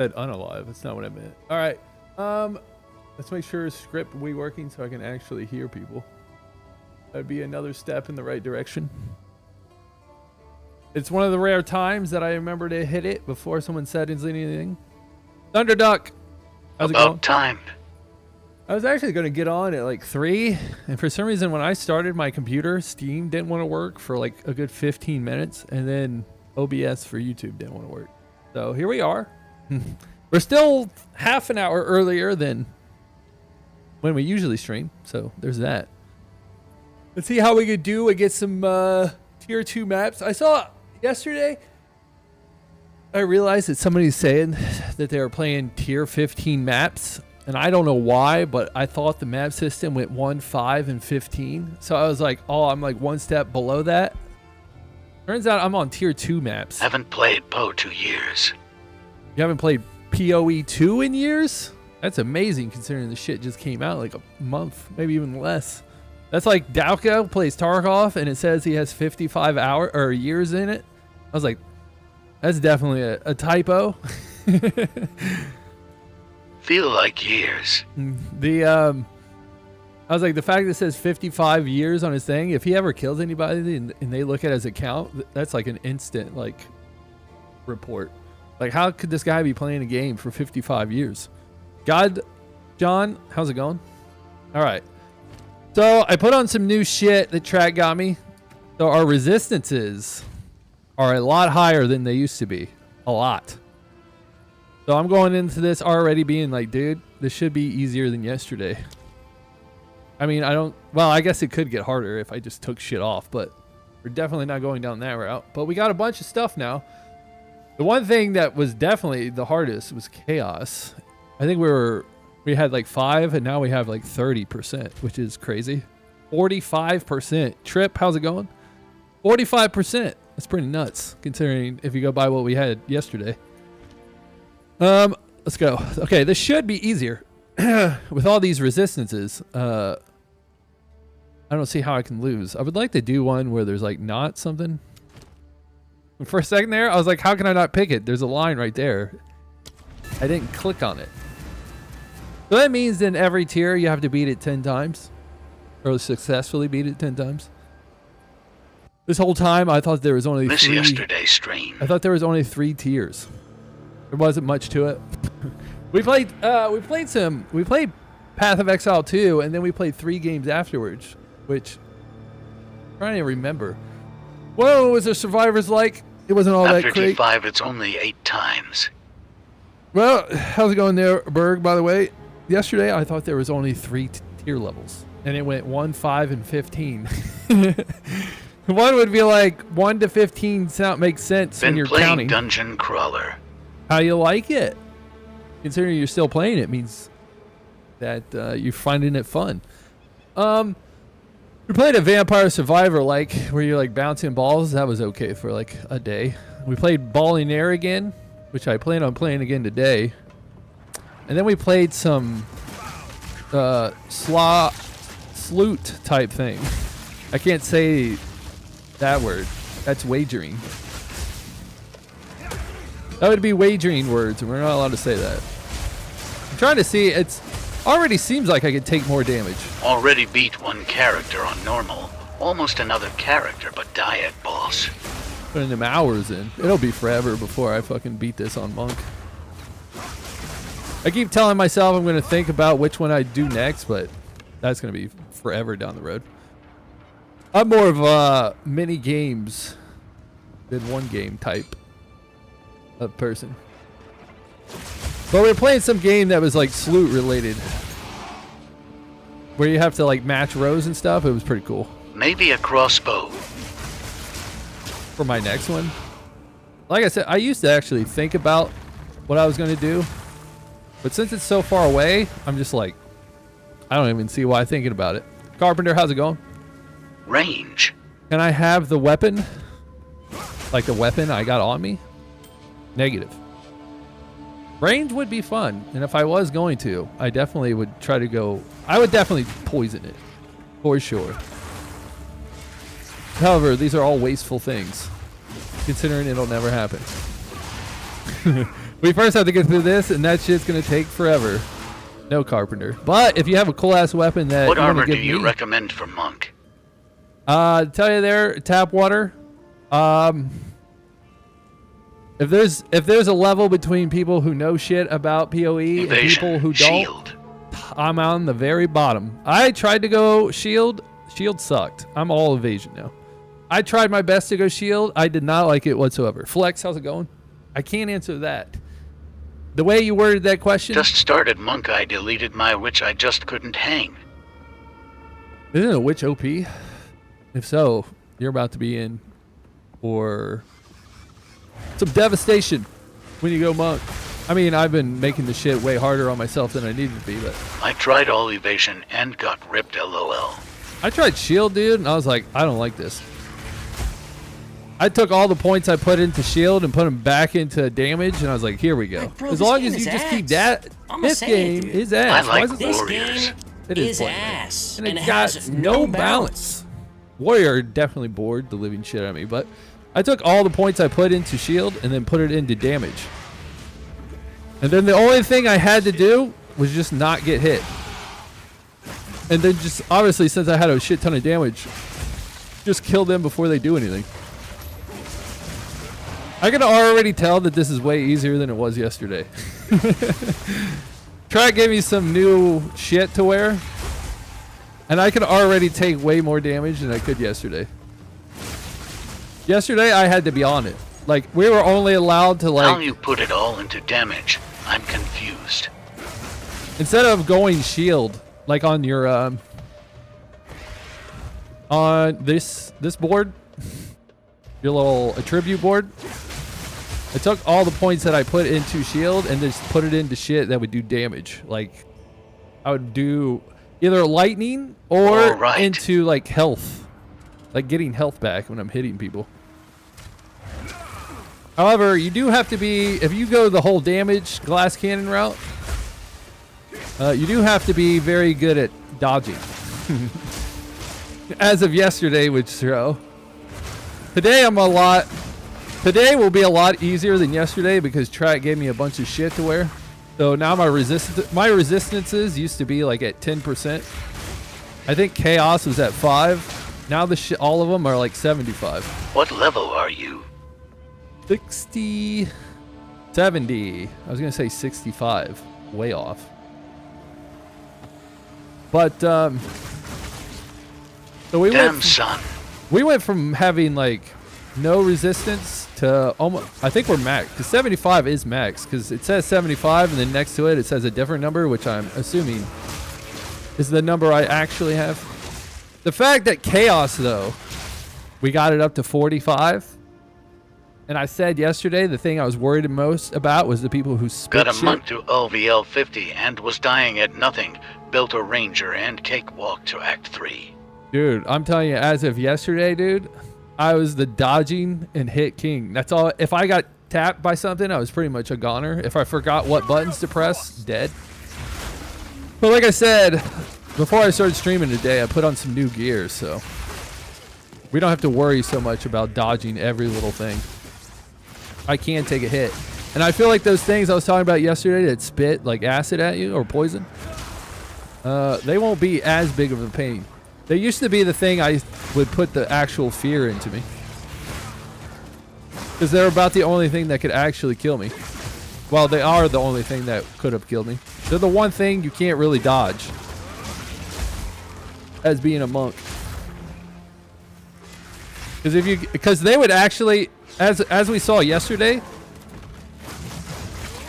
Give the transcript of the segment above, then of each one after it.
said unalive. That's not what I meant. All right. Let's make sure script we working so I can actually hear people. That'd be another step in the right direction. It's one of the rare times that I remember to hit it before someone said anything. Thunderduck. How's it going? About time. I was actually going to get on at like 3, and for some reason when I started my computer, Steam didn't want to work for like a good 15 minutes, and then OBS for YouTube didn't want to work. So here we are. We're still half an hour earlier than when we usually stream, so there's that. Let's see how we could do and get some tier 2 maps. I saw yesterday, I realized that somebody's saying that they were playing tier 15 maps. And I don't know why, but I thought the map system went 1, 5, and 15. So I was like, oh, I'm like one step below that. Turns out I'm on tier 2 maps. Haven't played POE 2 years. You haven't played POE 2 in years? That's amazing considering the shit just came out like a month, maybe even less. That's like Dowka plays Tarkov and it says he has 55 years in it. I was like, that's definitely a typo. Feel like years. I was like, the fact that it says 55 years on his thing, if he ever kills anybody and they look at his account, that's like an instant like report. Like, how could this guy be playing a game for 55 years? God, John, how's it going? All right. So I put on some new shit that Track got me. So our resistances are a lot higher than they used to be. A lot. So I'm going into this already being like, dude, this should be easier than yesterday. I mean, I guess it could get harder if I just took shit off, but we're definitely not going down that route. But we got a bunch of stuff now. The one thing that was definitely the hardest was chaos. I think we had like 5 and now we have like 30%, which is crazy. 45%. Trip, how's it going? 45%. That's pretty nuts considering if you go by what we had yesterday. Let's go. Okay, this should be easier. With all these resistances, I don't see how I can lose. I would like to do one where there's like not something. For a second there, I was like, how can I not pick it? There's a line right there. I didn't click on it. So that means in every tier you have to beat it 10 times. Or successfully beat it 10 times. This whole time I thought there was only Miss 3. Yesterday's stream. I thought there was only 3 tiers. There wasn't much to it. We played Path of Exile 2 and then we played 3 games afterwards, which I'm trying to remember. Whoa, was the survivors like? It wasn't all After that great. T5, it's only 8 times. Well, how's it going there, Berg, by the way? Yesterday I thought there was only 3 tier levels and it went 1, 5, and 15. One would be like 1 to 15 makes sense when you're Been playing counting. Dungeon Crawler. How you like it? Considering you're still playing it means that you're finding it fun. We played a Vampire Survivor like where you're like bouncing balls. That was okay for like a day. We played Balling Air again, which I plan on playing again today. And then we played some sloot type thing. I can't say that word. That's wagering. That would be wagering words, and we're not allowed to say that. I'm trying to see. It's already seems like I could take more damage. Already beat 1 character on normal. Almost another character, but diet boss. Putting them hours in. It'll be forever before I fucking beat this on Monk. I keep telling myself I'm going to think about which one I do next, but that's going to be forever down the road. I'm more of mini games than one game type of person. But we were playing some game that was like sloot related, where you have to like match rows and stuff. It was pretty cool. Maybe a crossbow. For my next one, like I said, I used to actually think about what I was going to do, but since it's so far away, I'm just like, I don't even see why I'm thinking about it. Carpenter, how's it going? Range. Can I have the weapon? Like the weapon I got on me? Negative. Range would be fun, and if I was going to, I definitely would try to go. I would definitely poison it, for sure. However, these are all wasteful things, considering it'll never happen. We first have to get through this, and that shit's gonna take forever. No carpenter. But if you have a cool ass weapon that What you wanna armor do give you me, recommend for monk? tell you there, tap water. If there's a level between people who know shit about POE and people who don't, shield. I'm on the very bottom. I tried to go shield. Shield sucked. I'm all evasion now. I tried my best to go shield. I did not like it whatsoever. Flex, how's it going? I can't answer that. The way you worded that question. Just started monk. I deleted my witch. I just couldn't hang. Isn't a witch OP? If so, you're about to be in for some devastation when you go monk. I mean, I've been making the shit way harder on myself than I needed to be, but I tried all evasion and got ripped. LOL. I tried shield, dude, and I was like, I don't like this. I took all the points I put into shield and put them back into damage, and I was like, here we go. Bro, as this long game as you is just ass. keep that, I'ma this say game it, dude. is ass. I Why like is it This Warriors. game It is pointless. ass, And and it it got has no no balance. balance. Warrior definitely bored the living shit out of me, but I took all the points I put into shield and then put it into damage. And then the only thing I had to do was just not get hit. And then just, obviously, since I had a shit ton of damage, just kill them before they do anything. I can already tell that this is way easier than it was yesterday. Track gave me some new shit to wear, and I could already take way more damage than I could yesterday. Yesterday, I had to be on it. Like, we were only allowed to, How like, you put it all into damage? I'm confused. instead of going shield, like on your, on this board, your little attribute board, I took all the points that I put into shield and just put it into shit that would do damage. Like, I would do either lightning or Alright. into, like, health. Like, getting health back when I'm hitting people. However, you do have to be, if you go the whole damage glass cannon route, you do have to be very good at dodging. As of yesterday, which throw. Today Today will be a lot easier than yesterday because Track gave me a bunch of shit to wear. So now my resistances used to be like at 10%. I think Chaos was at 5. Now all of them are like 75. What level are you? 60, 70. I was gonna say 65. Way off. But so Damn son. we went from having like no resistance to almost, I think we're max, because 75 is max, because it says 75 and then next to it says a different number, which I'm assuming is the number I actually have. The fact that Chaos, though, we got it up to 45, and I said yesterday the thing I was worried most about was the people who spit Got a shit. monk to LVL 50 and was dying at nothing. Built a ranger and cakewalk to Act 3. Dude, I'm telling you, as of yesterday, dude, I was the dodging and hit king. That's all. If I got tapped by something, I was pretty much a goner. If I forgot what buttons to press, dead. But like I said, before I started streaming today, I put on some new gear, so we don't have to worry so much about dodging every little thing. I can take a hit. And I feel like those things I was talking about yesterday that spit like acid at you or poison, they won't be as big of a pain. They used to be the thing I would put the actual fear into me. Because they're about the only thing that could actually kill me. Well, they are the only thing that could have killed me. They're the one thing you can't really dodge. As being a monk. Because they would actually, as we saw yesterday,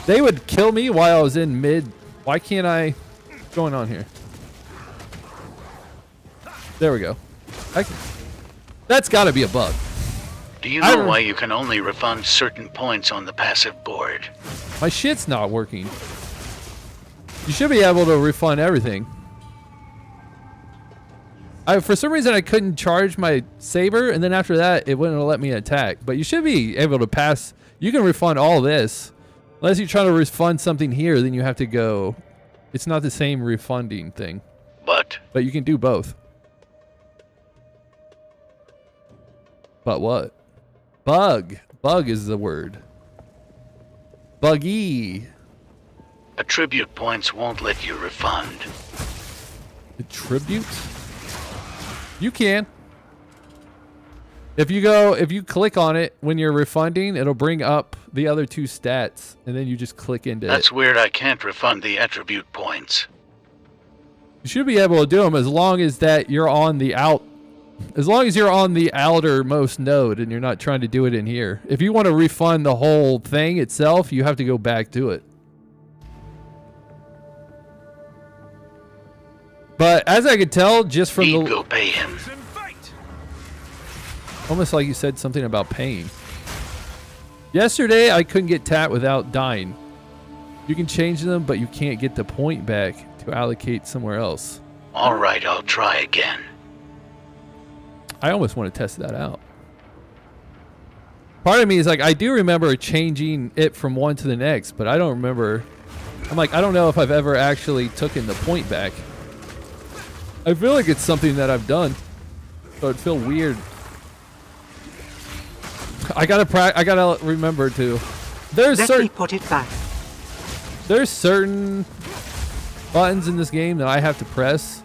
they would kill me while I was in mid. Why can't I? What's going on here? There we go. That's got to be a bug. Do you know why you can only refund certain points on the passive board? My shit's not working. You should be able to refund everything. For some reason, I couldn't charge my saber, and then after that, it wouldn't let me attack. But you should be able to pass. You can refund all this. Unless you're trying to refund something here, then you have to go. It's not the same refunding thing. But you can do both. But what? Bug. Bug is the word. Buggy. Attribute points won't let you refund. Attribute? You can. If you click on it when you're refunding, it'll bring up the other two stats, and then you just click into it. That's weird. I can't refund the attribute points. You should be able to do them as long as that you're on the as long as you're on the outermost node and you're not trying to do it in here. If you want to refund the whole thing itself, you have to go back to it. But as I could tell, just from Go pay him. Almost like you said something about paying. Yesterday, I couldn't get tat without dying. You can change them, but you can't get the point back to allocate somewhere else. All right, I'll try again. I almost want to test that out. Part of me is like, I do remember changing it from one to the next, but I don't remember. I'm like, I don't know if I've ever actually taken the point back. I feel like it's something that I've done, so it'd feel weird. I gotta remember to. There's Let me put it back. There's certain buttons in this game that I have to press.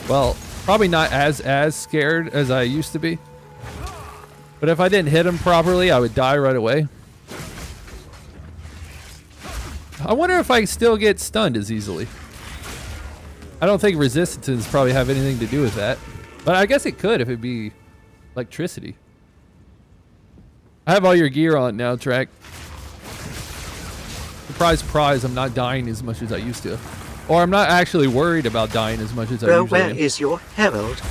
Well, probably not as scared as I used to be. But if I didn't hit them properly, I would die right away. I wonder if I still get stunned as easily. I don't think resistances probably have anything to do with that. But I guess it could if it'd be electricity. I have all your gear on now, Track. Surprise, surprise, I'm not dying as much as I used to. Or I'm not actually worried about dying as much as I usually am. Where is your herald?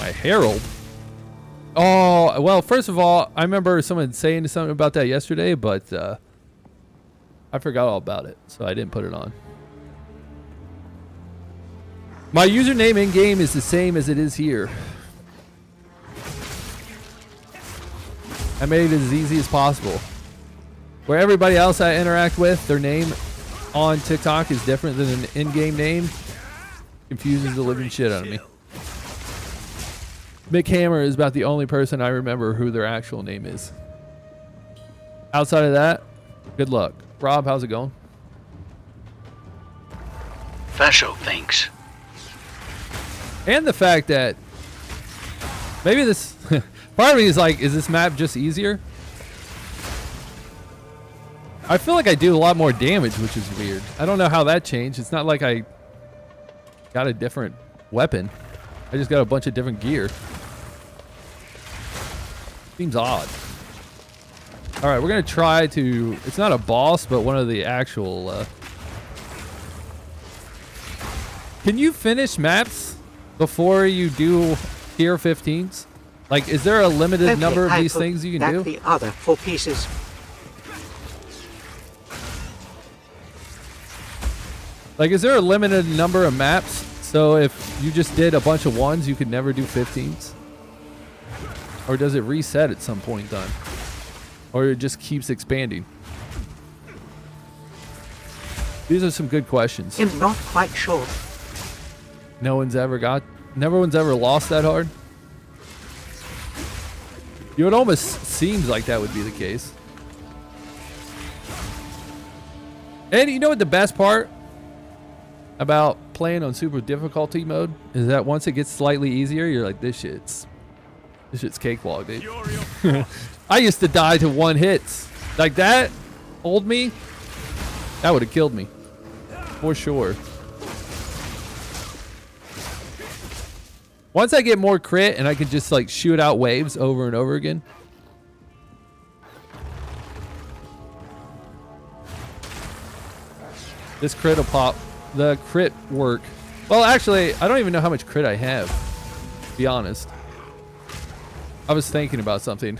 My herald? Oh, well, first of all, I remember someone saying something about that yesterday, but I forgot all about it, so I didn't put it on. My username in-game is the same as it is here. I made it as easy as possible. Where everybody else I interact with, their name on TikTok is different than an in-game name. Confuses the living shit out of me. Mick Hammer is about the only person I remember who their actual name is. Outside of that, good luck. Rob, how's it going? Fasho thinks. And the fact that maybe this part of me is like, is this map just easier? I feel like I do a lot more damage, which is weird. I don't know how that changed. It's not like I got a different weapon. I just got a bunch of different gear. Seems odd. All right, we're going to try to... It's not a boss, but one of the actual... Can you finish maps before you do tier 15s? Like, is there a limited number of these things you can do? The other 4 pieces. Like, is there a limited number of maps? So if you just did a bunch of ones, you could never do 15s? Or does it reset at some point in time? Or it just keeps expanding? These are some good questions. I'm not quite sure. No one's ever lost that hard? It almost seems like that would be the case. And you know what the best part about playing on super difficulty mode is that once it gets slightly easier, you're like, this shit's cakewalk, dude. I used to die to one hits. Like that, old me, that would have killed me. For sure. Once I get more crit and I can just like shoot out waves over and over again. This crit will pop. The crit work. Well, actually, I don't even know how much crit I have, to be honest. I was thinking about something.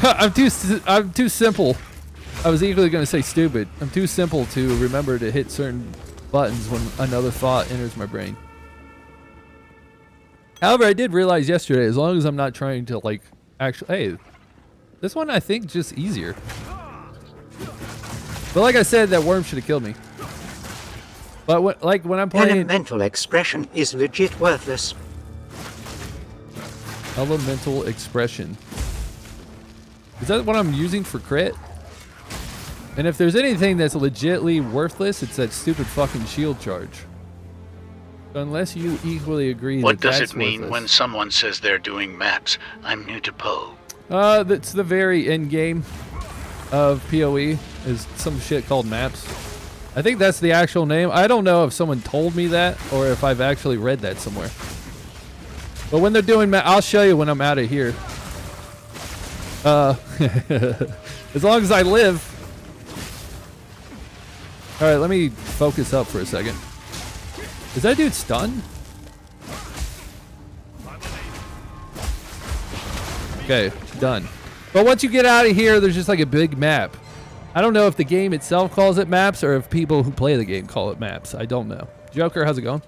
I'm too simple. I was equally going to say stupid. I'm too simple to remember to hit certain buttons when another thought enters my brain. However, I did realize yesterday, as long as I'm not trying to like actually, hey, this one I think just easier. But like I said, that worm should have killed me. But when I'm playing, Elemental expression is legit worthless. Elemental expression. Is that what I'm using for crit? And if there's anything that's legitly worthless, it's that stupid fucking shield charge. So unless you equally agree What that does that's it mean worthless. when someone says they're doing maps? I'm new to POE. That's the very end game of POE is some shit called maps. I think that's the actual name. I don't know if someone told me that or if I've actually read that somewhere. But when they're doing I'll show you when I'm out of here. As long as I live. All right, let me focus up for a second. Is that dude stunned? Okay, done. But once you get out of here, there's just like a big map. I don't know if the game itself calls it maps or if people who play the game call it maps. I don't know. Joker, how's it going?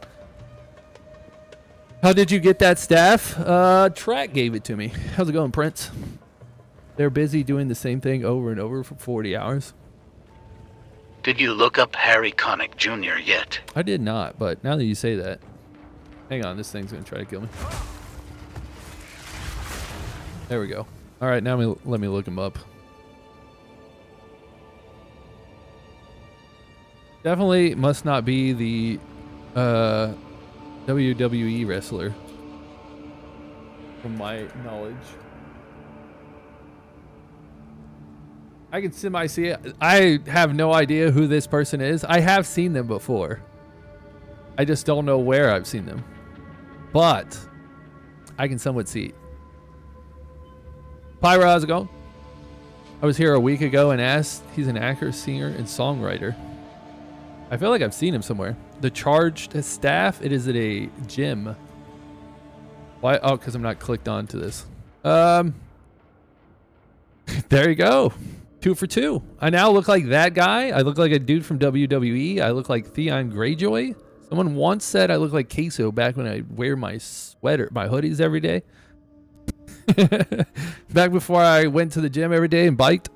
How did you get that staff? Track gave it to me. How's it going, Prince? They're busy doing the same thing over and over for 40 hours. Did you look up Harry Connick Jr. yet? I did not, but now that you say that. Hang on, this thing's going to try to kill me. There we go. All right, now let me look him up. Definitely must not be the WWE wrestler, from my knowledge. I can semi-see it. I have no idea who this person is. I have seen them before. I just don't know where I've seen them. But I can somewhat see it. Pyro, how's it going? I was here a week ago and asked. He's an actor, singer, and songwriter. I feel like I've seen him somewhere. The charged staff, it is at a gym. Why? Oh, because I'm not clicked on to this. There you go. 2 for 2. I now look like that guy. I look like a dude from WWE. I look like Theon Greyjoy. Someone once said I look like Queso back when I wear my sweater, my hoodies every day. Back before I went to the gym every day and biked.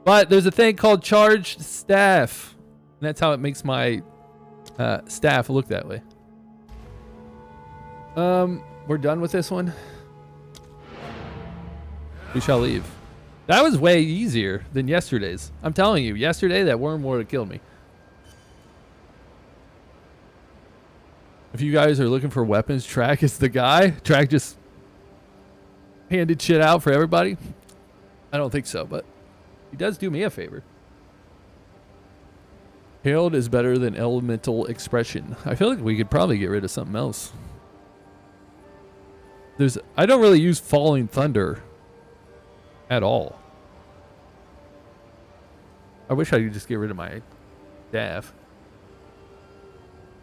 But there's a thing called charged staff. And that's how it makes my staff look that way. We're done with this one. We shall leave. That was way easier than yesterday's. I'm telling you, yesterday that worm would have killed me. If you guys are looking for weapons, Track is the guy. Track just handed shit out for everybody. I don't think so, but he does do me a favor. Herald is better than elemental expression. I feel like we could probably get rid of something else. I don't really use falling thunder at all. I wish I could just get rid of my staff.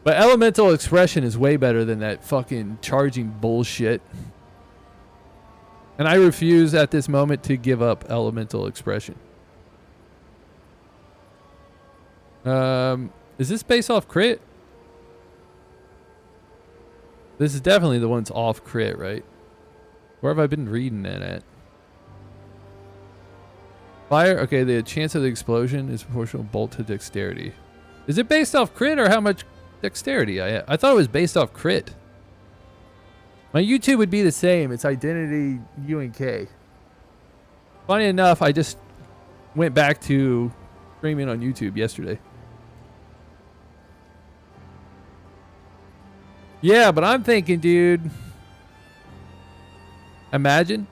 But elemental expression is way better than that fucking charging bullshit. And I refuse at this moment to give up elemental expression. Is this based off crit? This is definitely the one's off crit, right? Where have I been reading that at? Fire. Okay, the chance of the explosion is proportional bolt to dexterity. Is it based off crit or how much dexterity I have? I thought it was based off crit. My YouTube would be the same. It's identity U and K. Funny enough, I just went back to streaming on YouTube yesterday. Yeah, but I'm thinking, dude, imagine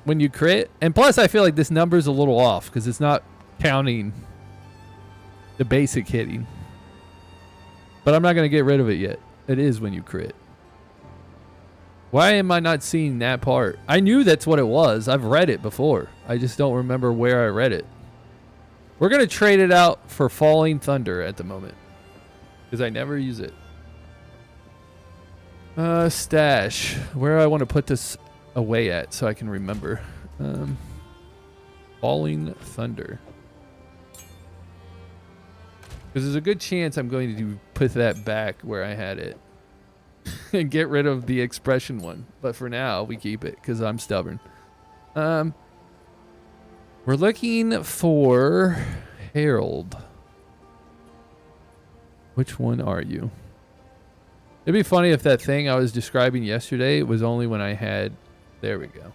when you crit. And plus, I feel like this number's a little off because it's not counting the basic hitting. But I'm not going to get rid of it yet. It is when you crit. Why am I not seeing that part? I knew that's what it was. I've read it before. I just don't remember where I read it. We're going to trade it out for Falling Thunder at the moment because I never use it. Stash. Where do I want to put this away at so I can remember? Falling Thunder. Because there's a good chance I'm going to put that back where I had it. And get rid of the expression one. But for now, we keep it because I'm stubborn. We're looking for Herald. Which one are you? It'd be funny if that thing I was describing yesterday was only when I had... There we go.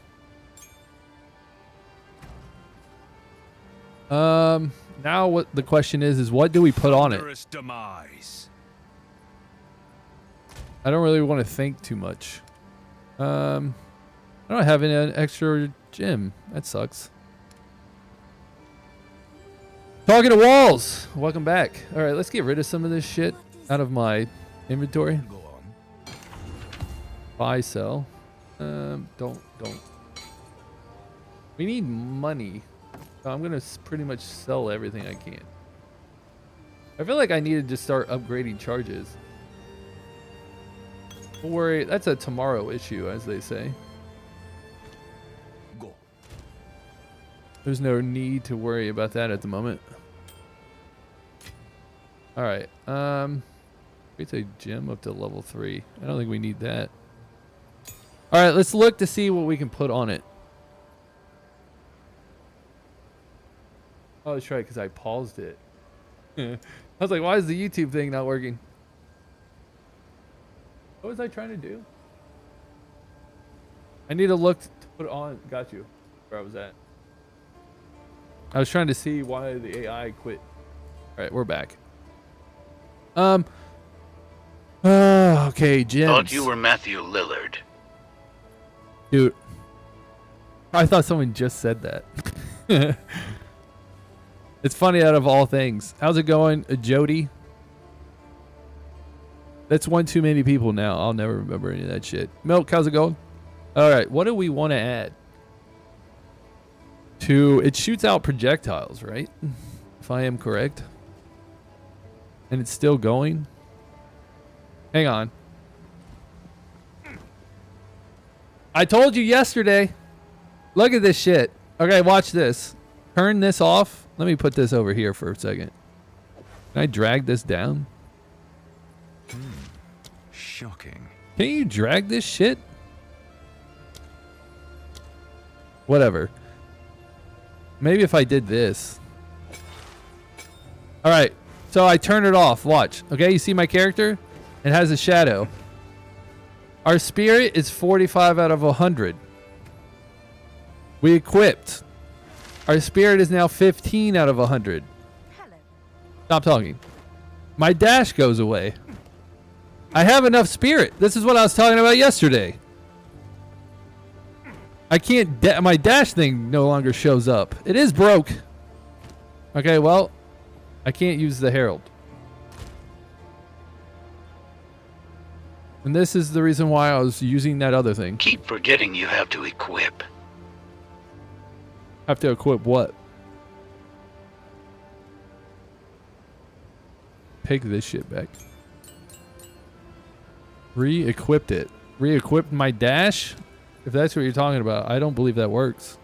Now what the question is what do we put on it? Demise. I don't really want to think too much. I don't have an extra gym. That sucks. Talking to walls. Welcome back. All right, let's get rid of some of this shit out of my inventory. Go on. Buy, sell. Don't. We need money. So I'm gonna pretty much sell everything I can. I feel like I need to just start upgrading charges. Don't worry, that's a tomorrow issue, as they say. Go. There's no need to worry about that at the moment. All right. We take gym up to level 3. I don't think we need that. All right, let's look to see what we can put on it. Oh, that's right, because I paused it. I was like, why is the YouTube thing not working? What was I trying to do? I need to look to put on. Got you. Where I was at. I was trying to see why the AI quit. All right, we're back. Okay, gyms. Thought you were Matthew Lillard. Dude, I thought someone just said that. It's funny out of all things. How's it going, Jody? That's one too many people now. I'll never remember any of that shit. Milk, how's it going? All right, what do we want to add? It shoots out projectiles, right? If I am correct. And it's still going. Hang on. I told you yesterday. Look at this shit. Okay, watch this. Turn this off. Let me put this over here for a second. Can I drag this down? Shocking. Can you drag this shit? Whatever. Maybe if I did this. All right. So I turn it off. Watch. Okay, you see my character? It has a shadow. Our spirit is 45 out of 100. We equipped. Our spirit is now 15 out of 100. Hello. Stop talking. My dash goes away. I have enough spirit. This is what I was talking about yesterday. I can't. My dash thing no longer shows up. It is broke. Okay, well, I can't use the Herald. And this is the reason why I was using that other thing. Keep forgetting you have to equip. Have to equip what? Take this shit back. Re-equipped it. Re-equipped my dash? If that's what you're talking about, I don't believe that works.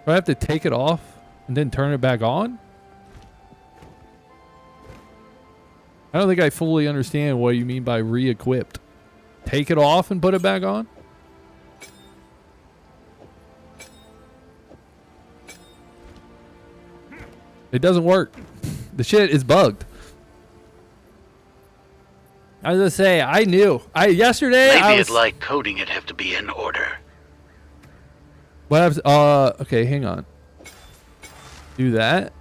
Do I have to take it off and then turn it back on? I don't think I fully understand what you mean by re-equipped. Take it off and put it back on? It doesn't work. The shit is bugged. I was gonna say, I knew. Yesterday Maybe I was I'd like coding it have to be in order. What happens? Okay, hang on. Do that.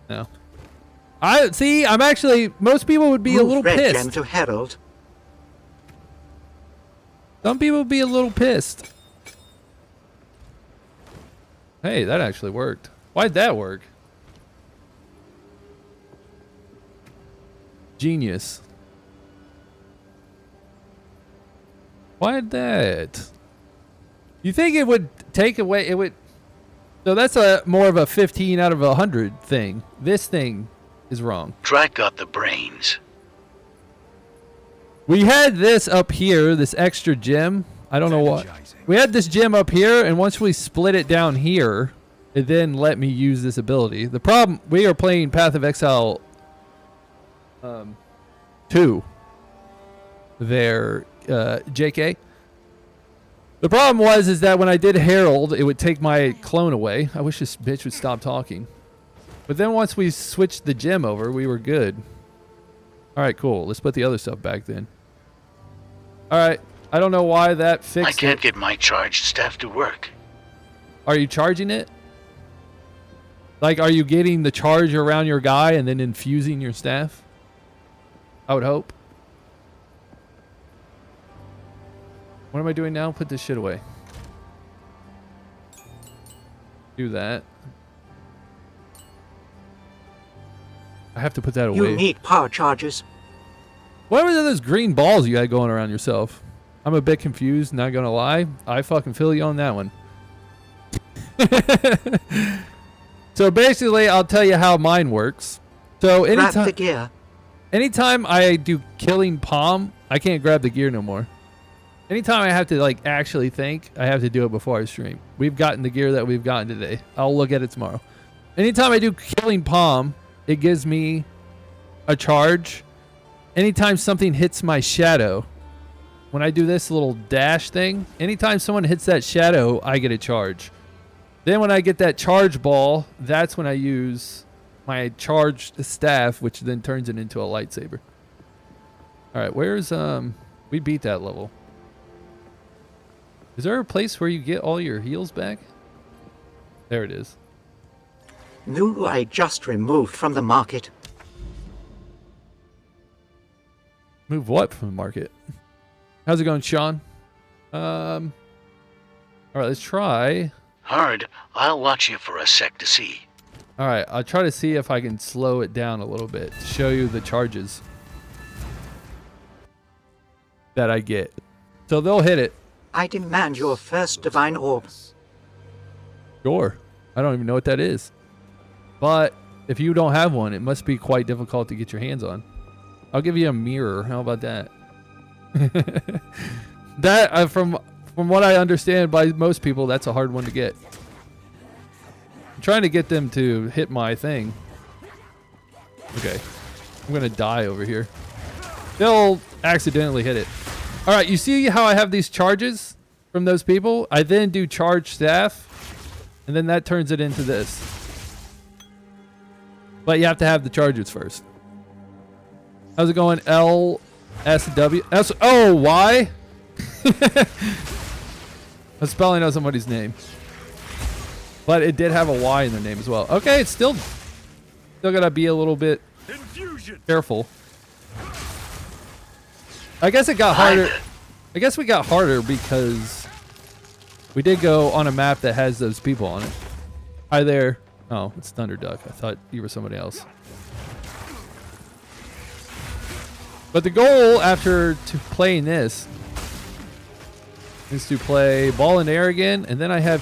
No. I'm actually, most people would be a little Red gem pissed. to Herald. Some people would be a little pissed. Hey, that actually worked. Why'd that work? Genius. Why'd that? You think it would take away, it would, so that's a more of a 15 out of 100 thing. This thing is wrong. Drac got the brains. We had this up here, this extra gem. I don't know what. We had this gem up here, and once we split it down here, it then let me use this ability. The problem, we are playing Path of Exile 2 there, JK. The problem is that when I did Herald, it would take my clone away. I wish this bitch would stop talking. But then once we switched the gem over, we were good. All right, cool. Let's put the other stuff back then. All right. I don't know why that I fixed can't it. get my charged staff to work. Are you charging it? Like, are you getting the charge around your guy and then infusing your staff? I would hope. What am I doing now? Put this shit away. Do that. I have to put that away. You need power charges. What were those green balls you had going around yourself? I'm a bit confused, not gonna lie. I fucking feel you on that one. So basically, I'll tell you how mine works. So Grab the gear. anytime I do killing palm, I can't grab the gear no more. Anytime I have to like actually think, I have to do it before I stream. We've gotten the gear that we've gotten today. I'll look at it tomorrow. Anytime I do killing palm, it gives me a charge. Anytime something hits my shadow, when I do this little dash thing, anytime someone hits that shadow, I get a charge. Then when I get that charge ball, that's when I use my charged staff, which then turns it into a lightsaber. All right, where's we beat that level. Is there a place where you get all your heals back? There it is. New I just removed from the market. Move what from the market? How's it going, Sean? All right, let's try. Hard, I'll watch you for a sec to see. All right, I'll try to see if I can slow it down a little bit to show you the charges that I get. So they'll hit it. I demand your first divine orb. Sure. I don't even know what that is. But if you don't have one, it must be quite difficult to get your hands on. I'll give you a mirror. How about that? That, from what I understand by most people, that's a hard one to get. I'm trying to get them to hit my thing. Okay. I'm going to die over here. They'll accidentally hit it. All right, you see how I have these charges from those people? I then do charge staff, and then that turns it into this. But you have to have the charges first. How's it going? LSW? S-O-Y? I'm spelling out somebody's name. But it did have a Y in their name as well. Okay, it's still gotta be a little bit careful. I guess it got harder. I guess we got harder because we did go on a map that has those people on it. Hi there. Oh, it's Thunderduck. I thought you were somebody else. But the goal after playing this is to play Ball and Air again, and then I can't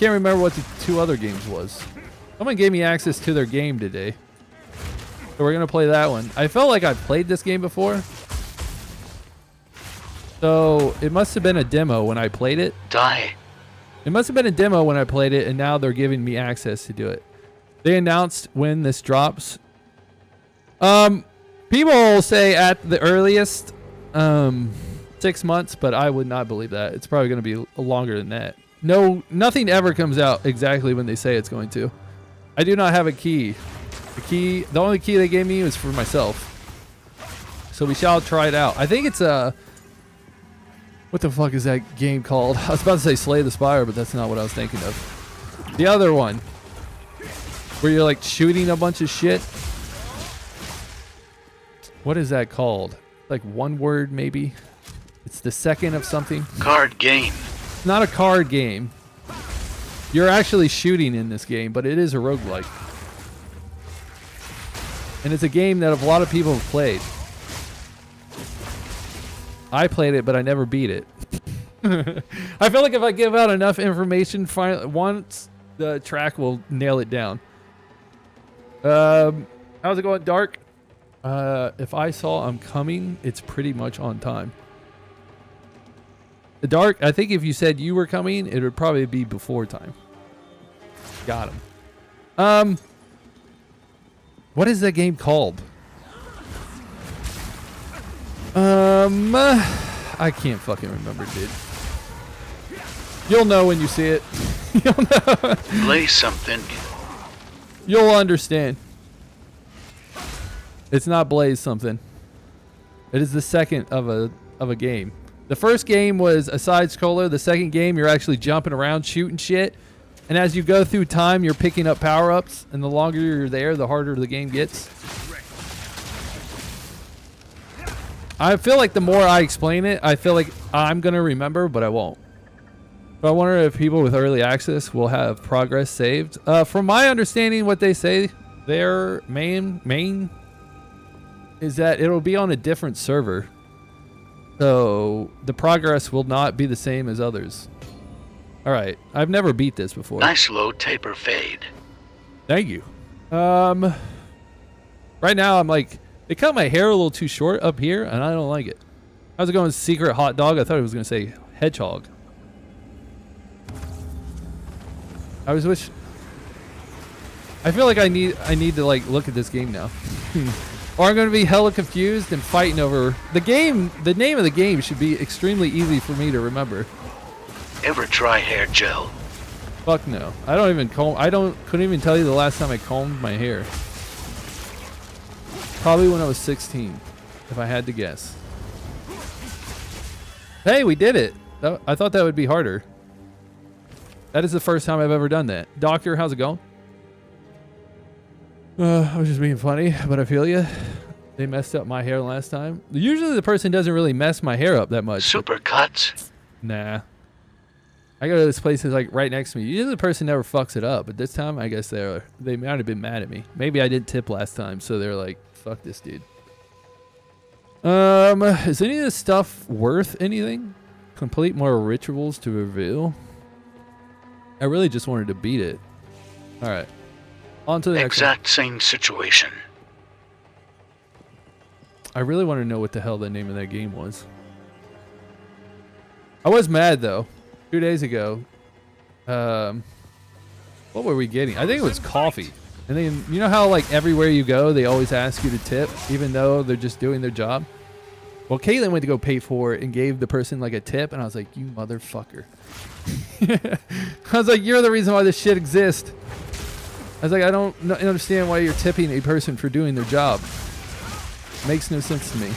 remember what the two other games was. Someone gave me access to their game today. So we're going to play that one. I felt like I've played this game before. So it must have been a demo when I played it. Die. It must have been a demo when I played it, and now they're giving me access to do it. They announced when this drops. People say at the earliest 6 months, but I would not believe that. It's probably going to be longer than that. No, nothing ever comes out exactly when they say it's going to. I do not have a key. The only key they gave me was for myself. So we shall try it out. I think it's what the fuck is that game called? I was about to say Slay the Spire, but that's not what I was thinking of. The other one, where you're like shooting a bunch of shit. What is that called? Like one word, maybe? It's the second of something. Card game. It's not a card game. You're actually shooting in this game, but it is a roguelike. And it's a game that a lot of people have played. I played it, but I never beat it. I feel like if I give out enough information, once the track will nail it down. How's it going, Dark? If I saw I'm coming, it's pretty much on time. The Dark, I think if you said you were coming, it would probably be before time. Got him. What is that game called? I can't fucking remember, dude. You'll know when you see it. You'll know. Play something. You'll understand. It's not Blaze something. It is the second of a of a game. The first game was a side scroller. The second game, you're actually jumping around, shooting shit. And as you go through time, you're picking up power-ups. And the longer you're there, the harder the game gets. I feel like the more I explain it, I feel like I'm going to remember, but I won't. But I wonder if people with early access will have progress saved. From my understanding, what they say, their main is that it'll be on a different server. So the progress will not be the same as others. All right, I've never beat this before. Nice low taper fade. Thank you. Right now I'm like, they cut my hair a little too short up here, and I don't like it. How's it going, secret hot dog? I thought it was gonna say hedgehog. I feel like I need to like look at this game now. Or I'm gonna be hella confused and fighting over the game. The name of the game should be extremely easy for me to remember. Ever try hair gel? Fuck no. I don't even comb. Couldn't even tell you the last time I combed my hair. Probably when I was 16, if I had to guess. Hey, we did it. I thought that would be harder. That is the first time I've ever done that. Doctor, how's it going? I was just being funny, but I feel you. They messed up my hair last time. Usually the person doesn't really mess my hair up that much. Super cuts? Nah. I go to this place that's like right next to me. Usually the person never fucks it up, but this time I guess they might have been mad at me. Maybe I didn't tip last time, so they're like, fuck this dude. Is any of this stuff worth anything? Complete more rituals to reveal. I really just wanted to beat it. All right. On to the next one. Exact same situation. I really want to know what the hell the name of that game was. I was mad though. 2 days ago. What were we getting? I think it was coffee. And then you know how like everywhere you go they always ask you to tip even though they're just doing their job? Well, Caitlin went to go pay for it and gave the person like a tip, and I was like, you motherfucker. I was like, you're the reason why this shit exists. I was like, I don't understand why you're tipping a person for doing their job. Makes no sense to me.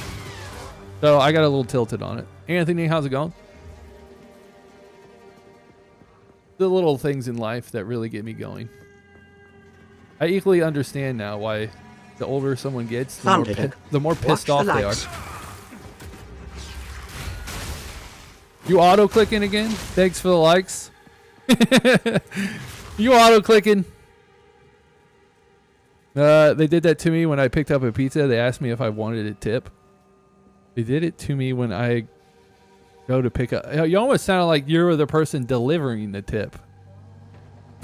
So I got a little tilted on it. Anthony, how's it going? The little things in life that really get me going. I equally understand now why the older someone gets, the more pissed off they are. You auto-clicking again? Thanks for the likes. You auto-clicking. They did that to me when I picked up a pizza. They asked me if I wanted a tip. They did it to me when I go to pick up. You almost sounded like you were the person delivering the tip.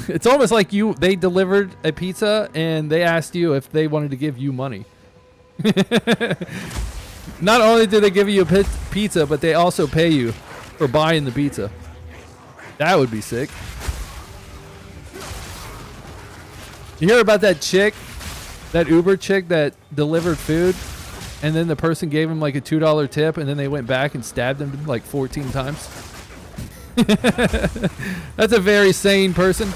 It's almost like they delivered a pizza and they asked you if they wanted to give you money. Not only did they give you a pizza, but they also pay you for buying the pizza. That would be sick. You hear about that chick, that Uber chick that delivered food, and then the person gave him like a $2 tip, and then they went back and stabbed him like 14 times? That's a very sane person.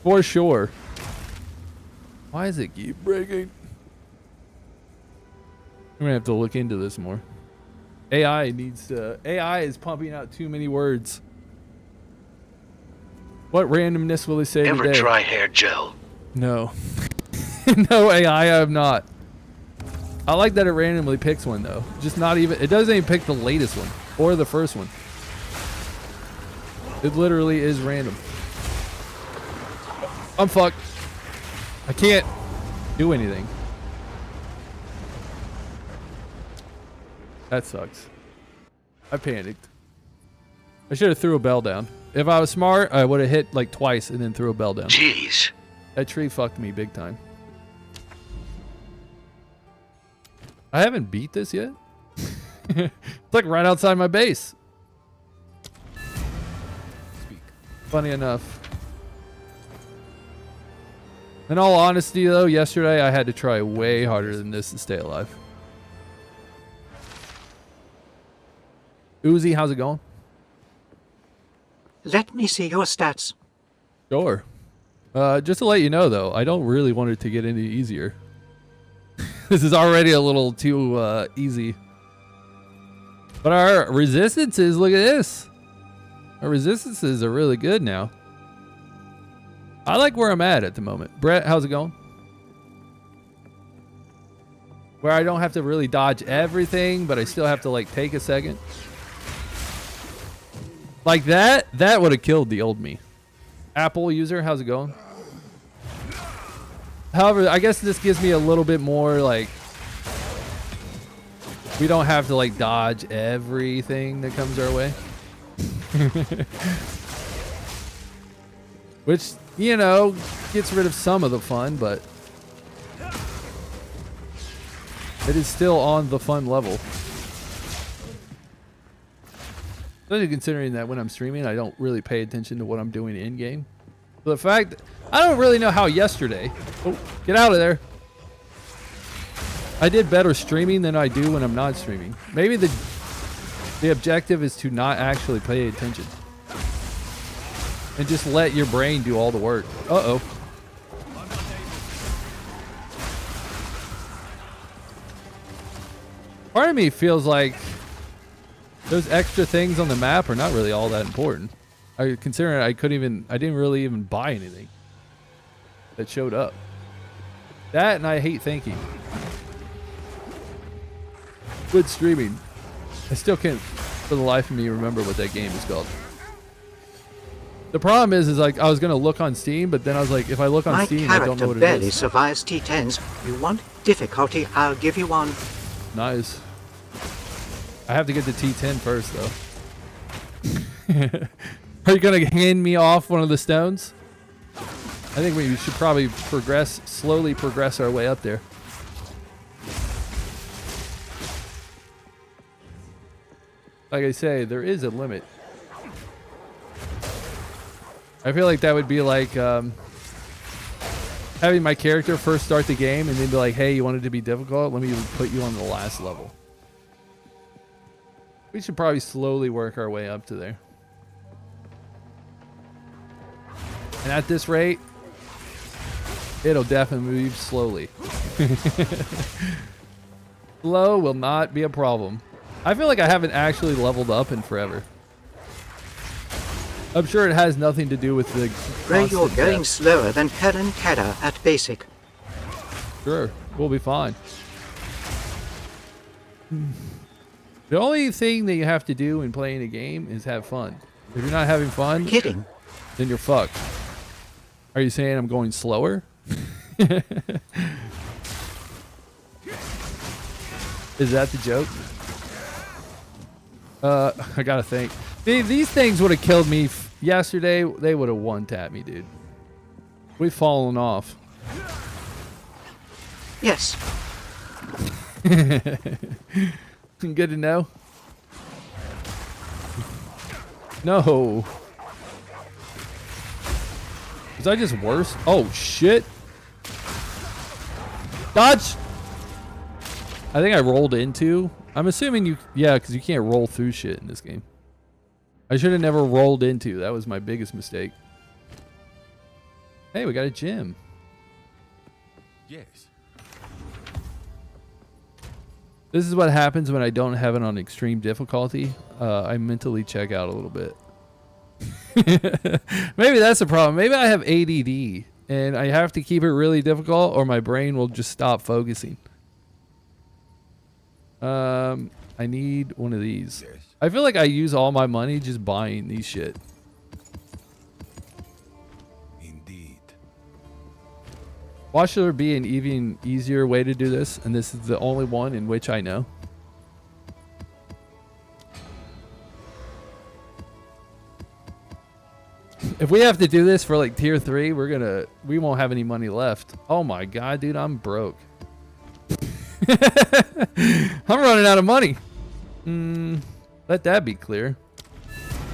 For sure. Why does it keep breaking? I'm gonna have to look into this more. AI is pumping out too many words. What randomness will they say Ever today? try hair gel? No. No AI, I have not. I like that it randomly picks one though. Just not even, it doesn't even pick the latest one or the first one. It literally is random. I'm fucked. I can't do anything. That sucks. I panicked. I should have threw a bell down. If I was smart, I would have hit like twice and then threw a bell down. Jeez. That tree fucked me big time. I haven't beat this yet. It's like right outside my base. Funny enough. In all honesty though, yesterday I had to try way harder than this to stay alive. Uzi, how's it going? Let me see your stats. Sure. Just to let you know though, I don't really want it to get any easier. This is already a little too easy. But our resistances, look at this. Our resistances are really good now. I like where I'm at the moment. Brett, how's it going? Where I don't have to really dodge everything, but I still have to like take a second. Like that would have killed the old me. Apple user, how's it going? However, I guess this gives me a little bit more like, we don't have to like dodge everything that comes our way. Which, you know, gets rid of some of the fun, but it is still on the fun level. Especially considering that when I'm streaming, I don't really pay attention to what I'm doing in game. So the fact, I don't really know how yesterday, oh, get out of there. I did better streaming than I do when I'm not streaming. Maybe the objective is to not actually pay attention. And just let your brain do all the work. Uh-oh. Part of me feels like those extra things on the map are not really all that important. Considering I didn't really even buy anything that showed up. That and I hate thinking. Good streaming. I still can't for the life of me remember what that game is called. The problem is like I was gonna look on Steam, but then I was like, if I look on Steam, I don't know what it is. My character barely survives T10s. You want difficulty? I'll give you one. Nice. I have to get to T10 first, though. Are you gonna hand me off one of the stones? I think we should probably slowly progress our way up there. Like I say, there is a limit. I feel like that would be like having my character first start the game and then be like, hey, you want it to be difficult? Let me put you on the last level. We should probably slowly work our way up to there. And at this rate, it'll definitely move slowly. Slow will not be a problem. I feel like I haven't actually leveled up in forever. I'm sure it has nothing to do with the Ray, you're going death. slower than Helen Kedder at basic. Sure, we'll be fine. The only thing that you have to do in playing a game is have fun. If you're not having fun, Kidding. then you're fucked. Are you saying I'm going slower? Is that the joke? I gotta think. These things would have killed me yesterday. They would have one-tapped me, dude. We've fallen off. Yes. Good to know. No. Was I just worse? Oh, shit. Dodge! I think I rolled into. I'm assuming you... Yeah, because you can't roll through shit in this game. I should have never rolled into. That was my biggest mistake. Hey, we got a gym. Yes. This is what happens when I don't have it on extreme difficulty. I mentally check out a little bit. Maybe that's the problem. Maybe I have ADD and I have to keep it really difficult or my brain will just stop focusing. I need one of these. Yes. I feel like I use all my money just buying these shit. Indeed. Why should there be an even easier way to do this? And this is the only one in which I know. If we have to do this for like tier 3, we won't have any money left. Oh my god, dude, I'm broke. I'm running out of money. Let that be clear.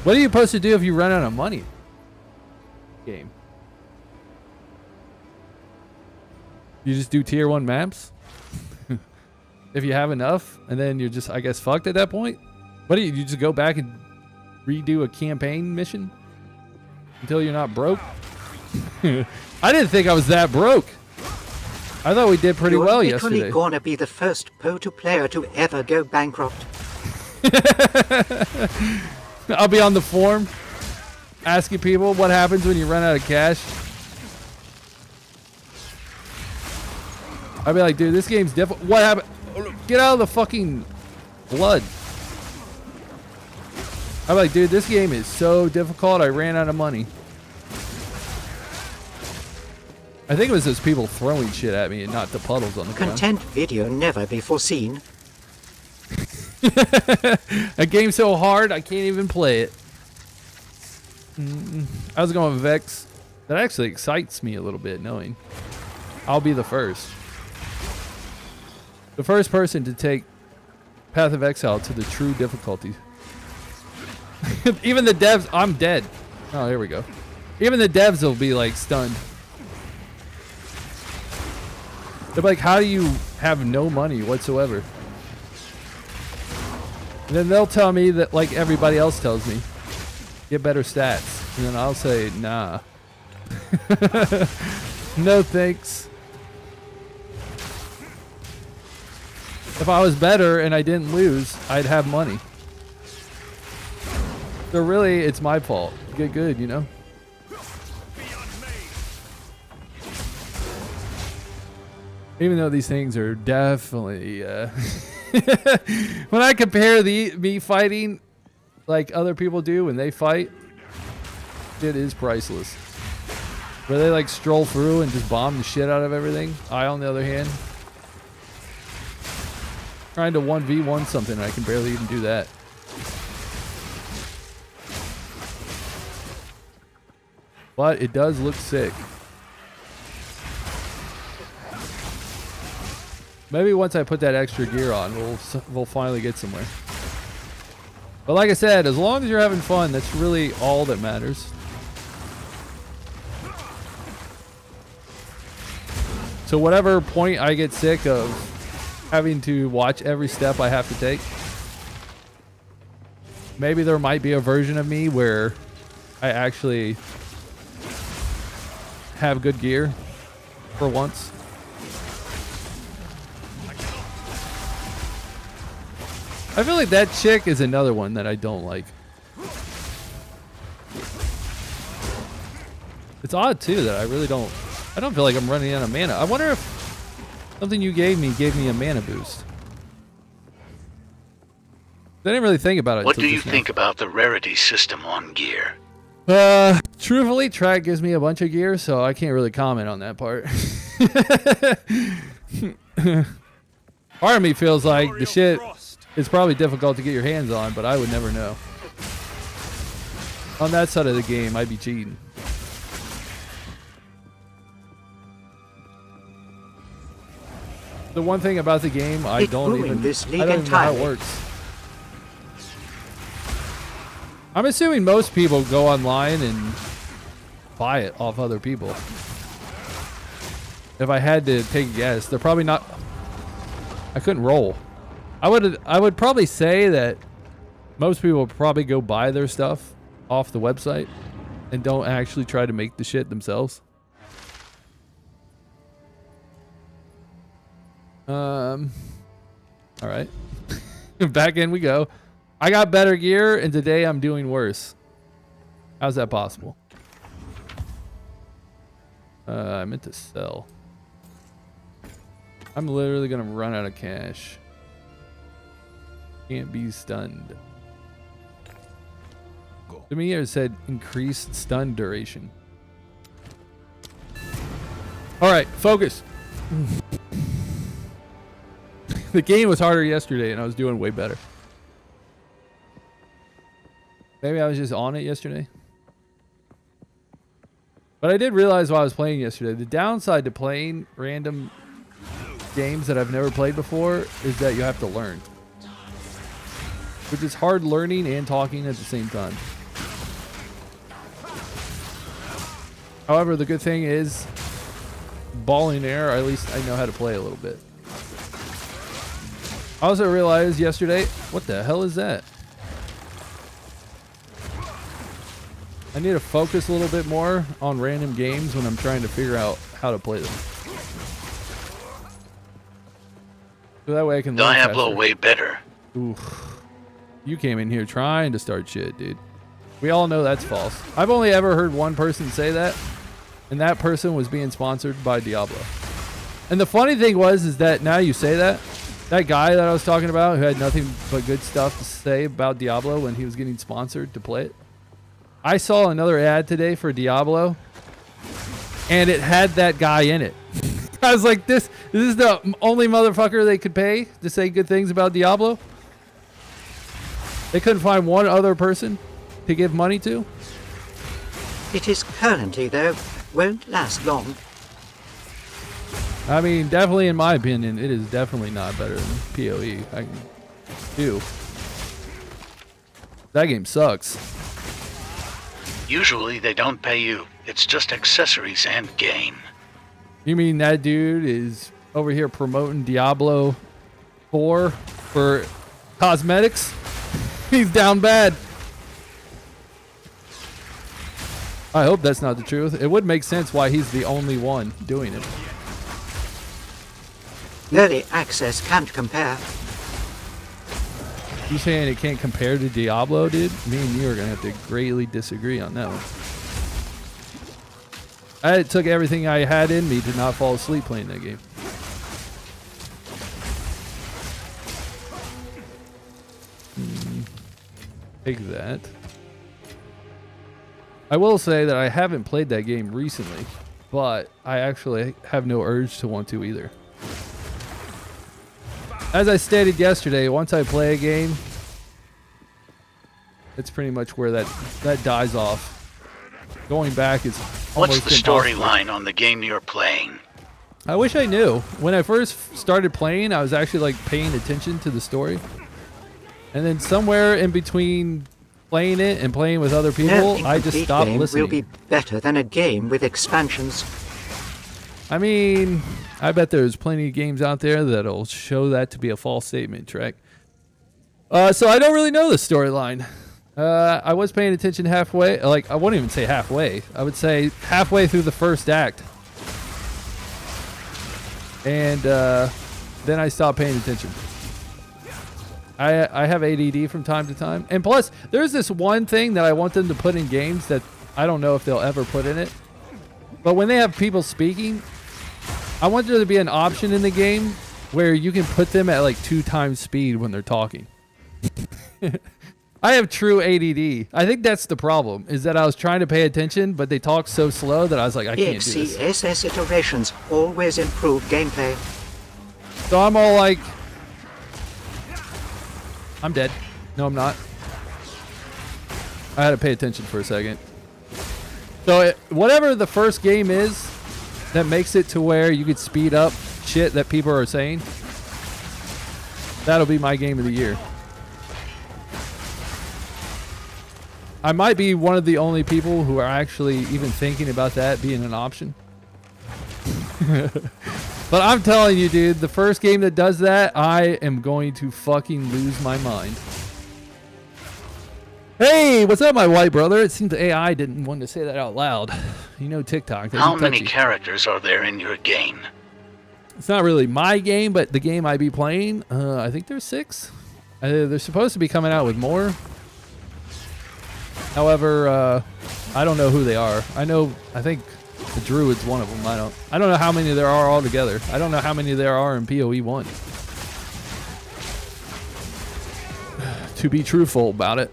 What are you supposed to do if you run out of money? Game. You just do tier 1 maps? If you have enough, and then you're just, I guess, fucked at that point? What do you just go back and redo a campaign mission? Until you're not broke? I didn't think I was that broke. I thought we did pretty well yesterday. You're literally gonna be the first POE player to ever go bankrupt. I'll be on the forum asking people what happens when you run out of cash. I'll be like, dude, this game's difficult. What happened? Get out of the fucking blood. I'm like, dude, this game is so difficult. I ran out of money. I think it was those people throwing shit at me and not the puddles on the ground. Content video never before seen. A game so hard I can't even play it. I was going with Vex. That actually excites me a little bit, knowing I'll be the first person to take Path of Exile to the true difficulty. Even the devs, I'm dead. Oh, here we go. Even the devs will be like stunned. They're like, how do you have no money whatsoever? And then they'll tell me that, like everybody else tells me, get better stats. And then I'll say, nah. No thanks. If I was better and I didn't lose, I'd have money. So really, it's my fault. Get good, you know? Even though these things are definitely... when I compare me fighting like other people do when they fight, it is priceless. Where they like stroll through and just bomb the shit out of everything. I, on the other hand, trying to 1v1 something, and I can barely even do that. But it does look sick. Maybe once I put that extra gear on, we'll finally get somewhere. But like I said, as long as you're having fun, that's really all that matters. So whatever point I get sick of having to watch every step I have to take, maybe there might be a version of me where I actually have good gear for once. I feel like that chick is another one that I don't like. It's odd too that I don't feel like I'm running out of mana. I wonder if something you gave me a mana boost. I didn't really think about it. What do you think about the rarity system on gear? Truthfully, track gives me a bunch of gear, so I can't really comment on that part. Part of me feels like the shit is probably difficult to get your hands on, but I would never know. On that side of the game, I'd be cheating. The one thing about the game, I don't even know how it works. I'm assuming most people go online and buy it off other people. If I had to take a guess, they're probably not. I couldn't roll. I would probably say that most people probably go buy their stuff off the website and don't actually try to make the shit themselves. All right. Back in we go. I got better gear and today I'm doing worse. How's that possible? I meant to sell. I'm literally gonna run out of cash. Can't be stunned. To me, it said increased stun duration. All right, focus. The game was harder yesterday, and I was doing way better. Maybe I was just on it yesterday. But I did realize while I was playing yesterday, the downside to playing random games that I've never played before is that you have to learn. Which is hard learning and talking at the same time. However, the good thing is, balling air, at least I know how to play a little bit. I also realized yesterday, what the hell is that? I need to focus a little bit more on random games when I'm trying to figure out how to play them. So that way I can learn faster. Diablo way better. Oof. You came in here trying to start shit, dude. We all know that's false. I've only ever heard one person say that, and that person was being sponsored by Diablo. And the funny thing is that now you say that, that guy that I was talking about who had nothing but good stuff to say about Diablo when he was getting sponsored to play it. I saw another ad today for Diablo, and it had that guy in it. I was like, this is the only motherfucker they could pay to say good things about Diablo? They couldn't find one other person to give money to? It is currently, though, won't last long. I mean, definitely in my opinion, it is definitely not better than POE. I can do. That game sucks. Usually they don't pay you. It's just accessories and game. You mean that dude is over here promoting Diablo 4 for cosmetics? He's down bad. I hope that's not the truth. It would make sense why he's the only one doing it. Early access can't compare. You saying it can't compare to Diablo, dude? Me and you are gonna have to greatly disagree on that one. I took everything I had in me to not fall asleep playing that game. Take that. I will say that I haven't played that game recently, but I actually have no urge to want to either. As I stated yesterday, once I play a game, it's pretty much where that dies off. Going back is What's almost the impossible. storyline on the game you're playing? I wish I knew. When I first started playing, I was actually like paying attention to the story. And then somewhere in between playing it and playing with other people, No I just incomplete stopped game listening. will be better than a game with expansions. I mean, I bet there's plenty of games out there that'll show that to be a false statement, Trek. So I don't really know the storyline. I was paying attention halfway. Like, I wouldn't even say halfway. I would say halfway through the first act. And then I stopped paying attention. I have ADD from time to time. And plus, there's this one thing that I want them to put in games that I don't know if they'll ever put in it. But when they have people speaking, I want there to be an option in the game where you can put them at like 2 times speed when they're talking. I have true ADD. I think that's the problem, is that I was trying to pay attention, but they talk so slow that I was like, I can't do this. EXE iterations always improve gameplay. So I'm all like, I'm dead. No, I'm not. I had to pay attention for a second. So whatever the first game is that makes it to where you could speed up shit that people are saying, that'll be my game of the year. I might be one of the only people who are actually even thinking about that being an option. But I'm telling you, dude, the first game that does that, I am going to fucking lose my mind. Hey, what's up, my white brother? It seems the AI didn't want to say that out loud. You know TikTok. They're How many touchy. characters are there in your game? It's not really my game, but the game I be playing, I think there's 6. They're supposed to be coming out with more. However, I don't know who they are. I think the Druid's one of them. I don't know how many there are altogether. I don't know how many there are in POE 1. To be truthful about it.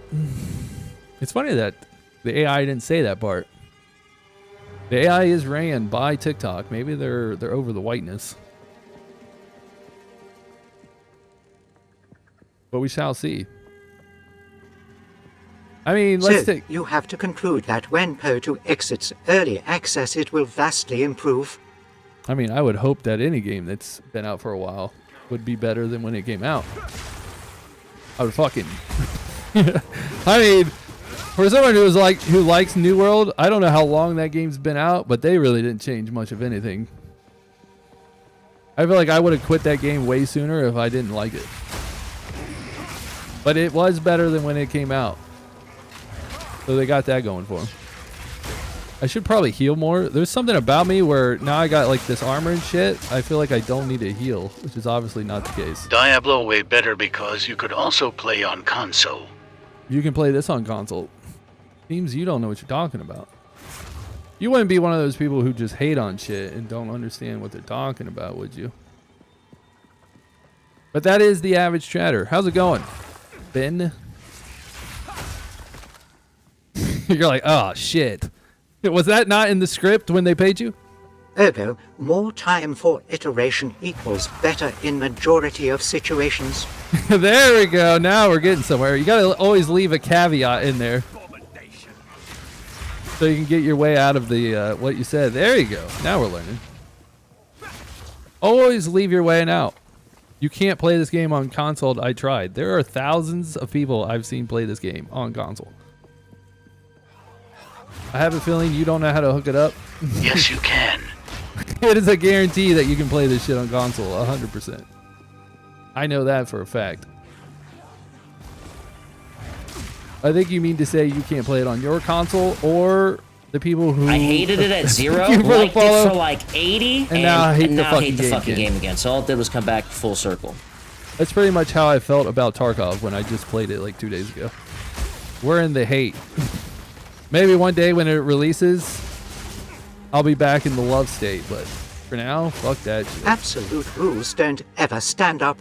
It's funny that the AI didn't say that part. The AI is ran by TikTok. Maybe they're over the whiteness. But we shall see. I mean, let's So, take... you have to conclude that when POE2 exits early access, it will vastly improve. I mean, I would hope that any game that's been out for a while would be better than when it came out. I would fucking... I mean, for someone who likes New World, I don't know how long that game's been out, but they really didn't change much of anything. I feel like I would have quit that game way sooner if I didn't like it. But it was better than when it came out. So they got that going for them. I should probably heal more. There's something about me where now I got like this armor and shit. I feel like I don't need to heal, which is obviously not the case. Diablo way better because you could also play on console. You can play this on console. Seems you don't know what you're talking about. You wouldn't be one of those people who just hate on shit and don't understand what they're talking about, would you? But that is the average chatter. How's it going, Ben? You're like, oh shit. Was that not in the script when they paid you? Ergo, more time for iteration equals better in majority of situations. There we go. Now we're getting somewhere. You gotta always leave a caveat in there, so you can get your way out of the what you said. There you go. Now we're learning. Always leave your way out. You can't play this game on console. I tried. There are thousands of people I've seen play this game on console. I have a feeling you don't know how to hook it up. Yes, you can. It is a guarantee that you can play this shit on console 100%. I know that for a fact. I think you mean to say you can't play it on your console, or the people who... I hated it at 0, you liked it follow, for like 80, and now I hate the fucking game again. So all it did was come back full circle. That's pretty much how I felt about Tarkov when I just played it like 2 days ago. We're in the hate. Maybe one day when it releases, I'll be back in the love state, but for now, fuck that shit. Absolute rules don't ever stand up.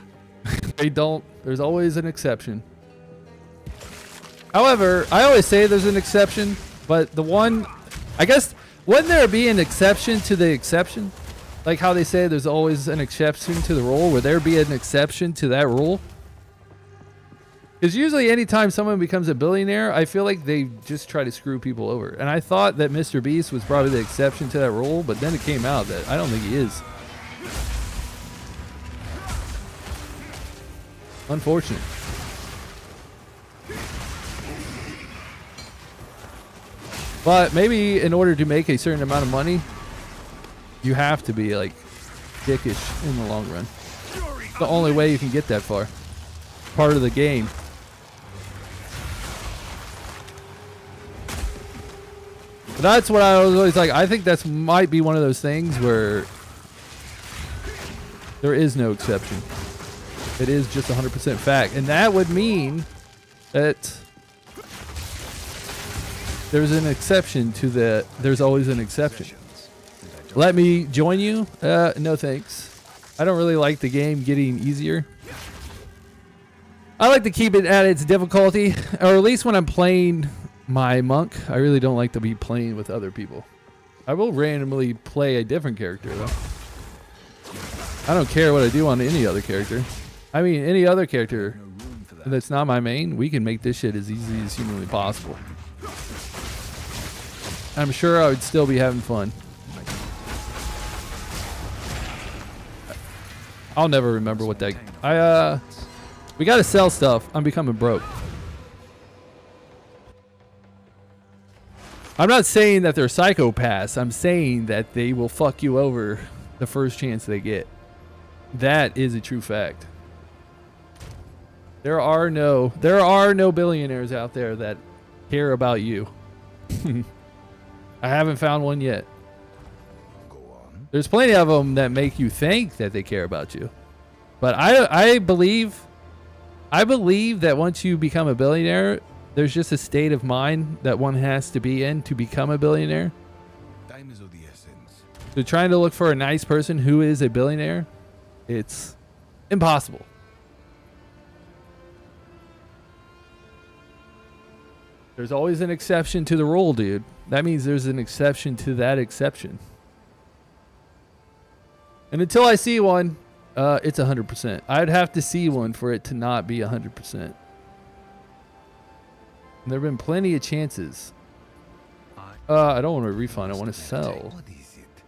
They don't. There's always an exception. However, I always say there's an exception, but the one, I guess, wouldn't there be an exception to the exception? Like how they say there's always an exception to the rule. Would there be an exception to that rule? Because usually anytime someone becomes a billionaire, I feel like they just try to screw people over. And I thought that Mr. Beast was probably the exception to that rule, but then it came out that I don't think he is. Unfortunate. But maybe in order to make a certain amount of money, you have to be like dickish in the long run. It's the only way you can get that far. Part of the game. But that's what I was always like. I think that's might be one of those things where there is no exception. It is just 100% fact. And that would mean that there's an exception to the there's always an exception. Let me join you? No thanks. I don't really like the game getting easier. I like to keep it at its difficulty, or at least when I'm playing my monk, I really don't like to be playing with other people. I will randomly play a different character though. I don't care what I do on any other character. I mean, any other character that's not my main, we can make this shit as easy as humanly possible. I'm sure I would still be having fun. I'll never remember what that... we gotta sell stuff. I'm becoming broke. I'm not saying that they're psychopaths. I'm saying that they will fuck you over the first chance they get. That is a true fact. There are no billionaires out there that care about you. I haven't found one yet. There's plenty of them that make you think that they care about you. But I believe that once you become a billionaire, there's just a state of mind that one has to be in to become a billionaire. Time is of the essence. So trying to look for a nice person who is a billionaire, it's impossible. There's always an exception to the rule, dude. That means there's an exception to that exception. And until I see one, it's 100%. I'd have to see one for it to not be 100%. And there have been plenty of chances. I don't want to refund. I want to sell. What is it?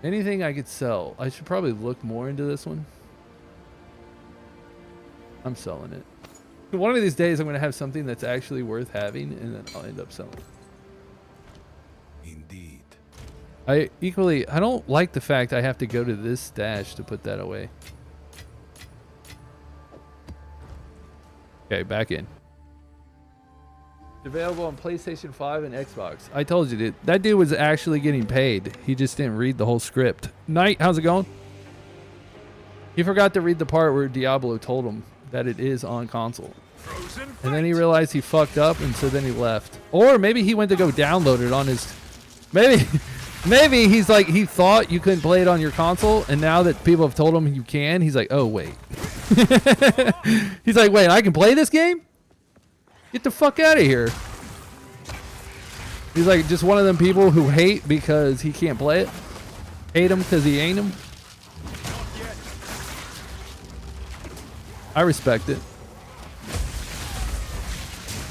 Anything I could sell. I should probably look more into this one. I'm selling it. One of these days, I'm going to have something that's actually worth having, and then I'll end up selling it. Indeed. I don't like the fact I have to go to this stash to put that away. Okay, back in. Available on PlayStation 5 and Xbox. I told you, dude. That dude was actually getting paid. He just didn't read the whole script. Knight, how's it going? He forgot to read the part where Diablo told him that it is on console. And then he realized he fucked up, and so then he left. Or maybe he went to go download it on his... Maybe he's like, he thought you couldn't play it on your console, and now that people have told him you can, he's like, oh, wait. He's like, wait, I can play this game? Get the fuck out of here. He's like just one of them people who hate because he can't play it. Hate him because he ain't him. I respect it.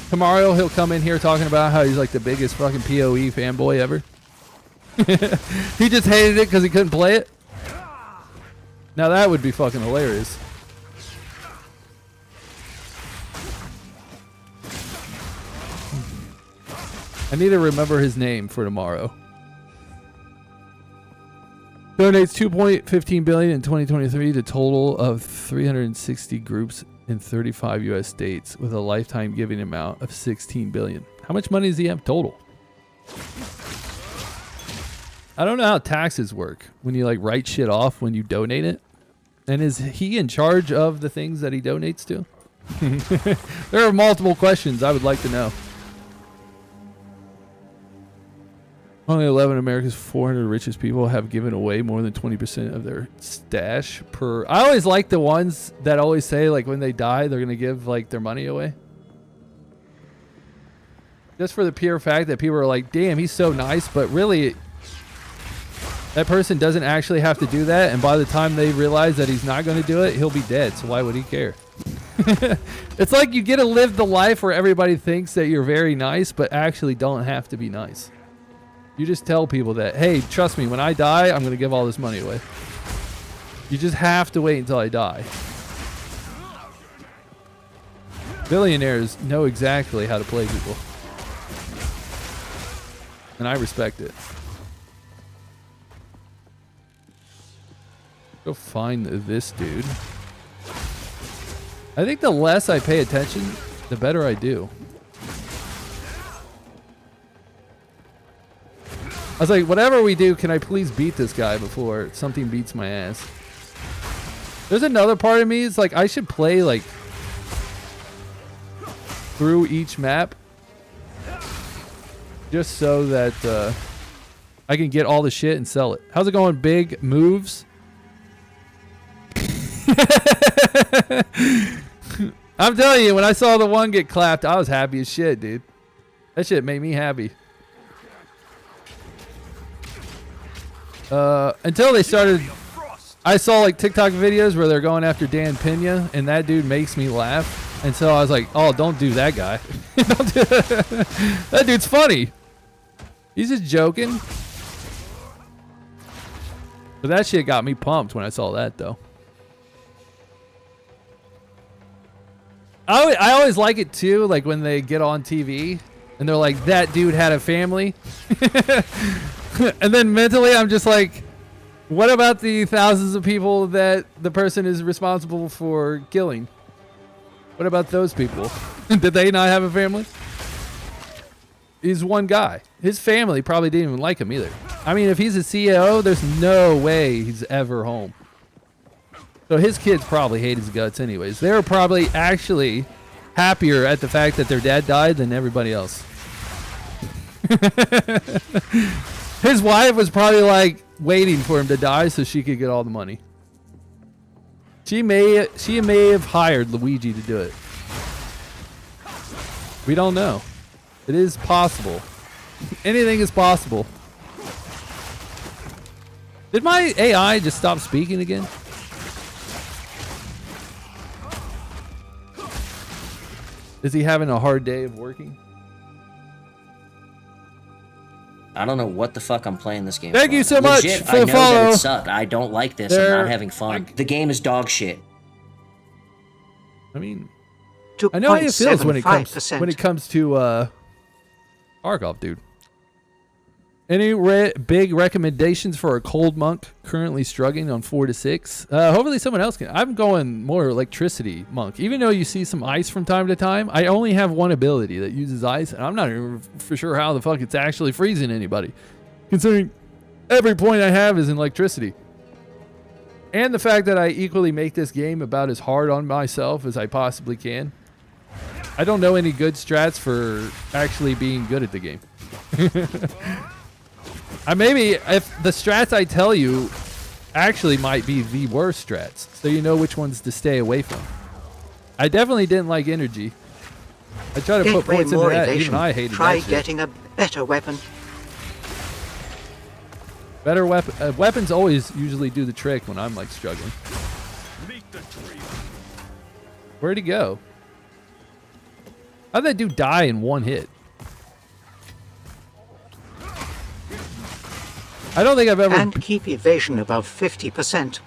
Tomorrow he'll come in here talking about how he's like the biggest fucking POE fanboy ever. He just hated it because he couldn't play it. Now that would be fucking hilarious. I need to remember his name for tomorrow. Donates 2.15 billion in 2023 to total of 360 groups in 35 U.S. states with a lifetime giving amount of 16 billion. How much money does he have total? I don't know how taxes work when you like write shit off when you donate it. And is he in charge of the things that he donates to? There are multiple questions I would like to know. Only 11 of America's 400 richest people have given away more than 20% of their stash per... I always like the ones that always say, like, when they die, they're going to give, like, their money away. Just for the pure fact that people are like, damn, he's so nice, but really, that person doesn't actually have to do that, and by the time they realize that he's not going to do it, he'll be dead, so why would he care? It's like you get to live the life where everybody thinks that you're very nice, but actually don't have to be nice. You just tell people that, hey, trust me, when I die, I'm going to give all this money away. You just have to wait until I die. Billionaires know exactly how to play people. And I respect it. Go find this dude. I think the less I pay attention, the better I do. I was like, whatever we do, can I please beat this guy before something beats my ass? There's another part of me is like, I should play like through each map just so that I can get all the shit and sell it. How's it going, big moves? I'm telling you, when I saw the one get clapped, I was happy as shit, dude. That shit made me happy. Until they started, I saw like TikTok videos where they're going after Dan Pena, and that dude makes me laugh. And so I was like, oh, don't do that guy. That dude's funny. He's just joking. But that shit got me pumped when I saw that, though. I always like it, too, like when they get on TV, and they're like, that dude had a family. And then mentally, I'm just like, what about the thousands of people that the person is responsible for killing? What about those people? Did they not have a family? He's one guy. His family probably didn't even like him either. I mean, if he's a CEO, there's no way he's ever home. So his kids probably hate his guts anyways. They were probably actually happier at the fact that their dad died than everybody else. His wife was probably like waiting for him to die so she could get all the money. She may have hired Luigi to do it. We don't know. It is possible. Anything is possible. Did my AI just stop speaking again? Is he having a hard day of working? I don't know what the fuck I'm playing this game Thank for. you so much Legit, for I the know follow. that it sucked. I don't like this. I'm not having fun. The game is dog shit. I mean, I know how it feels when it comes to Tarkov, dude. Any big recommendations for a cold monk currently struggling on 4 to 6? Hopefully someone else can. I'm going more electricity monk. Even though you see some ice from time to time, I only have one ability that uses ice, and I'm not even for sure how the fuck it's actually freezing anybody, considering every point I have is in electricity. And the fact that I equally make this game about as hard on myself as I possibly can. I don't know any good strats for actually being good at the game. Maybe if the strats I tell you actually might be the worst strats, so you know which ones to stay away from. I definitely didn't like energy. I tried to put points into that, even I hated Try that shit. getting a better weapon. Better weapon. Weapons always usually do the trick when I'm like struggling. Where'd he go? How'd that dude die in one hit? I don't think I've ever... And keep evasion above 50%.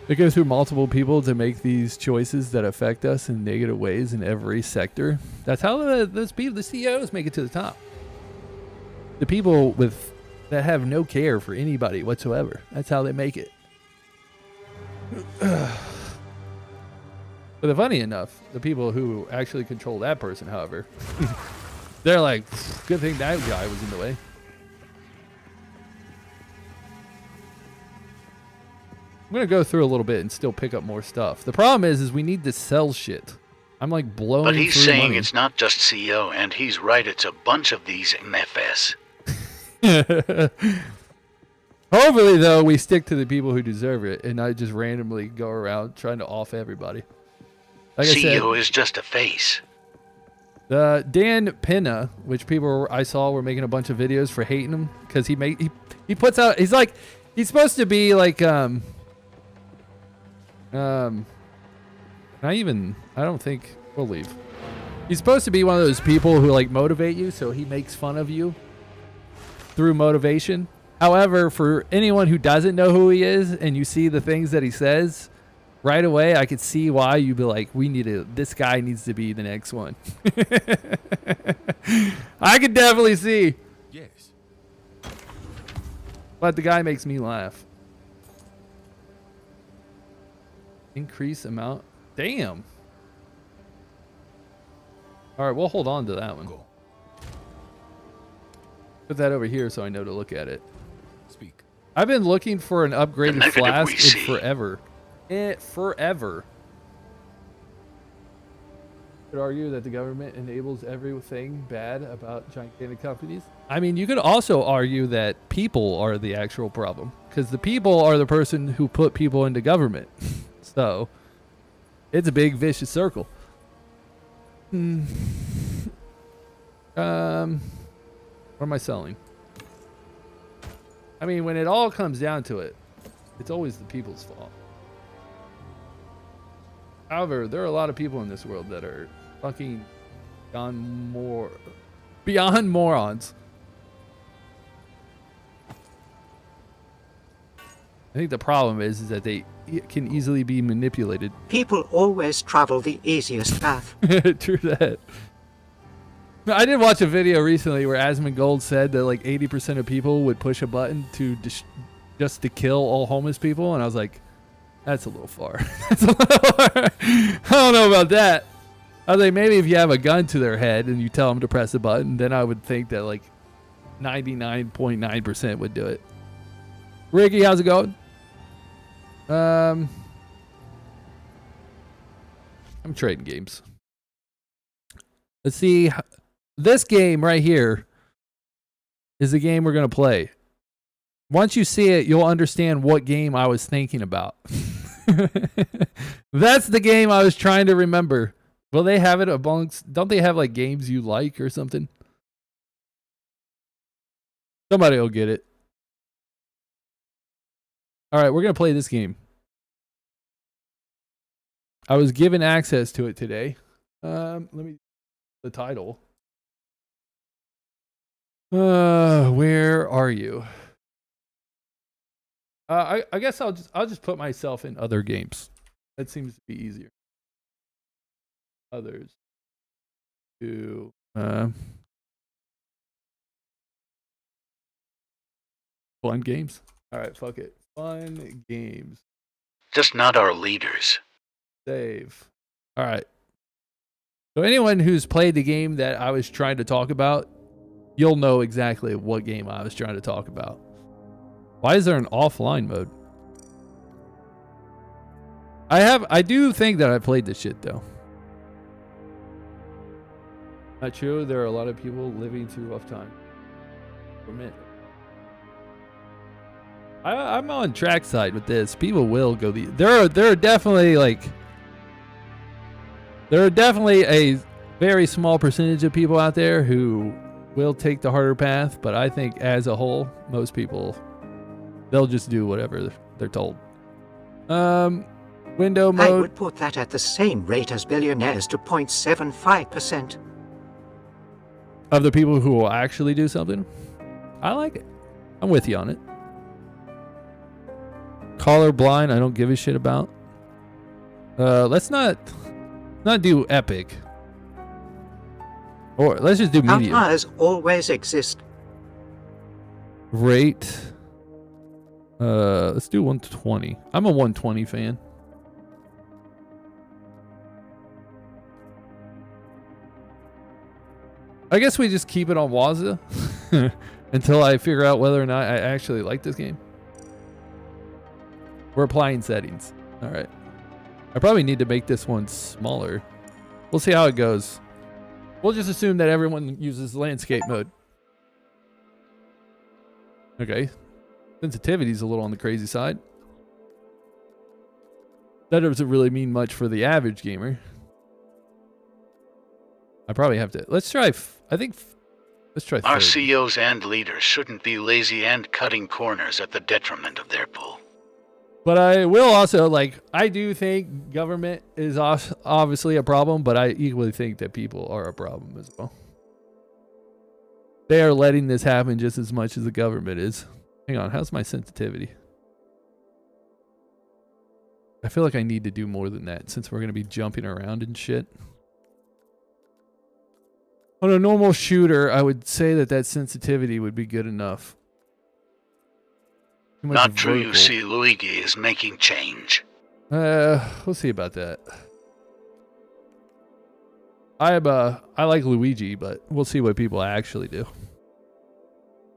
It goes through multiple people to make these choices that affect us in negative ways in every sector. That's how those people, the CEOs, make it to the top. The people that have no care for anybody whatsoever. That's how they make it. But funny enough, the people who actually control that person, however, they're like, good thing that guy was in the way. I'm going to go through a little bit and still pick up more stuff. The problem is we need to sell shit. I'm like blowing But he's through saying money. it's not just CEO, and he's right, it's a bunch of these MFS. Hopefully, though, we stick to the people who deserve it and not just randomly go around trying to off everybody. Like CEO I said, is just a face. Dan Pinna, which people I saw were making a bunch of videos for hating him because he puts out, he's supposed to be like not even, I don't think, we'll leave. He's supposed to be one of those people who like motivate you, so he makes fun of you through motivation. However, for anyone who doesn't know who he is and you see the things that he says, right away I could see why you'd be like, this guy needs to be the next one. I could definitely see. Yes. But the guy makes me laugh. Increase amount. Damn. All right, we'll hold on to that one. Go. Put that over here so I know to look at it. Speak. I've been looking for an upgraded negative flask we in see. forever. Forever. Could argue that the government enables everything bad about gigantic companies. I mean, you could also argue that people are the actual problem, because the people are the person who put people into government. So it's a big vicious circle. What am I selling? I mean, when it all comes down to it, it's always the people's fault. However, there are a lot of people in this world that are fucking beyond morons. I think the problem is that they can easily be manipulated. People always travel the easiest path. True that. I did watch a video recently where Asmongold said that like 80% of people would push a button to just to kill all homeless people, and I was like, that's a little far. That's a little far. I don't know about that. I was like, maybe if you have a gun to their head and you tell them to press a button, then I would think that like 99.9% would do it. Ricky, how's it going? I'm trading games. Let's see. This game right here is the game we're going to play. Once you see it, you'll understand what game I was thinking about. That's the game I was trying to remember. Will they have it amongst... Don't they have like games you like or something? Somebody will get it. All right, we're going to play this game. I was given access to it today. Let me... The title. Where are you? I guess I'll just put myself in other games. That seems to be easier. Others. To Fun games. All right, fuck it. Fun games. Just not our leaders. Save. All right. So anyone who's played the game that I was trying to talk about, you'll know exactly what game I was trying to talk about. Why is there an offline mode? I do think that I played this shit though. Not true. There are a lot of people living through rough time. I'm on track side with this. People will go there are definitely a very small percentage of people out there who will take the harder path, but I think as a whole, most people, they'll just do whatever they're told. Window mode. I would put that at the same rate as billionaires to 0.75%. Of the people who will actually do something. I like it. I'm with you on it. Colorblind, I don't give a shit about. Let's not do epic. Or let's just do medium. Outliers always exist. Rate. Let's do 120. I'm a 120 fan. I guess we just keep it on Wazza until I figure out whether or not I actually like this game. We're applying settings. All right. I probably need to make this one smaller. We'll see how it goes. We'll just assume that everyone uses landscape mode. Okay. Sensitivity's a little on the crazy side. That doesn't really mean much for the average gamer. I probably have to. Let's try. Let's try. Our 30. CEOs and leaders shouldn't be lazy and cutting corners at the detriment of their pool. But I will also I do think government is obviously a problem, but I equally think that people are a problem as well. They are letting this happen just as much as the government is. Hang on, how's my sensitivity? I feel like I need to do more than that since we're going to be jumping around and shit. On a normal shooter, I would say that sensitivity would be good enough. Not true, you see, Luigi is making change. We'll see about that. I like Luigi, but we'll see what people actually do.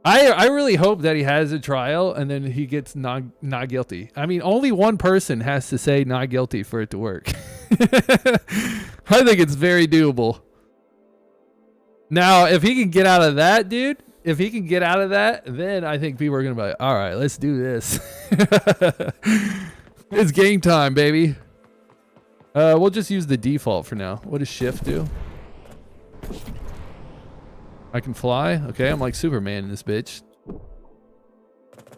I really hope that he has a trial and then he gets not guilty. I mean, only one person has to say not guilty for it to work. I think it's very doable. Now, if he can get out of that, dude, then I think people are going to be like, all right, let's do this. It's game time, baby. We'll just use the default for now. What does shift do? I can fly. Okay, I'm like Superman in this bitch.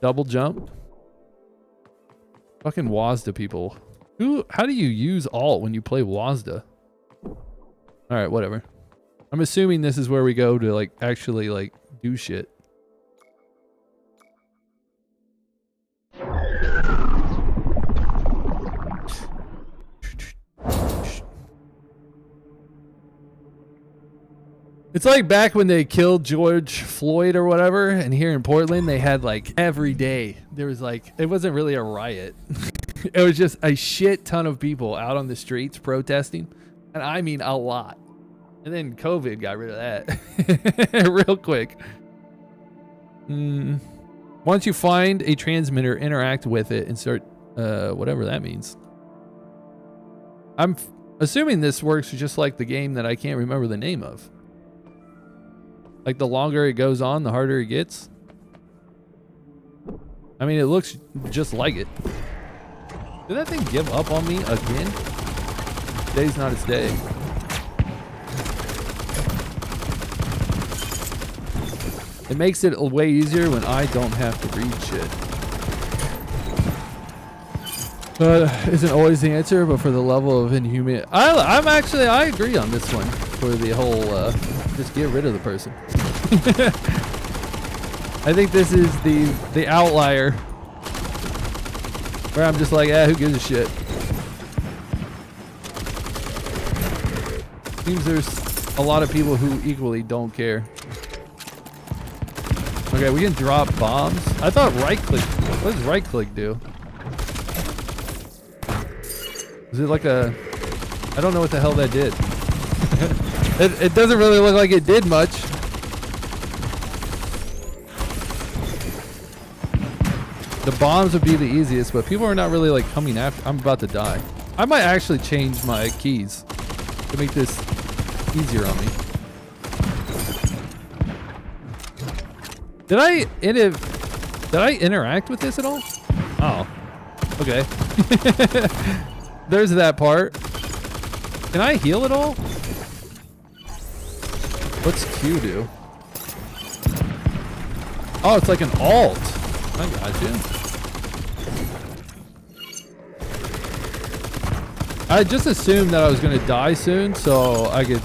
Double jump. Fucking Wazda people. How do you use alt when you play Wazda? All right, whatever. I'm assuming this is where we go to actually do shit. It's like back when they killed George Floyd or whatever, and here in Portland they had every day there was it wasn't really a riot. It was just a shit ton of people out on the streets protesting, and I mean a lot. And then COVID got rid of that real quick. Once you find a transmitter, interact with it and start whatever that means. I'm assuming this works just like the game that I can't remember the name of. The longer it goes on, the harder it gets. I mean, it looks just like it. Did that thing give up on me again? Today's not its day. It makes it way easier when I don't have to read shit. Isn't always the answer, but for the level of inhuman... I agree on this one. For the whole, just get rid of the person. I think this is the outlier. Where I'm just like, who gives a shit? Seems there's a lot of people who equally don't care. Okay, we can drop bombs. I thought right click. What does right click do? Is it like a... I don't know what the hell that did. It doesn't really look like it did much. The bombs would be the easiest, but people are not really like coming after. I'm about to die. I might actually change my keys to make this easier on me. Did I interact with this at all? Oh, okay. There's that part. Can I heal at all? What's Q do? Oh, it's like an alt. I got you. I just assumed that I was gonna die soon, so I could...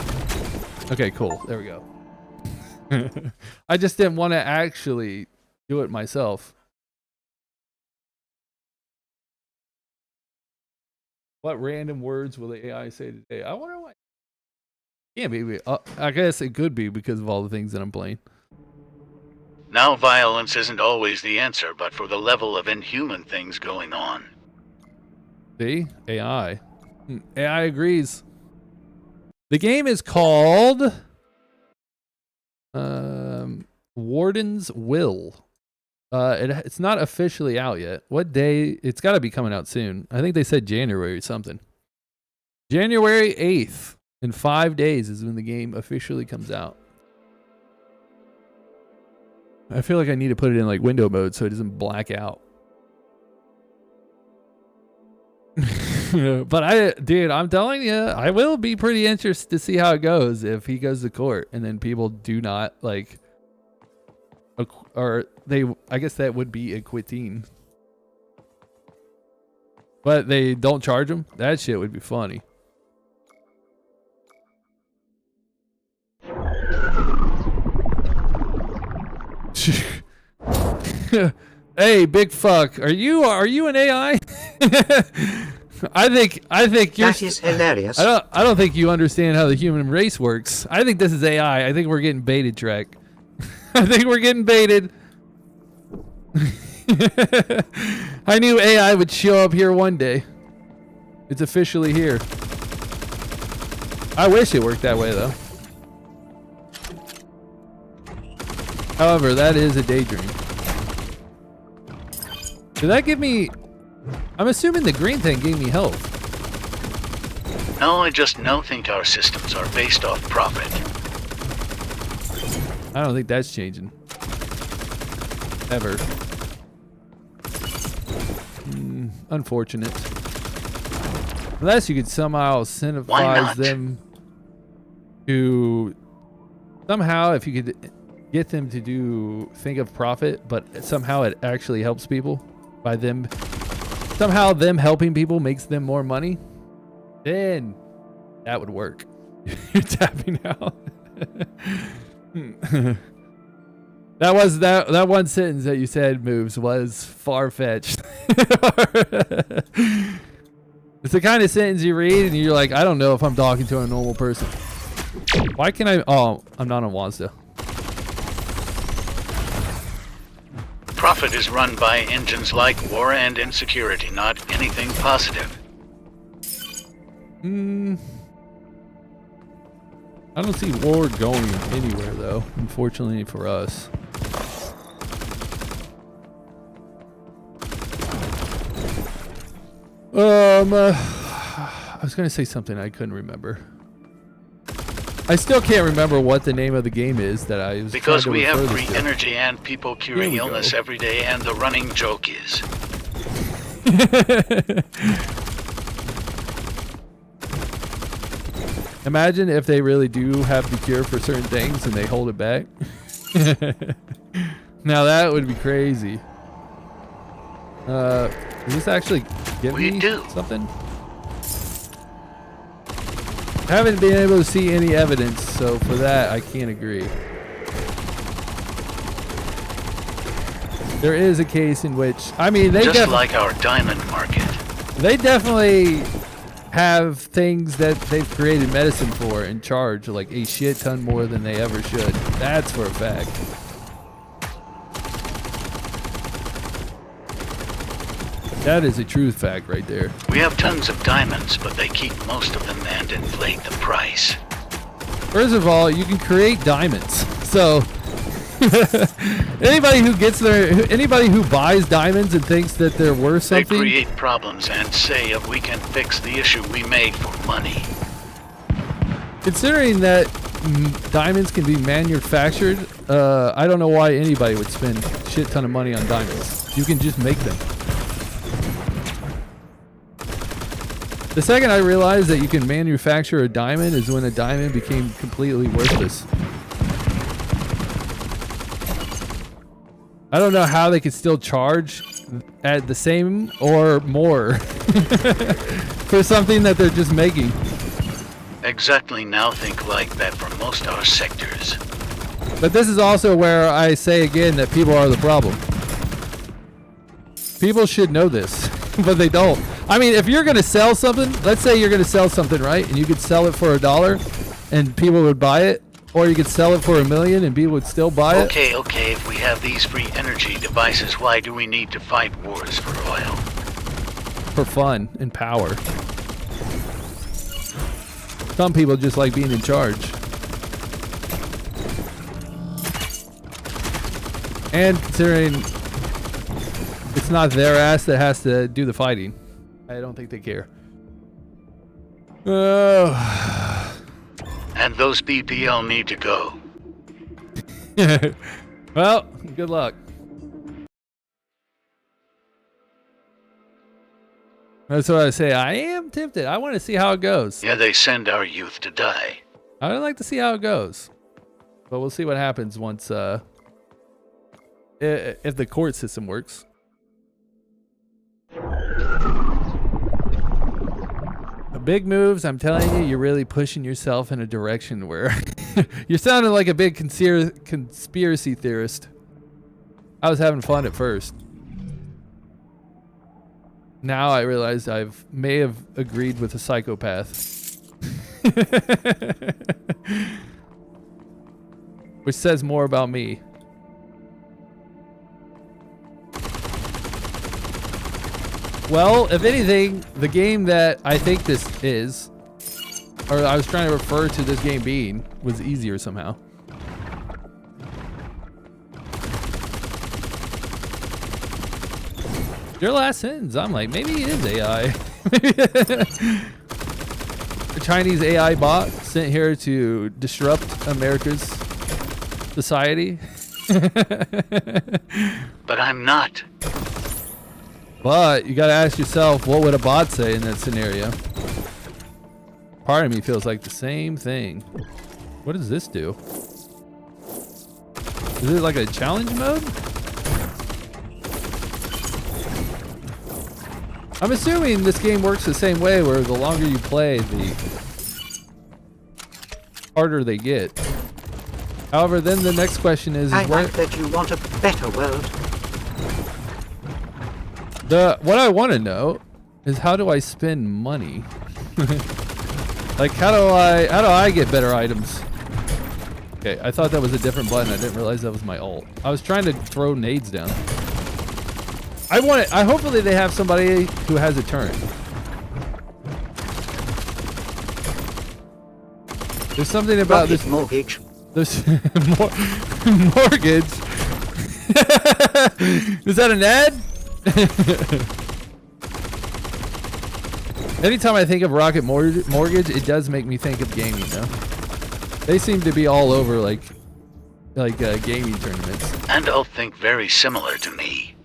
Okay, cool. There we go. I just didn't want to actually do it myself. What random words will the AI say today? I wonder what... Yeah, maybe. I guess it could be because of all the things that I'm playing. Now violence isn't always the answer, but for the level of inhuman things going on. See? AI. AI agrees. The game is called... Warden's Will. It's not officially out yet. What day? It's got to be coming out soon. I think they said January or something. January 8th. In 5 days is when the game officially comes out. I feel like I need to put it in like window mode so it doesn't black out. But dude, I'm telling you, I will be pretty interested to see how it goes if he goes to court and then people do not like, or they, I guess that would be acquitting. But they don't charge him. That shit would be funny. Hey, big fuck, are you an AI? I think you're... That is hilarious. I don't think you understand how the human race works. I think this is AI. I think we're getting baited, Trek. I think we're getting baited. I knew AI would show up here one day. It's officially here. I wish it worked that way, though. However, that is a daydream. Did that give me... I'm assuming the green thing gave me health. No, I just now think our systems are based off profit. I don't think that's changing. Ever. Unfortunate. Unless you could somehow incentivize them to... Somehow, if you could get them to think of profit, but somehow it actually helps people by them... Somehow them helping people makes them more money, then that would work. You're tapping out. that one sentence that you said, Moves, was far-fetched. It's the kind of sentence you read and you're like, I don't know if I'm talking to a normal person. Why can I... Oh, I'm not on Wazda. Profit is run by engines like war and insecurity, not anything positive. I don't see war going anywhere, though, unfortunately for us. I was going to say something I couldn't remember. I still can't remember what the name of the game is that I was because trying to we have refer free this to. energy and people curing illness every day, and the running joke is... Imagine if they really do have the cure for certain things and they hold it back. Now that would be crazy. Does this actually give me something? I haven't been able to see any evidence, so for that I can't agree. There is a case in which, I mean, they just like our diamond market. They definitely have things that they've created medicine for and charge like a shit ton more than they ever should. That's for a fact. That is a true fact right there. We have tons of diamonds, but they keep most of them and inflate the price. First of all, you can create diamonds. So anybody who buys diamonds and thinks that they're worth They something, create problems and say if we can fix the issue we made for money. considering that diamonds can be manufactured, I don't know why anybody would spend a shit ton of money on diamonds. You can just make them. The second I realized that you can manufacture a diamond is when a diamond became completely worthless. I don't know how they could still charge at the same or more for something that they're just making. Exactly, now think like that for most our sectors. But this is also where I say again that people are the problem. People should know this, but they don't. I mean, if you're going to sell something, let's say you're going to sell something, right? And you could sell it for $1 and people would buy it. Or you could sell it for $1 million and people would still buy it. Okay, if we have these free energy devices, why do we need to fight wars for oil? For fun and power. Some people just like being in charge. And considering it's not their ass that has to do the fighting, I don't think they care. And those BPL need to go. Well, good luck. That's what I say. I am tempted. I want to see how it goes. Yeah, they send our youth to die. I would like to see how it goes. But we'll see what happens once, if the court system works. The big moves, I'm telling you, you're really pushing yourself in a direction where you're sounding like a big conspiracy theorist. I was having fun at first. Now I realized may have agreed with a psychopath. Which says more about me. Well, if anything, the game that I think this is, or I was trying to refer to this game being, was easier somehow. Your last sentence, I'm like, maybe it is AI. A Chinese AI bot sent here to disrupt America's society. But I'm not. But you gotta ask yourself, what would a bot say in that scenario? Part of me feels like the same thing. What does this do? Is it like a challenge mode? I'm assuming this game works the same way, where the longer you play, the harder they get. However, then the next question is I where... like that you want a better world. What I want to know is, how do I spend money? Like, how do I get better items? Okay, I thought that was a different button. I didn't realize that was my ult. I was trying to throw nades down. Hopefully they have somebody who has a turn. There's something about this mortgage. This mortgage. Is that an ad? Anytime I think of Rocket Mortgage, it does make me think of gaming, though. They seem to be all over like gaming tournaments. And all think very similar to me.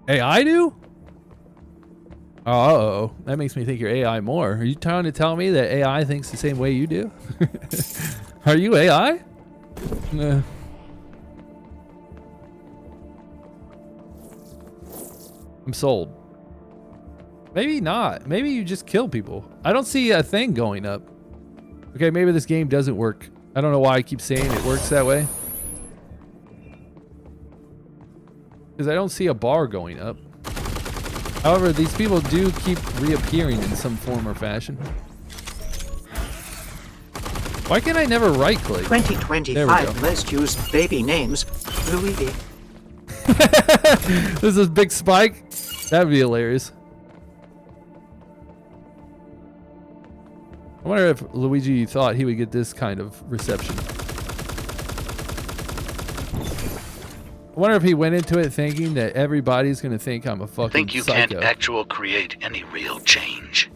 AI do? Oh, that makes me think you're AI more. Are you trying to tell me that AI thinks the same way you do? Are you AI? Nah. I'm sold. Maybe not. Maybe you just kill people. I don't see a thing going up. Okay, maybe this game doesn't work. I don't know why I keep saying it works that way. Because I don't see a bar going up. However, these people do keep reappearing in some form or fashion. Why can I never right click? 2025 most used baby names. Louis. There's this big spike. That would be hilarious. I wonder if Luigi thought he would get this kind of reception. I wonder if he went into it thinking that everybody's going to think I'm a fucking Think you psycho. can't create any real change.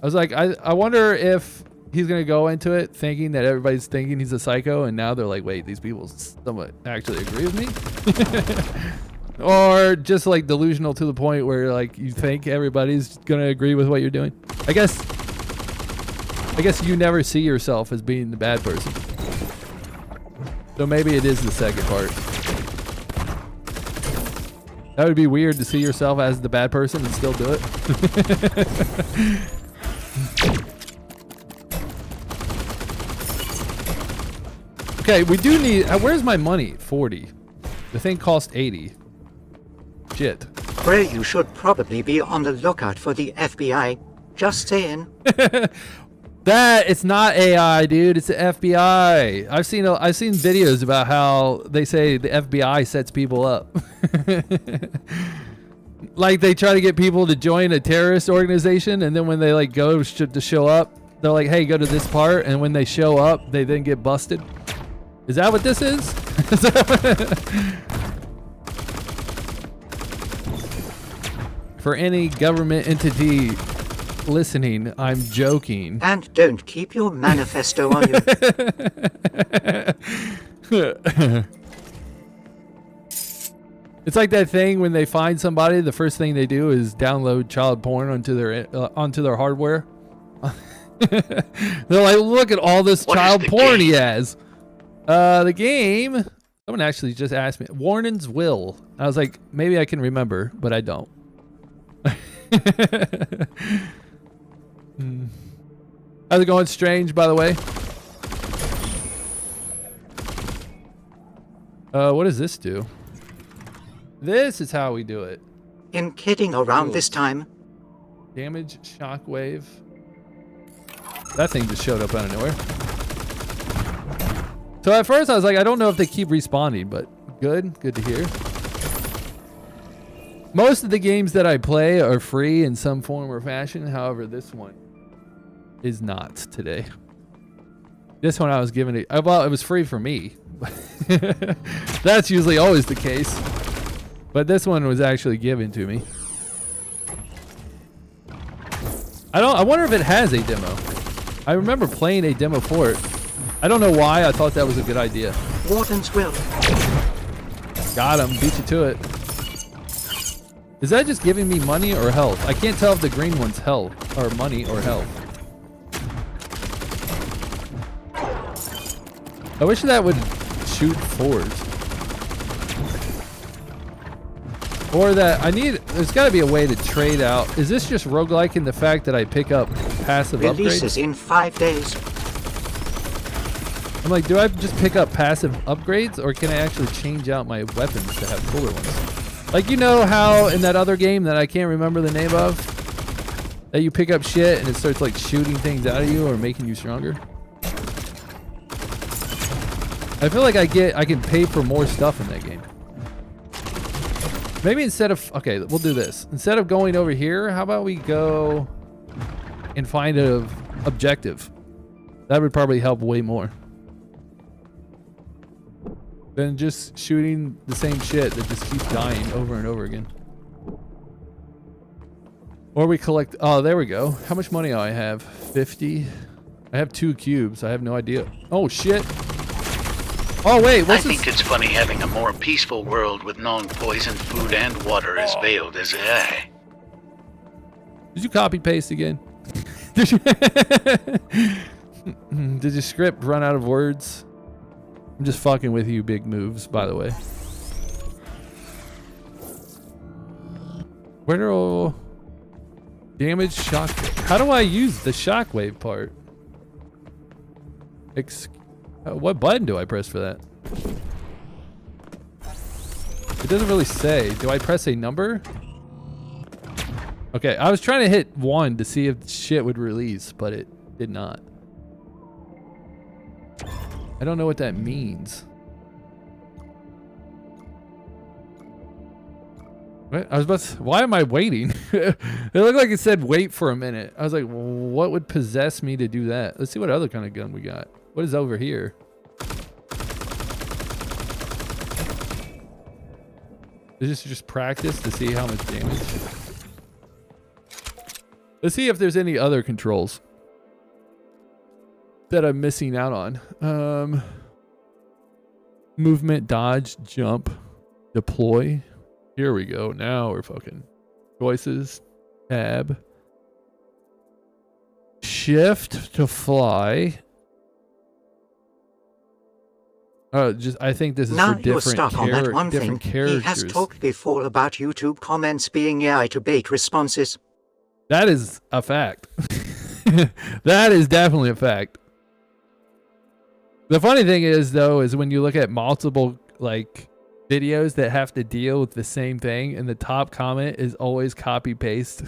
I was like, I wonder if he's going to go into it thinking that everybody's thinking he's a psycho, and now they're like, wait, these people somewhat actually agree with me? Or just like delusional to the point where like you think everybody's going to agree with what you're doing. I guess you never see yourself as being the bad person. So maybe it is the second part. That would be weird to see yourself as the bad person and still do it. Okay, we do need... where's my money? 40. The thing cost 80. Shit. Gray, you should probably be on the lookout for the FBI. Just saying. That it's not AI, dude. It's the FBI. I've seen videos about how they say the FBI sets people up. Like they try to get people to join a terrorist organization, and then when they like go to show up, they're like, "Hey, go to this part," and when they show up, they then get busted. Is that what this is? For any government entity listening, I'm joking. And don't keep your manifesto on you. It's like that thing when they find somebody, the first thing they do is download child porn onto their hardware. They're like, look at all this child porn he has. The game, someone actually just asked me, Warden's Will. I was like, maybe I can remember, but I don't. How's it going, Strange, by the way? What does this do? This is how we do it. In kidding around this time. Damage, shockwave. That thing just showed up out of nowhere. So at first I was like, I don't know if they keep respawning, but good to hear. Most of the games that I play are free in some form or fashion. However, this one is not today. This one I was given it. Well, it was free for me. That's usually always the case. But this one was actually given to me. I wonder if it has a demo. I remember playing a demo for it. I don't know why I thought that was a good idea. Warden's Will. Got him. Beat you to it. Is that just giving me money or health? I can't tell if the green one's health or money or health. I wish that would shoot forwards. Or that there's got to be a way to trade out. Is this just roguelike in the fact that I pick up passive Releases upgrades? in 5 days. I'm like, do I just pick up passive upgrades, or can I actually change out my weapons to have cooler ones? Like, you know how in that other game that I can't remember the name of, that you pick up shit and it starts like shooting things out of you or making you stronger? I feel like I can pay for more stuff in that game. Maybe instead of, okay, we'll do this. Instead of going over here, how about we go and find an objective? That would probably help way more than just shooting the same shit that just keeps dying over and over again. Or we collect, oh, there we go. How much money do I have? 50. I have 2 cubes. I have no idea. Oh, shit. Oh, wait, I what's this? think it's funny having a more peaceful world with non-poisoned food and water as veiled as AI. Did you copy paste again? Did your script run out of words? I'm just fucking with you, big moves, by the way. Where do damage shock? How do I use the shockwave part? What button do I press for that? It doesn't really say. Do I press a number? Okay, I was trying to hit 1 to see if shit would release, but it did not. I don't know what that means. What? I was about to, why am I waiting? It looked like it said wait for a minute. I was like, what would possess me to do that? Let's see what other kind of gun we got. What is over here? Is this just practice to see how much damage? Let's see if there's any other controls that I'm missing out on. Movement, dodge, jump, deploy. Here we go. Now we're fucking choices. Tab. Shift to fly. I think this is now for different, you're stuck on that one thing. characters. He has talked before about YouTube comments being AI to bait responses. That is a fact. That is definitely a fact. The funny thing is, though, is when you look at multiple like videos that have to deal with the same thing, and the top comment is always copy paste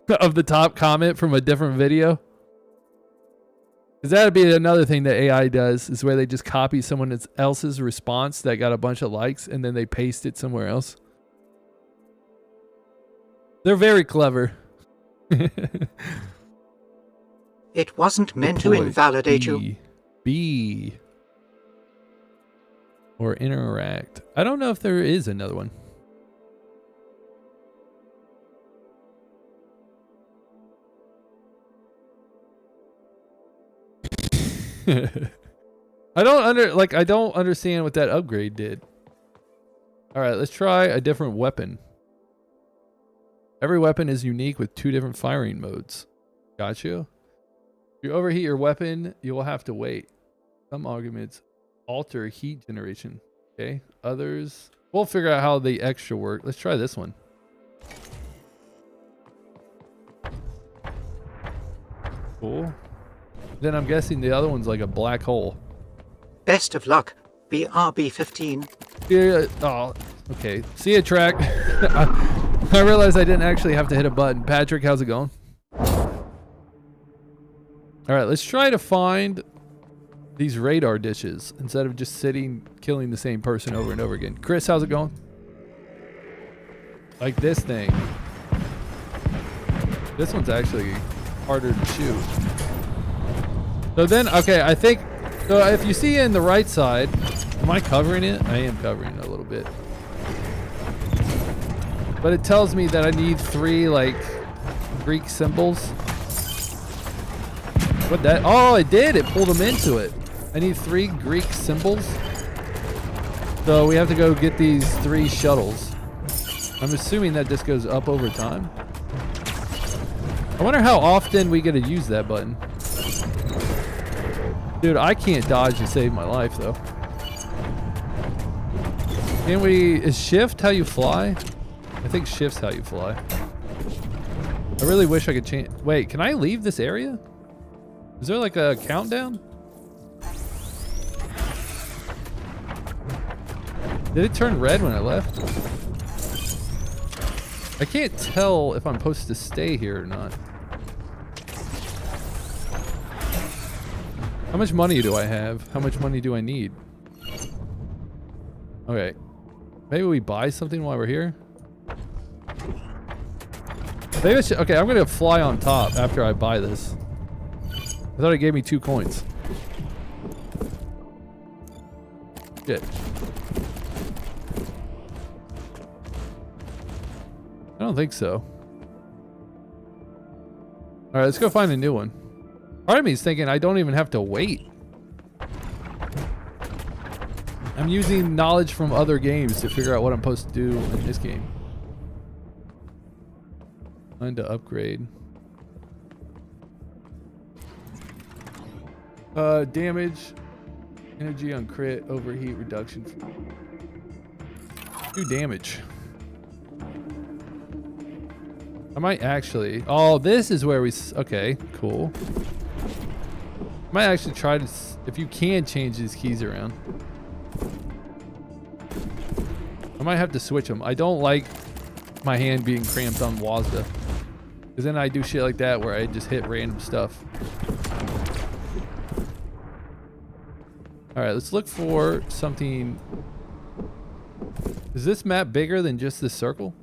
of the top comment from a different video. Because that'd be another thing that AI does, is where they just copy someone else's response that got a bunch of likes and then they paste it somewhere else. They're very clever. It wasn't meant to invalidate you. B. Or interact. I don't know if there is another one. I don't understand what that upgrade did. All right, let's try a different weapon. Every weapon is unique with 2 different firing modes. Got you. If you overheat your weapon, you will have to wait. Some arguments alter heat generation. Okay. Others, we'll figure out how the extra work. Let's try this one. Cool. Then I'm guessing the other one's like a black hole. Best of luck, BRB15. Yeah. Oh, okay. See ya, track. I realized I didn't actually have to hit a button. Patrick, how's it going? All right, let's try to find these radar dishes instead of just killing the same person over and over again. Chris, how's it going? Like this thing. This one's actually harder to shoot. So then, okay, I think, so if you see in the right side, am I covering it? I am covering it a little bit. But it tells me that I need 3 like Greek symbols. What that? Oh, it did. It pulled them into it. I need 3 Greek symbols. So we have to go get these 3 shuttles. I'm assuming that this goes up over time. I wonder how often we get to use that button. Dude, I can't dodge to save my life though. Can we, is shift how you fly? I think shift's how you fly. I really wish I could change. Wait, can I leave this area? Is there like a countdown? Did it turn red when I left? I can't tell if I'm supposed to stay here or not. How much money do I have? How much money do I need? Okay. Maybe we buy something while we're here? Maybe I should, okay, I'm gonna fly on top after I buy this. I thought it gave me 2 coins. Shit. I don't think so. Alright, let's go find a new one. Part of me is thinking I don't even have to wait. I'm using knowledge from other games to figure out what I'm supposed to do in this game. Find to upgrade. Damage, energy on crit, overheat reduction. 2 damage. I might actually. Oh, this is where we. Okay, cool. I might actually try to. If you can change these keys around, I might have to switch them. I don't like my hand being cramped on WASD. Because then I do shit like that where I just hit random stuff. Alright, let's look for something. Is this map bigger than just this circle?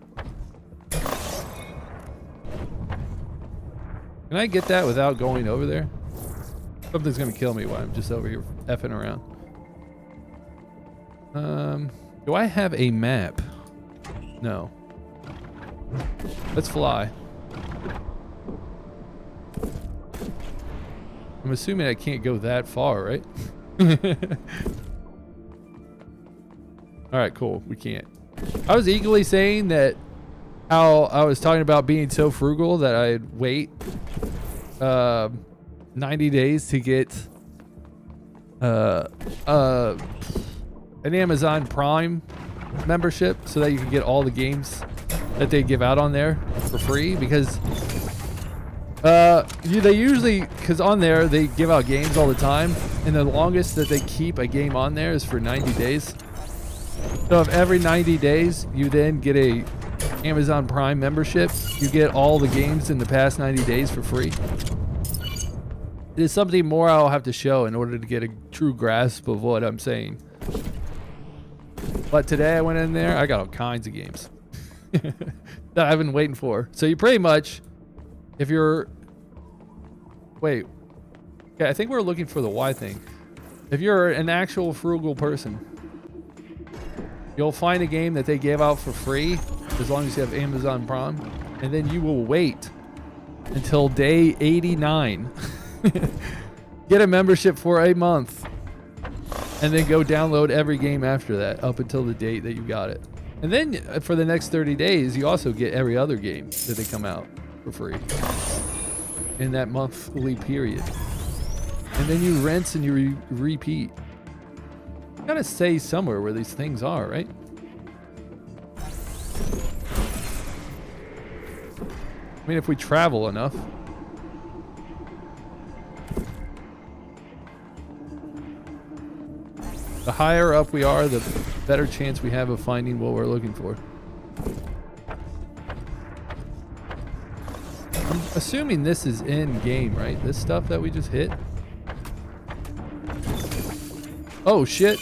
Can I get that without going over there? Something's gonna kill me while I'm just over here effing around. Do I have a map? No. Let's fly. I'm assuming I can't go that far, right? Alright, cool. We can't. I was eagerly saying that how I was talking about being so frugal that I'd wait 90 days to get an Amazon Prime membership so that you can get all the games that they give out on there for free, because they usually, because on there they give out games all the time, and the longest that they keep a game on there is for 90 days. So if every 90 days you then get a Amazon Prime membership, you get all the games in the past 90 days for free. There's something more I'll have to show in order to get a true grasp of what I'm saying. But today I went in there, I got all kinds of games that I've been waiting for. So you pretty much, if you're, wait, okay, I think we're looking for the Y thing. If you're an actual frugal person, you'll find a game that they gave out for free as long as you have Amazon Prime, and then you will wait until day 89. Get a membership for a month, and then go download every game after that up until the date that you got it. And then for the next 30 days, you also get every other game that they come out for free in that monthly period. And then you rinse and you repeat. You gotta say somewhere where these things are, right? I mean, if we travel enough. The higher up we are, the better chance we have of finding what we're looking for. I'm assuming this is in game, right? This stuff that we just hit. Oh shit.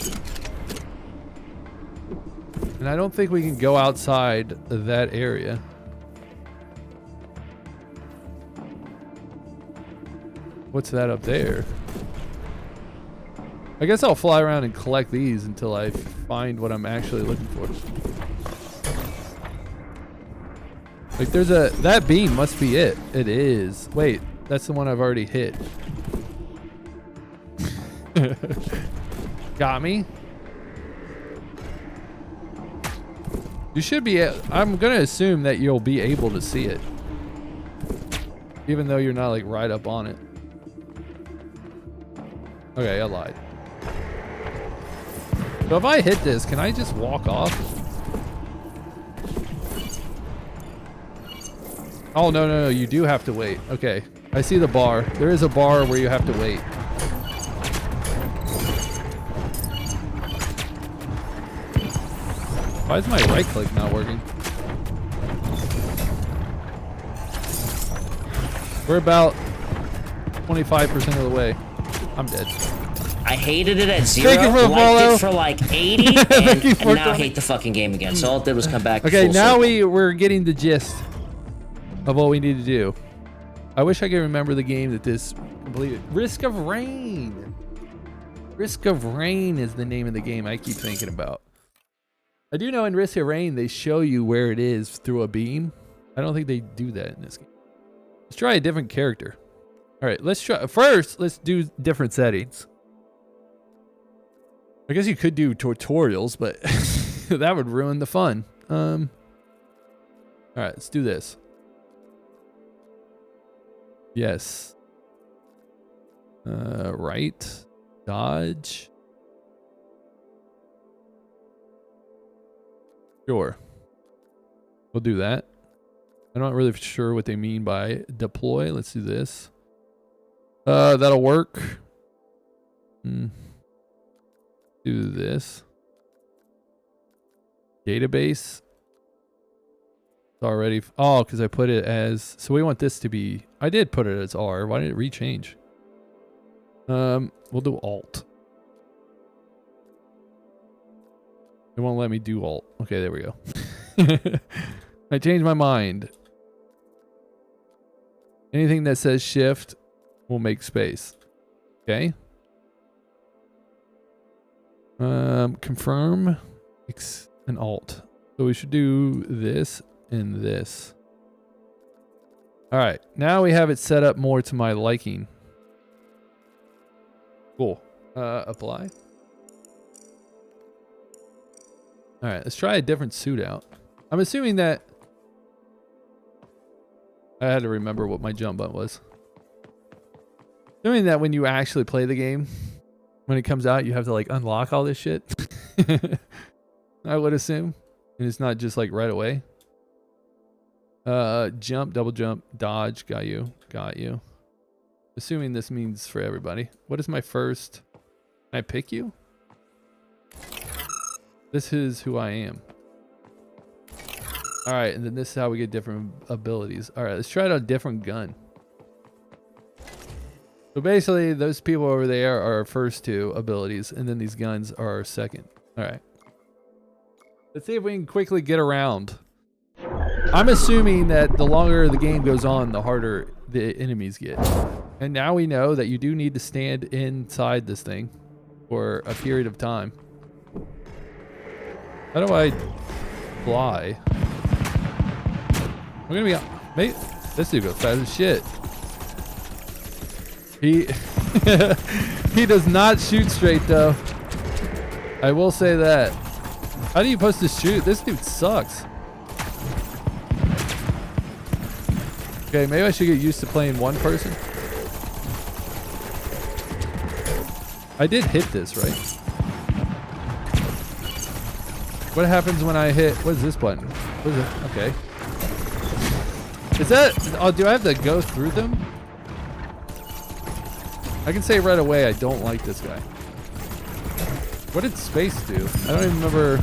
And I don't think we can go outside that area. What's that up there? I guess I'll fly around and collect these until I find what I'm actually looking for. Like there's that beam must be it. It is. Wait, that's the one I've already hit. Got me. You should be, I'm gonna assume that you'll be able to see it. Even though you're not like right up on it. Okay, I lied. So if I hit this, can I just walk off? Oh, no, you do have to wait. Okay, I see the bar. There is a bar where you have to wait. Why is my right click not working? We're about 25% of the way. I'm dead. I hated it at 0, liked it for like 80, and now I hate the fucking game again. So all it did was come back. Okay, now circle. we're getting the gist of what we need to do. I wish I could remember the game that this completed. Risk of Rain. Risk of Rain is the name of the game I keep thinking about. I do know in Risk of Rain they show you where it is through a beam. I don't think they do that in this game. Let's try a different character. All right, let's try. First, let's do different settings. I guess you could do tutorials, but that would ruin the fun. All right, let's do this. Yes. Right. Dodge. Sure. We'll do that. I'm not really sure what they mean by deploy. Let's do this. That'll work. Do this. Database. It's already. Oh, because I put it as. So we want this to be. I did put it as R. Why did it rechange? We'll do Alt. It won't let me do alt. Okay, there we go. I changed my mind. Anything that says shift will make space. Okay. Confirm X and alt. So we should do this and this. All right. Now we have it set up more to my liking. Cool. Apply. All right. Let's try a different suit out. I'm assuming that I had to remember what my jump button was. Assuming that when you actually play the game, when it comes out, you have to like unlock all this shit. I would assume. And it's not just like right away. Jump, double jump, dodge, got you. Assuming this means for everybody. What is my first? Can I pick you? This is who I am. All right, and then this is how we get different abilities. All right, let's try out a different gun. So basically, those people over there are our first two abilities, and then these guns are our second. All right. Let's see if we can quickly get around. I'm assuming that the longer the game goes on, the harder the enemies get. And now we know that you do need to stand inside this thing for a period of time. How do I fly? I'm gonna be maybe this dude goes fast as shit. He he does not shoot straight though. I will say that. How are you supposed to shoot? This dude sucks. Okay, maybe I should get used to playing one person. I did hit this, right? What happens when I hit? What is this button? What is it? Okay. Is that? Oh, do I have to go through them? I can say right away I don't like this guy. What did space do? I don't even remember.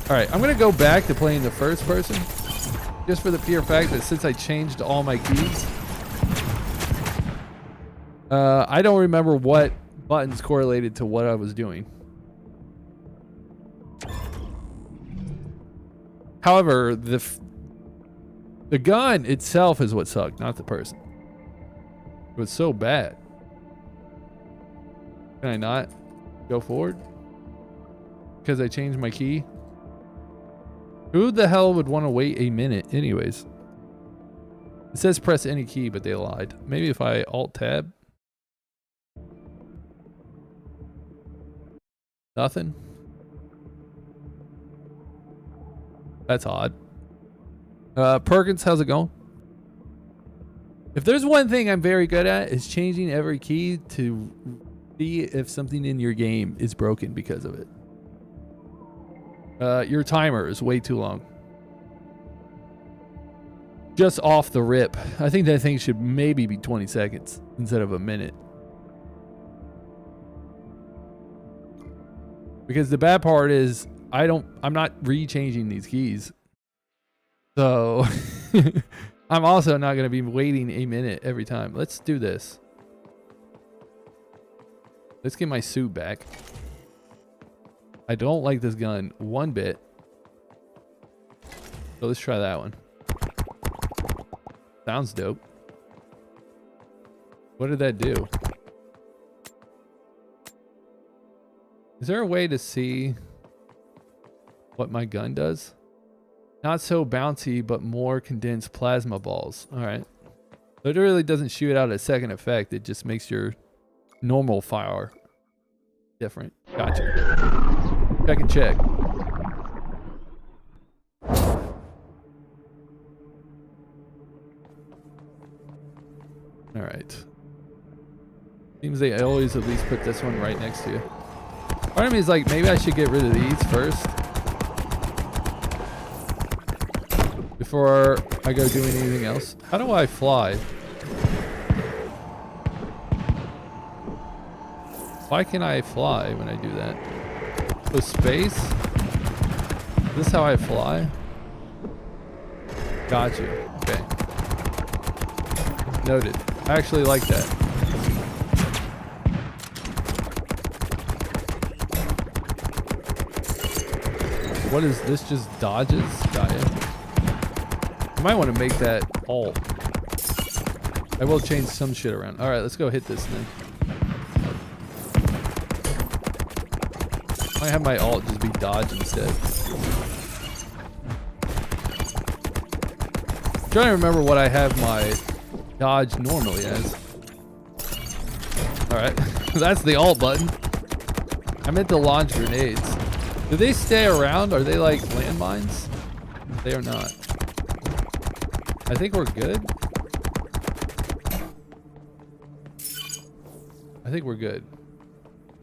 Alright, I'm gonna go back to playing the first person. Just for the pure fact that since I changed all my keys, I don't remember what buttons correlated to what I was doing. However, the gun itself is what sucked, not the person. It was so bad. Can I not go forward? Because I changed my key? Who the hell would want to wait a minute anyways? It says press any key, but they lied. Maybe if I alt-tab? Nothing? That's odd. Perkins, how's it going? If there's one thing I'm very good at, is changing every key to see if something in your game is broken because of it. Your timer is way too long. Just off the rip. I think that thing should maybe be 20 seconds instead of a minute. Because the bad part is I'm not re-changing these keys. So I'm also not going to be waiting a minute every time. Let's do this. Let's get my suit back. I don't like this gun one bit. So let's try that one. Sounds dope. What did that do? Is there a way to see what my gun does? Not so bouncy, but more condensed plasma balls. All right. So it really doesn't shoot out a second effect. It just makes your normal fire different. Gotcha. Check and check. All right. Seems they always at least put this one right next to you. Part of me is like, maybe I should get rid of these first before I go doing anything else. How do I fly? Why can I fly when I do that? With space? Is this how I fly? Got you. Okay. Noted. I actually like that. What is this? Just dodges? Gaia. I might want to make that alt. I will change some shit around. Alright, let's go hit this then. I might have my alt just be dodge instead. I'm trying to remember what I have my dodge normally as. Alright, that's the alt button. I meant to launch grenades. Do they stay around? Are they like landmines? They are not. I think we're good. I think we're good.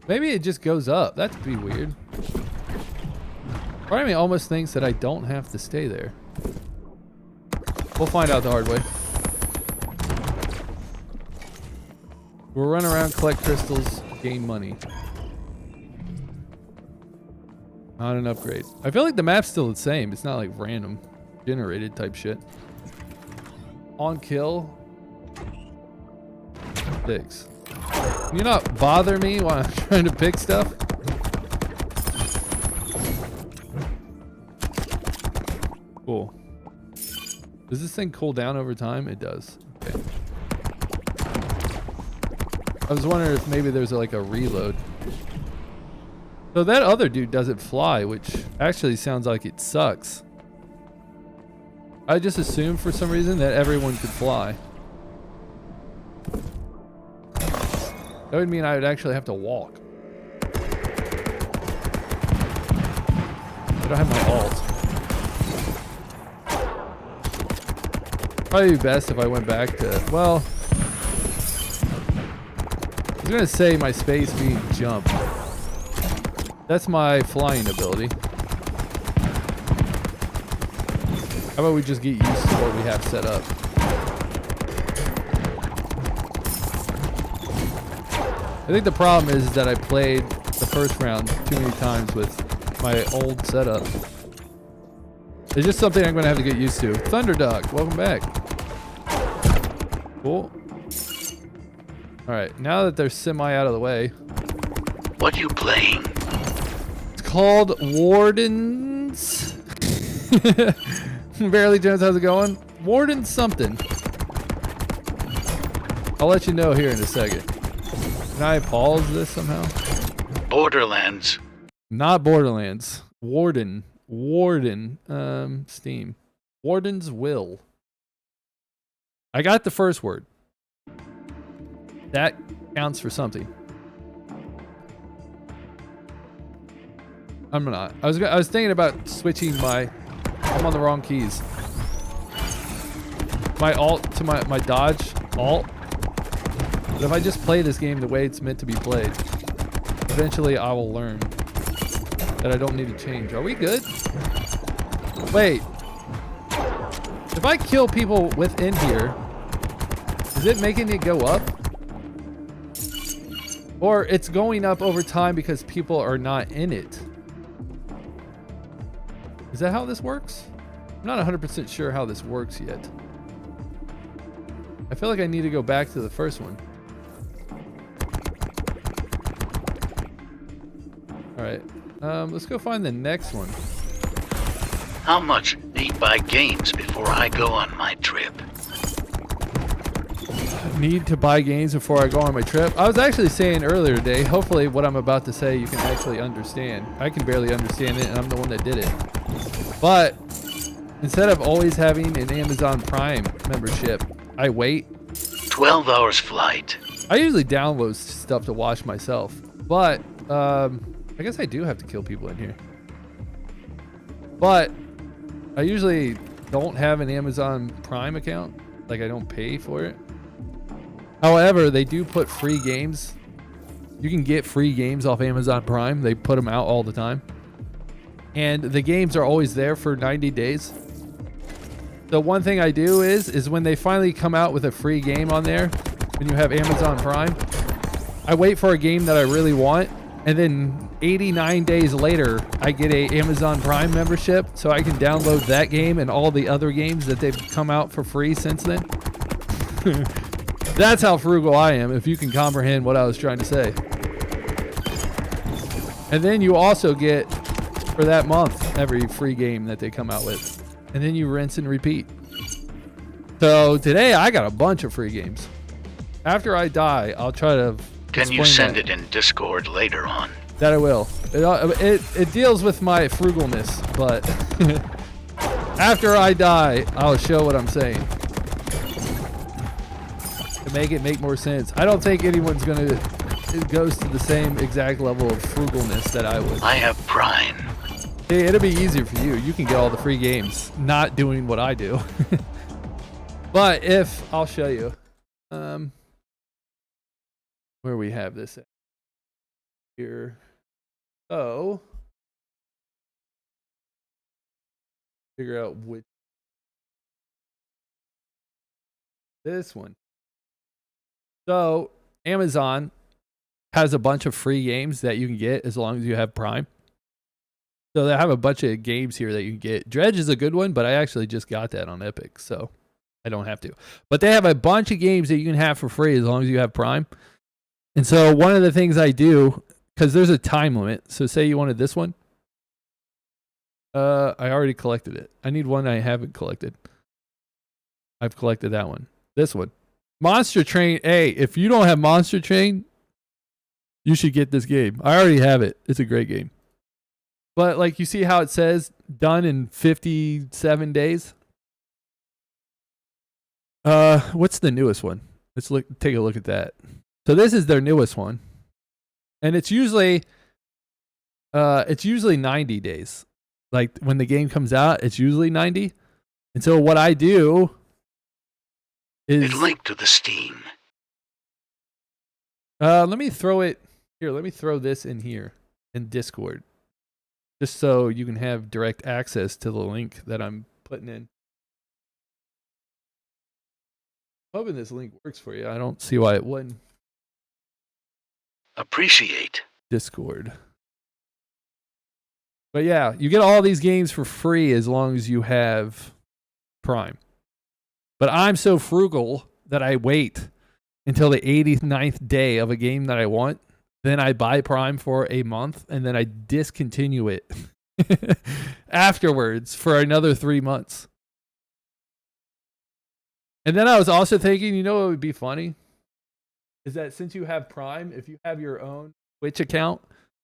Maybe it just goes up. That'd be weird. Part of me almost thinks that I don't have to stay there. We'll find out the hard way. We'll run around, collect crystals, gain money. Not an upgrade. I feel like the map's still the same. It's not like random generated type shit. On kill. 6. Can you not bother me while I'm trying to pick stuff? Cool. Does this thing cool down over time? It does. Okay. I was wondering if maybe there's like a reload. So that other dude doesn't fly, which actually sounds like it sucks. I just assumed for some reason that everyone could fly. That would mean I would actually have to walk. I don't have my alt. Probably be best if I went back to, well, I was gonna say my space being jump. That's my flying ability. How about we just get used to what we have set up? I think the problem is that I played the first round too many times with my old setup. It's just something I'm going to have to get used to. Thunderduck, welcome back. Cool. Alright, now that they're semi out of the way. What you playing? It's called Wardens. Barely Jones, how's it going? Warden something. I'll let you know here in a second. Can I pause this somehow? Borderlands. Not Borderlands. Warden. Warden. Steam. Warden's Will. I got the first word. That counts for something. I'm not. I was thinking about switching my... I'm on the wrong keys. My alt to my dodge alt. But if I just play this game the way it's meant to be played, eventually I will learn that I don't need to change. Are we good? Wait. If I kill people within here, is it making it go up? Or it's going up over time because people are not in it? Is that how this works? I'm not 100% sure how this works yet. I feel like I need to go back to the first one. Alright, let's go find the next one. How much need buy games before I go on my trip? Need to buy games before I go on my trip? I was actually saying earlier today, hopefully what I'm about to say you can actually understand. I can barely understand it and I'm the one that did it. But instead of always having an Amazon Prime membership, I wait. 12 hours flight. I usually download stuff to watch myself. But I guess I do have to kill people in here. But I usually don't have an Amazon Prime account. Like I don't pay for it. However, they do put free games. You can get free games off Amazon Prime. They put them out all the time. And the games are always there for 90 days. The one thing I do is when they finally come out with a free game on there, when you have Amazon Prime, I wait for a game that I really want. And then 89 days later, I get a Amazon Prime membership so I can download that game and all the other games that they've come out for free since then. That's how frugal I am, if you can comprehend what I was trying to say. And then you also get, for that month, every free game that they come out with. And then you rinse and repeat. So today I got a bunch of free games. After I die, I'll try to. Can you send it in Discord later on? That I will. It deals with my frugalness, but after I die, I'll show what I'm saying to make it make more sense. I don't think anyone's gonna. It goes to the same exact level of frugalness that I would. I have Prime. Hey, it'll be easier for you. You can get all the free games, not doing what I do. But if I'll show you, where we have this at here. So figure out which this one. So Amazon has a bunch of free games that you can get as long as you have Prime. So they have a bunch of games here that you can get. Dredge is a good one, but I actually just got that on Epic, so I don't have to. But they have a bunch of games that you can have for free as long as you have Prime. And so one of the things I do, because there's a time limit. So say you wanted this one. I already collected it. I need one I haven't collected. I've collected that one. This one. Monster Train. Hey, if you don't have Monster Train, you should get this game. I already have it. It's a great game. But like you see how it says done in 57 days? What's the newest one? Let's take a look at that. So this is their newest one. And it's usually 90 days. Like when the game comes out, it's usually 90. And so what I do is It's linked to the Steam. let me throw it here. Let me throw this in here in Discord. Just so you can have direct access to the link that I'm putting in. Hoping this link works for you. I don't see why it wouldn't. Appreciate. Discord. But yeah, you get all these games for free as long as you have Prime. But I'm so frugal that I wait until the 89th day of a game that I want. Then I buy Prime for a month and then I discontinue it afterwards for another 3 months. And then I was also thinking, you know what would be funny? Is that since you have Prime, if you have your own Twitch account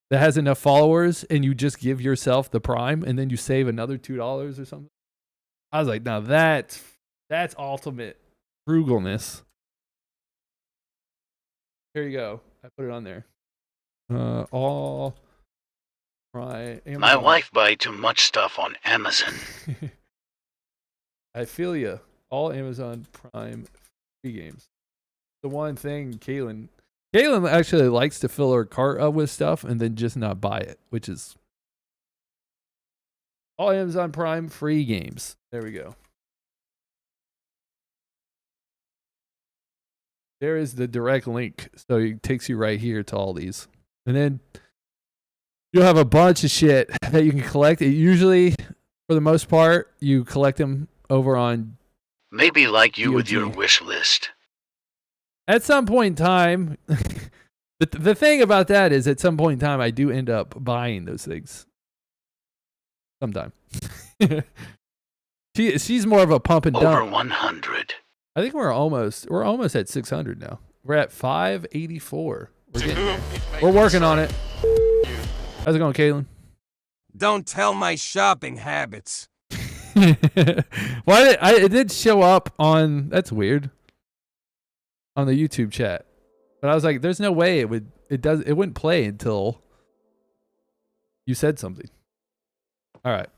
that has enough followers and you just give yourself the Prime and then you save another $2 or something. I was like, now that's ultimate frugalness. Here you go. I put it on there. All Prime. My wife buy too much stuff on Amazon. I feel ya. All Amazon Prime free games. The one thing Caitlin actually likes to fill her cart up with stuff and then just not buy it, which is all Amazon Prime free games. There we go. There is the direct link. So it takes you right here to all these. And then you'll have a bunch of shit that you can collect. It usually, for the most part, you collect them over on Maybe like you POG. with your wish list. At some point in time, the thing about that is at some point in time, I do end up buying those things. Sometime. She's more of a pump and dump. Over 100. I think we're almost at 600 now. We're at 584. We're getting there. We're working on it. How's it going, Caitlin? Don't tell my shopping habits. Why it did show up on, that's weird, on the YouTube chat, but I was like, there's no way it wouldn't play until you said something. All right,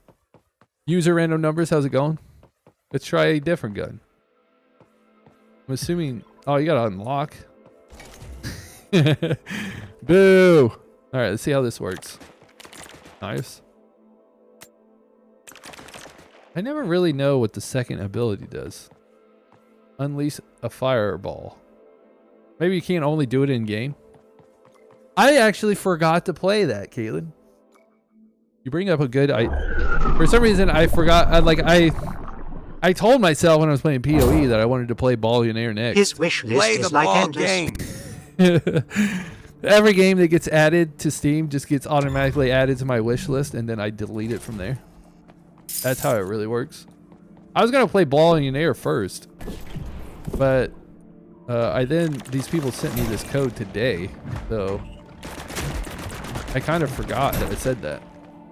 user random numbers, how's it going? Let's try a different gun. I'm assuming, oh, you gotta unlock. Boo. All right, let's see how this works. Nice. I never really know what the second ability does. Unleash a fireball. Maybe you can't only do it in game. I actually forgot to play that, Caitlin. You bring up a good. For some reason I forgot. I told myself when I was playing POE that I wanted to play Ballionaire next. His wish list Play is the like ball endless. game. Every game that gets added to Steam just gets automatically added to my wish list, and then I delete it from there. That's how it really works. I was gonna play Ball and Air first, but these people sent me this code today, so I kind of forgot that I said that.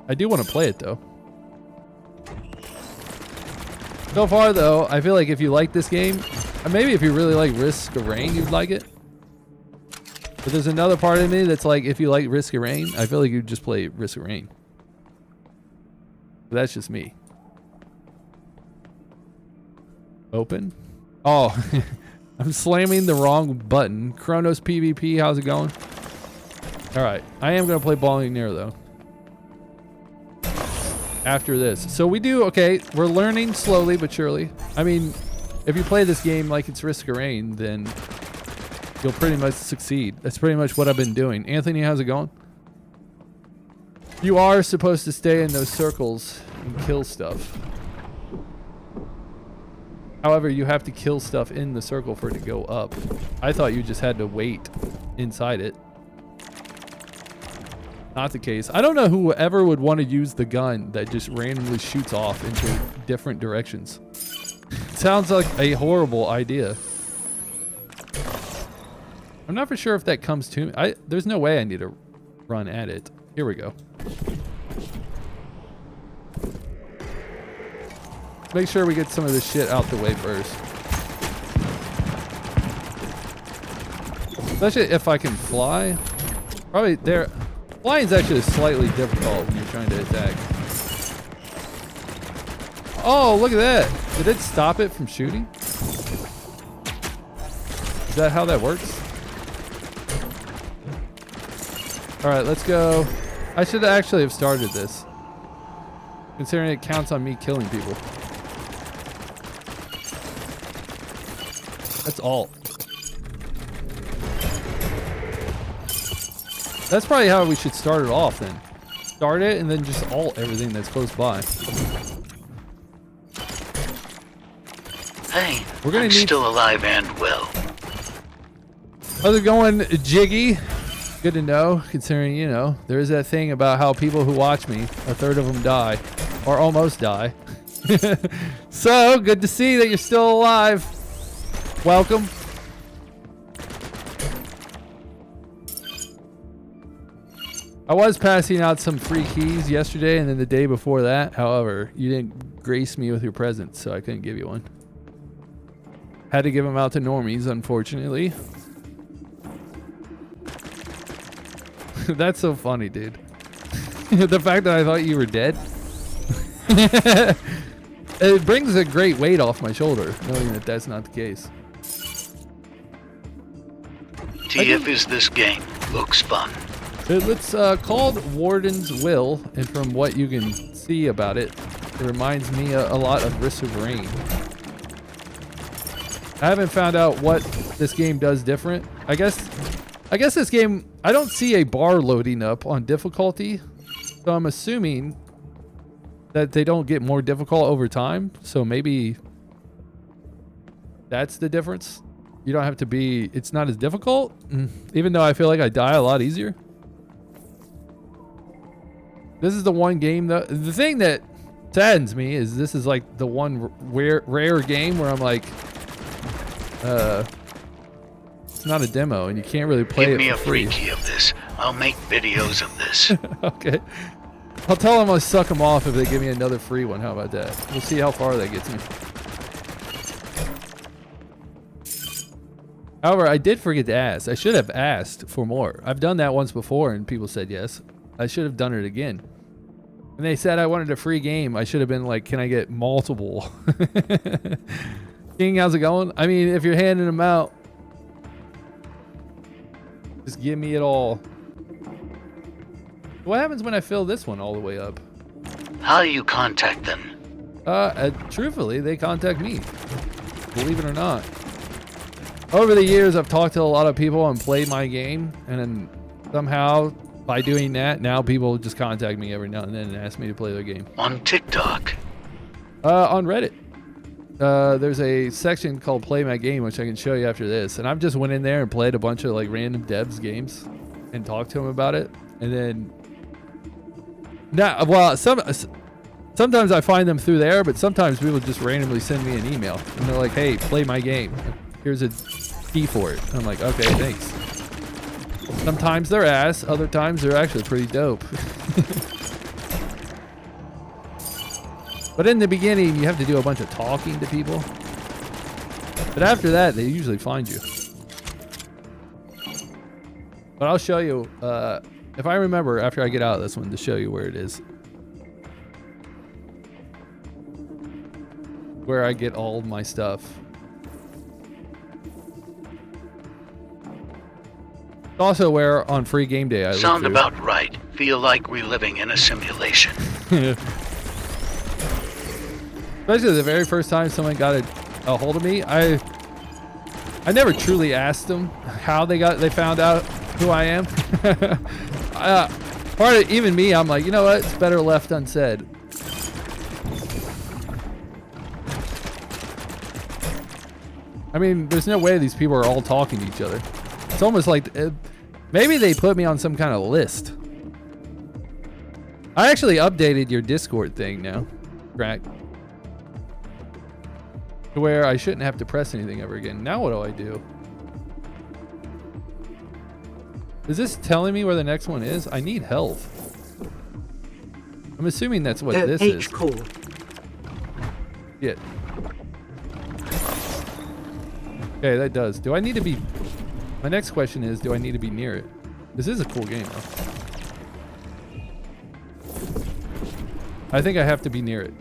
I do want to play it though. So far though, I feel like if you like this game, maybe if you really like Risk of Rain, you'd like it. But there's another part of me that's like, if you like Risk of Rain, I feel like you'd just play Risk of Rain. But that's just me. Open. Oh, I'm slamming the wrong button. Chronos PvP, how's it going? All right, I am gonna play Ball and Air though. After this, so we do okay. We're learning slowly but surely. I mean, if you play this game like it's Risk of Rain, then you'll pretty much succeed. That's pretty much what I've been doing. Anthony, how's it going? You are supposed to stay in those circles and kill stuff. However, you have to kill stuff in the circle for it to go up. I thought you just had to wait inside it. Not the case. I don't know whoever would want to use the gun that just randomly shoots off into different directions. Sounds like a horrible idea. I'm not for sure if that comes to me. There's no way I need to run at it. Here we go. Make sure we get some of this shit out the way first. Especially if I can fly. Probably there. Flying is actually slightly difficult when you're trying to attack. Oh, look at that. Did it stop it from shooting? Is that how that works? All right, let's go. I should actually have started this, considering it counts on me killing people. That's alt. That's probably how we should start it off then. Start it and then just alt everything that's close by. Hey, We're gonna I'm still alive and well. How's it going, Jiggy? Good to know, considering, you know, there is that thing about how people who watch me, a third of them die, or almost die. So, good to see that you're still alive. Welcome. I was passing out some free keys yesterday and then the day before that. However, you didn't grace me with your presence, so I couldn't give you one. Had to give them out to normies, unfortunately. That's so funny, dude. The fact that I thought you were dead. It brings a great weight off my shoulder, knowing that that's not the case. TF is this game. Looks fun. It's called Warden's Will, and from what you can see about it, it reminds me a lot of Risk of Rain. I haven't found out what this game does different. I guess this game, I don't see a bar loading up on difficulty, so I'm assuming that they don't get more difficult over time. So maybe that's the difference. You don't have to be, it's not as difficult, even though I feel like I die a lot easier. This is the one game that, the thing that saddens me is this is like the one rare game where I'm like, it's not a demo and you can't really play Give it me for a free. free key of this. I'll make videos of this. Okay. I'll tell them I'll suck them off if they give me another free one. How about that? We'll see how far that gets me. However, I did forget to ask. I should have asked for more. I've done that once before and people said yes. I should have done it again. When they said I wanted a free game, I should have been like, can I get multiple? King, how's it going? I mean, if you're handing them out, just give me it all. What happens when I fill this one all the way up? How do you contact them? Truthfully, they contact me. Believe it or not. Over the years, I've talked to a lot of people and played my game, and then somehow, by doing that, now people just contact me every now and then and ask me to play their game. On TikTok? On Reddit. There's a section called Play My Game, which I can show you after this. And I've just went in there and played a bunch of like random devs games. and talk to him about it. And then, now, well, sometimes I find them through there, but sometimes people just randomly send me an email and they're like, "Hey, play my game. Here's a key for it." And I'm like, "Okay, thanks." Sometimes they're ass, other times they're actually pretty dope. But in the beginning, you have to do a bunch of talking to people. But after that, they usually find you. But I'll show you, if I remember after I get out of this one, to show you where it is. Where I get all my stuff. Also where on free game day I Sound about right. Feel like we're living in a simulation. Especially the very first time someone got a hold of me, I never truly asked them how they found out who I am. Part of even me, I'm like, you know what? It's better left unsaid. I mean, there's no way these people are all talking to each other. It's almost like maybe they put me on some kind of list. I actually updated your Discord thing now, Crack. To where I shouldn't have to press anything ever again. Now what do I do? Is this telling me where the next one is? I need health. I'm assuming that's what this is. Cool. Shit. Okay, that does. Do I need to be... My next question is, do I need to be near it? This is a cool game, though. I think I have to be near it.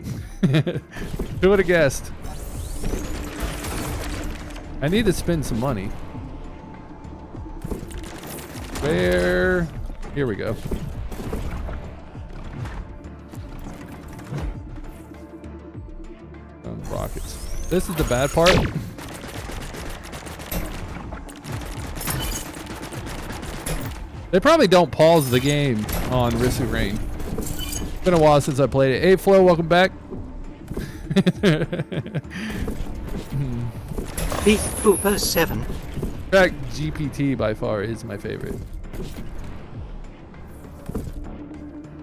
Who would have guessed? I need to spend some money. Where? Here we go. Rockets. This is the bad part. They probably don't pause the game on Risk of Rain. It's been a while since I played it. Hey, Flo, welcome back. Beat Cooper 7. In fact, GPT by far is my favorite.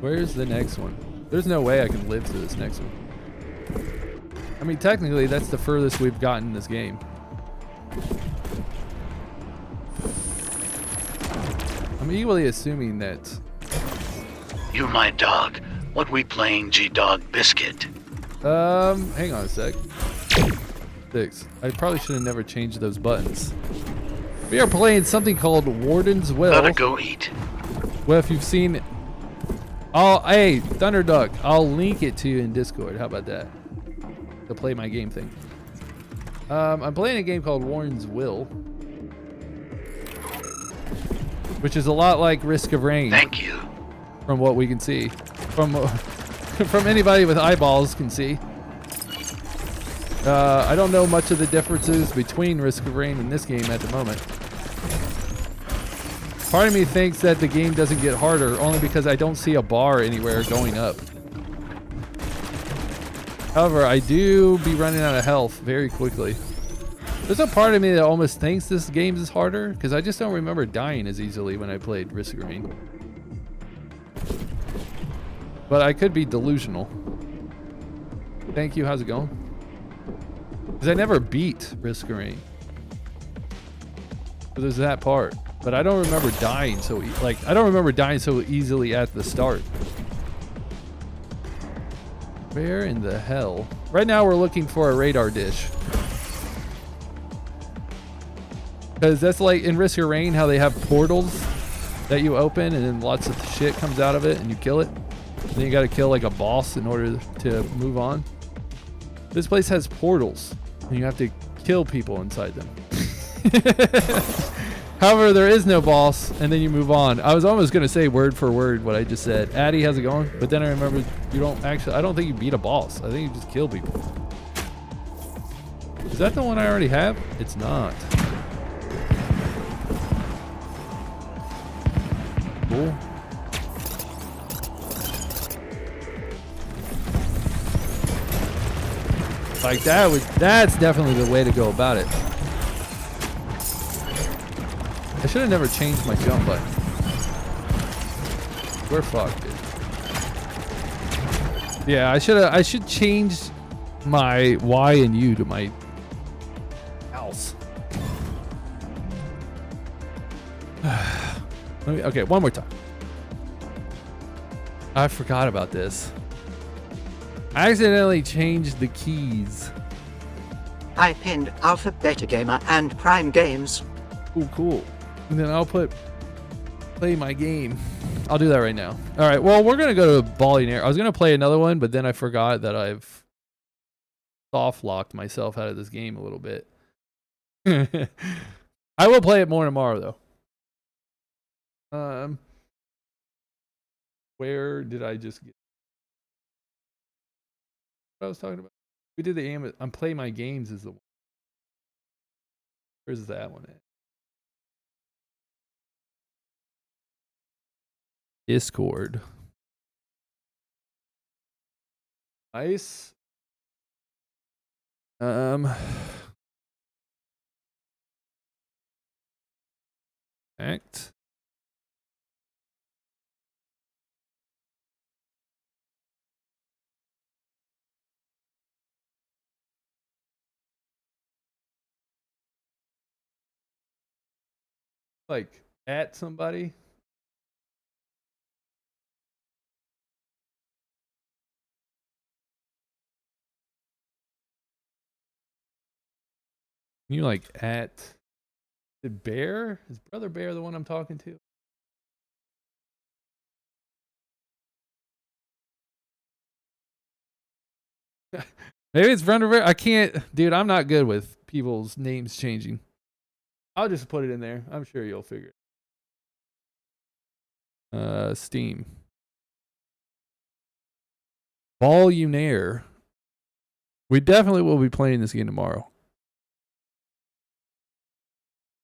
Where's the next one? There's no way I can live through this next one. I mean, technically, that's the furthest we've gotten in this game. I'm equally assuming that... You my dog. What we playing, G-Dog Biscuit? Hang on a sec. 6. I probably should have never changed those buttons. We are playing something called Warden's Will. Gotta go eat. Well, if you've seen it... Hey, Thunderduck, I'll link it to you in Discord. How about that? To play my game thing. I'm playing a game called Warden's Will. Which is a lot like Risk of Rain. Thank you. From what we can see. From anybody with eyeballs can see. I don't know much of the differences between Risk of Rain and this game at the moment. Part of me thinks that the game doesn't get harder only because I don't see a bar anywhere going up. However, I do be running out of health very quickly. There's a part of me that almost thinks this game is harder because I just don't remember dying as easily when I played Risk of Rain. But I could be delusional. Thank you, how's it going? Because I never beat Risk of Rain. So there's that part. But I don't remember dying so I don't remember dying so easily at the start. Where in the hell? Right now we're looking for a radar dish. Because that's like in Risk of Rain how they have portals that you open and then lots of shit comes out of it and you kill it. And then you gotta kill like a boss in order to move on. This place has portals and you have to kill people inside them. However, there is no boss, and then you move on. I was almost going to say word for word what I just said. Addy, how's it going? But then I remembered you don't actually... I don't think you beat a boss. I think you just kill people. Is that the one I already have? It's not. Cool. Like that's definitely the way to go about it. I should have never changed my jump button. We're fucked, dude. Yeah, I should change my Y and U to my house. Okay, one more time. I forgot about this. I accidentally changed the keys. I pinned Alpha, Beta Gamer, and Prime Games. Ooh, cool. And then I'll play my game. I'll do that right now. All right, well, we're going to go to Billionaire. I was going to play another one, but then I forgot that I've soft locked myself out of this game a little bit. I will play it more tomorrow, though. Where did I just get what I was talking about? We did the I'm Play My Games is the one. Where's that one at? Discord. Nice. Act. Like at somebody. You like at the Bear? Is Brother Bear the one I'm talking to? Maybe it's Brother Bear. I can't, dude. I'm not good with people's names changing. I'll just put it in there. I'm sure you'll figure it. Steam. Volumeaire. We definitely will be playing this game tomorrow.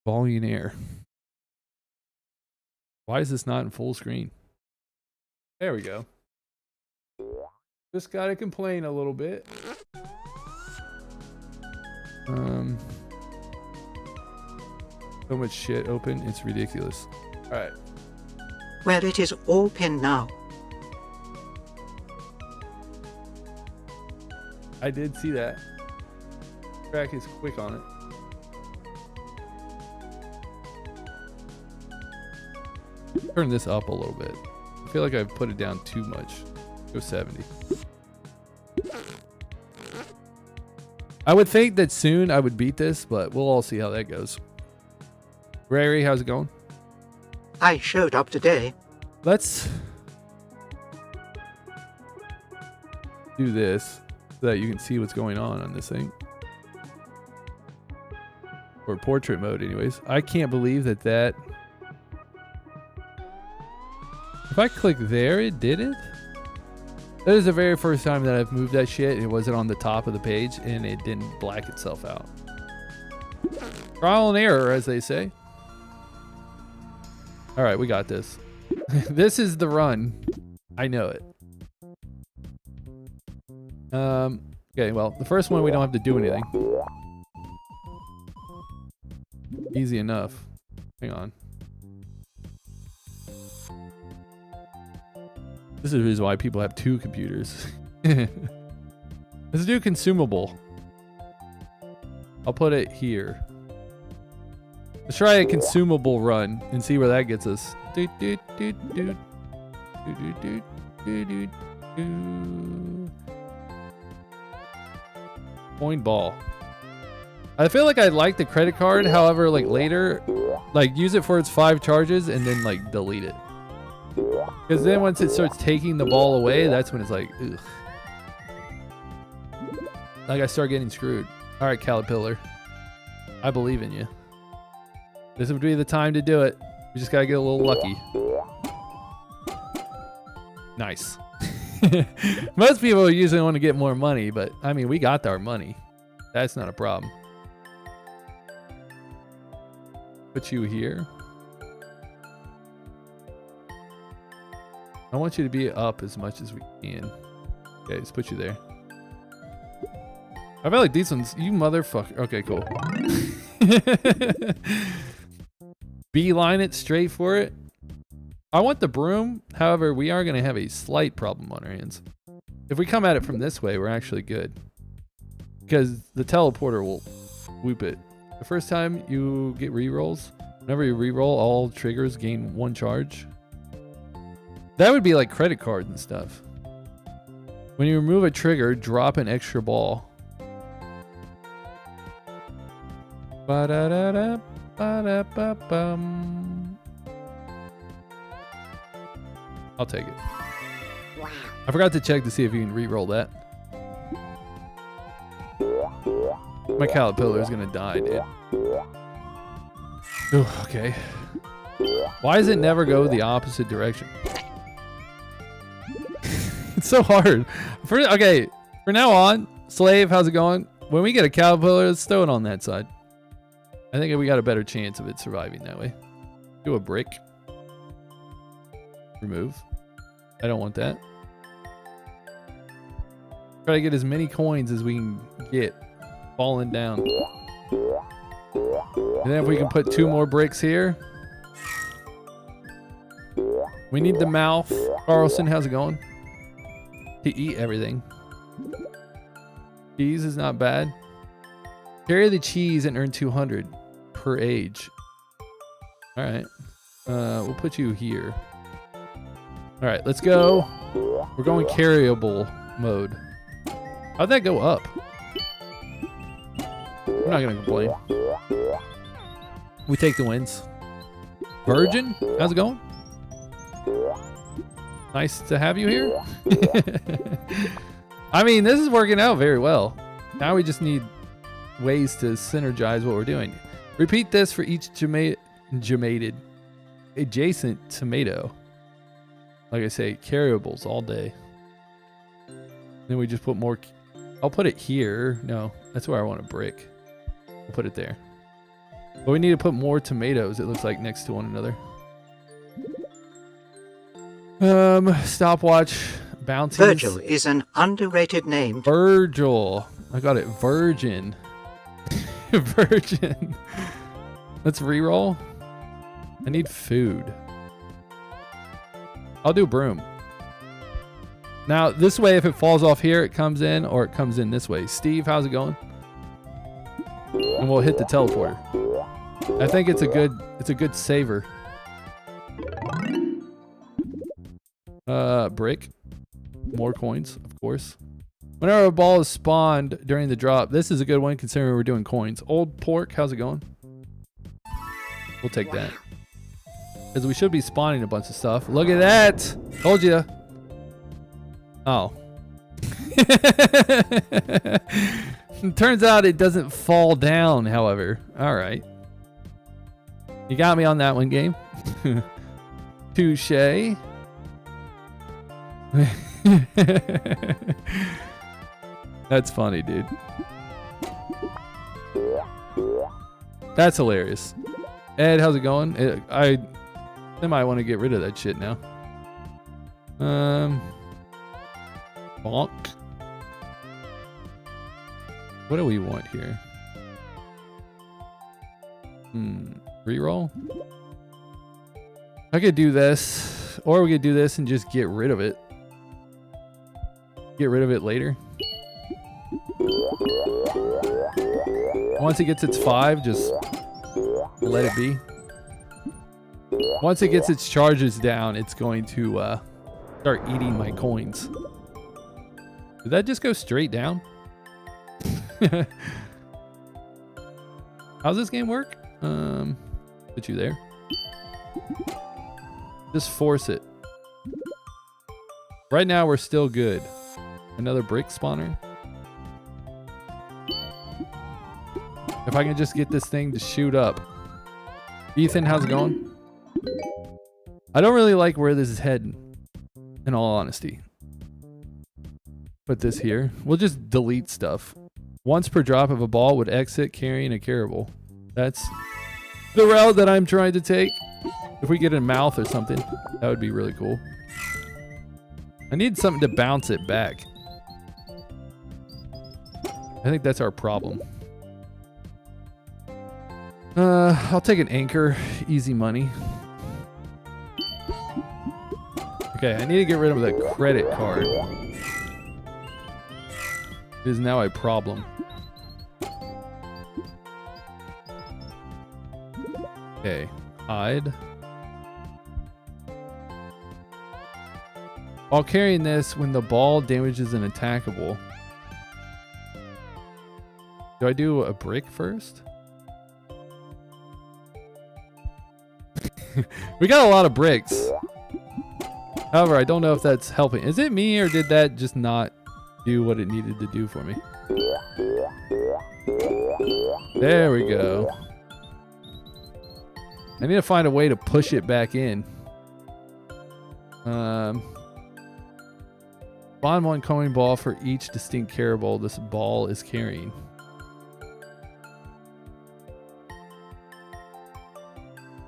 Volumeaire. Why is this not in full screen? There we go. Just gotta complain a little bit. So much shit open, it's ridiculous. Alright. Well, it is all pinned now. I did see that. Track is quick on it. Turn this up a little bit. I feel like I've put it down too much. Go 70. I would think that soon I would beat this, but we'll all see how that goes. Rary, how's it going? I showed up today. Let's do this so that you can see what's going on this thing. Or portrait mode anyways. I can't believe that if I click there, it did it? That is the very first time that I've moved that shit and it wasn't on the top of the page and it didn't black itself out. Trial and error, as they say. All right, we got this. This is the run. I know it. Okay, well, the first one we don't have to do anything. Easy enough. Hang on. This is the reason why people have two computers. Let's do consumable. I'll put it here. Let's try a consumable run and see where that gets us. Coin ball. I feel like I like the credit card, however, like later, like use it for its 5 charges and then like delete it. Because then once it starts taking the ball away, that's when it's like, ugh. Like I start getting screwed. All right, Caterpillar. I believe in you. This would be the time to do it. We just gotta get a little lucky. Nice. Most people usually want to get more money, but I mean, we got our money. That's not a problem. Put you here. I want you to be up as much as we can. Okay, let's put you there. I feel like these ones, you motherfucker. Okay, cool. Beeline it straight for it. I want the broom. However, we are going to have a slight problem on our hands. If we come at it from this way, we're actually good. Because the teleporter will whoop it. The first time you get rerolls, whenever you reroll, all triggers gain 1 charge. That would be like credit cards and stuff. When you remove a trigger, drop an extra ball. Ba-da-da-da, ba-da-ba-bum. I'll take it. Wow. I forgot to check to see if you can re-roll that. My caterpillar is gonna die, dude. Ooh, okay. Why does it never go the opposite direction? It's so hard. Okay, from now on, Slave, how's it going? When we get a caterpillar, let's throw it on that side. I think we got a better chance of it surviving that way. Do a brick. Remove. I don't want that. Try to get as many coins as we can get falling down. And then if we can put 2 more bricks here. We need the mouth. Carlson, how's it going? To eat everything. Cheese is not bad. Carry the cheese and earn 200 per age. All right. We'll put you here. All right, let's go. We're going carryable mode. How'd that go up? I'm not gonna complain. We take the wins. Virgin, how's it going? Nice to have you here. I mean, this is working out very well. Now we just need ways to synergize what we're doing. Repeat this for each adjacent tomato. Like I say, carryables all day. Then we just put more. I'll put it here. No, that's where I want a brick. We'll put it there. But we need to put more tomatoes, it looks like, next to one another. Stopwatch. Bounties. Virgil is an underrated name. Virgil. I got it. Virgin. Virgin. Let's reroll. I need food. I'll do broom. Now, this way, if it falls off here, it comes in, or it comes in this way. Steve, how's it going? And we'll hit the teleporter. I think it's a good saver. Brick. More coins, of course. Whenever a ball is spawned during the drop, this is a good one considering we're doing coins. Old pork, how's it going? We'll take that. Because we should be spawning a bunch of stuff. Look at that! Told you. Oh. Turns out it doesn't fall down, however. Alright. You got me on that one, game. Touche. That's funny, dude. That's hilarious. Ed, how's it going? I might want to get rid of that shit now. Bonk. What do we want here? Reroll? I could do this, or we could do this and just get rid of it. Get rid of it later. Once it gets its 5, just let it be. Once it gets its charges down, it's going to start eating my coins. Did that just go straight down? How's this game work? Put you there. Just force it. Right now we're still good. Another brick spawner. If I can just get this thing to shoot up. Ethan, how's it going? I don't really like where this is heading, in all honesty. Put this here. We'll just delete stuff. Once per drop of a ball would exit carrying a carryable. That's the route that I'm trying to take. If we get a mouth or something, that would be really cool. I need something to bounce it back. I think that's our problem. I'll take an anchor. Easy money. Okay, I need to get rid of that credit card. It is now a problem. Okay, hide. While carrying this, when the ball damages an attackable. Do I do a brick first? We got a lot of bricks. However, I don't know if that's helping. Is it me or did that just not do what it needed to do for me? There we go. I need to find a way to push it back in. Spawn one coin ball for each distinct carry ball this ball is carrying.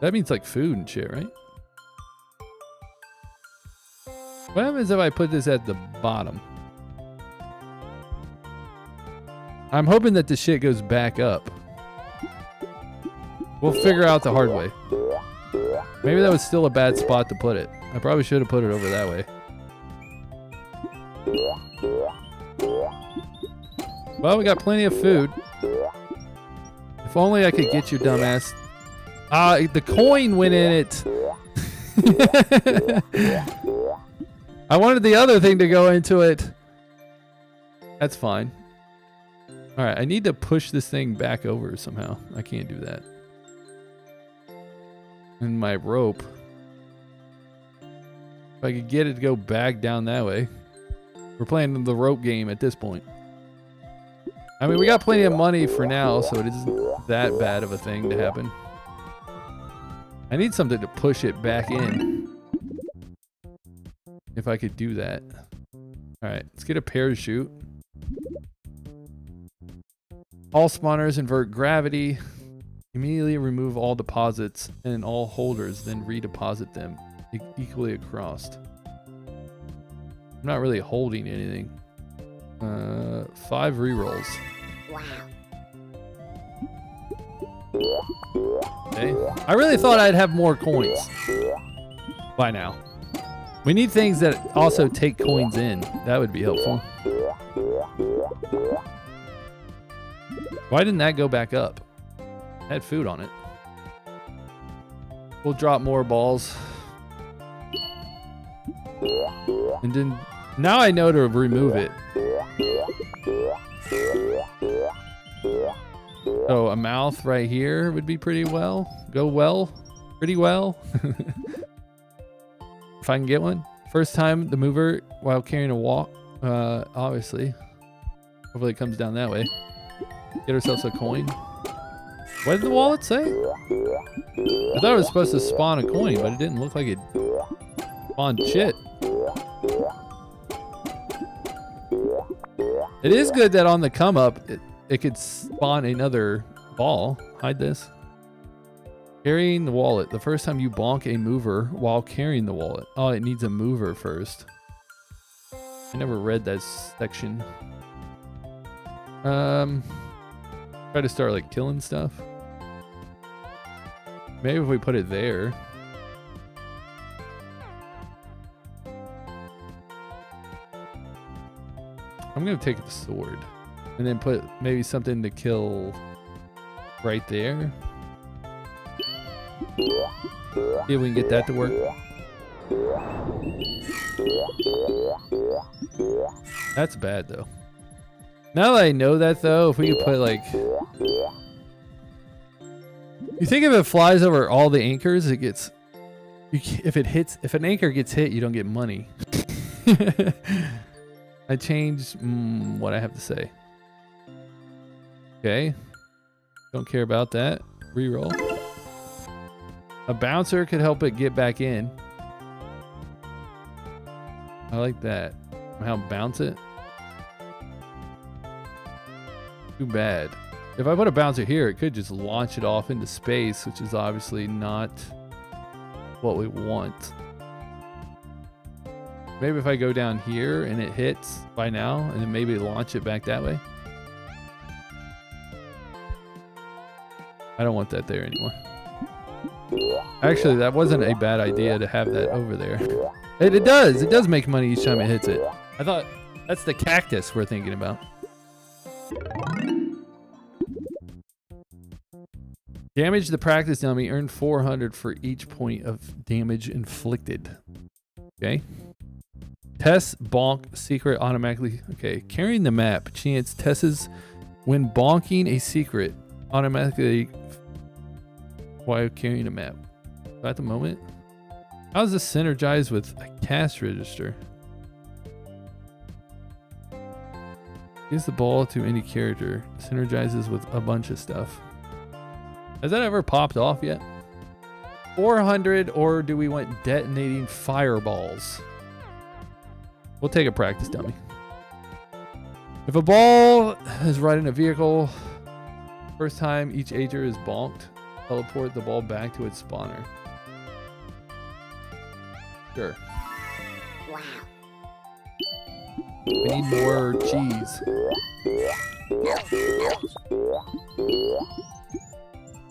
That means like food and shit, right? What happens if I put this at the bottom? I'm hoping that the shit goes back up. We'll figure out the hard way. Maybe that was still a bad spot to put it. I probably should have put it over that way. Well, we got plenty of food. If only I could get you, dumbass. The coin went in it. I wanted the other thing to go into it. That's fine. Alright, I need to push this thing back over somehow. I can't do that. And my rope. If I could get it to go back down that way. We're playing the rope game at this point. I mean, we got plenty of money for now, so it isn't that bad of a thing to happen. I need something to push it back in. If I could do that. Alright, let's get a parachute. All spawners invert gravity. Immediately remove all deposits and all holders, then redeposit them equally across. I'm not really holding anything. 5 rerolls. Wow. Okay. I really thought I'd have more coins by now. We need things that also take coins in. That would be helpful. Why didn't that go back up? It had food on it. We'll drop more balls. And then now I know to remove it. So a mouth right here would be pretty well. Pretty well. If I can get one. First time the mover while carrying a walk. Obviously. Hopefully it comes down that way. Get ourselves a coin. What did the wallet say? I thought it was supposed to spawn a coin, but it didn't look like it spawned shit. It is good that on the come up, it could spawn another ball. Hide this. Carrying the wallet. The first time you bonk a mover while carrying the wallet. Oh, it needs a mover first. I never read that section. Try to start like killing stuff. Maybe if we put it there. I'm gonna take the sword and then put maybe something to kill right there. See if we can get that to work. That's bad though. Now that I know that though, if we could put like... You think if it flies over all the anchors, it gets... If an anchor gets hit, you don't get money. I changed what I have to say. Okay. Don't care about that. Reroll. A bouncer could help it get back in. I like that. How bounce it. Too bad. If I put a bouncer here, it could just launch it off into space, which is obviously not what we want. Maybe if I go down here and it hits by now, and then maybe launch it back that way. I don't want that there anymore. Actually, that wasn't a bad idea to have that over there. It does. It does make money each time it hits it. I thought that's the cactus we're thinking about. Damage the practice dummy. Earn 400 for each point of damage inflicted. Okay. Test bonk secret automatically. Okay. Carrying the map. Chance tests when bonking a secret automatically while carrying a map. At the moment. How does this synergize with a cast register? Gives the ball to any character. Synergizes with a bunch of stuff. Has that ever popped off yet? 400, or do we want detonating fireballs? We'll take a practice dummy. If a ball is riding a vehicle, first time each ager is bonked, teleport the ball back to its spawner. Sure. Wow. We need more cheese.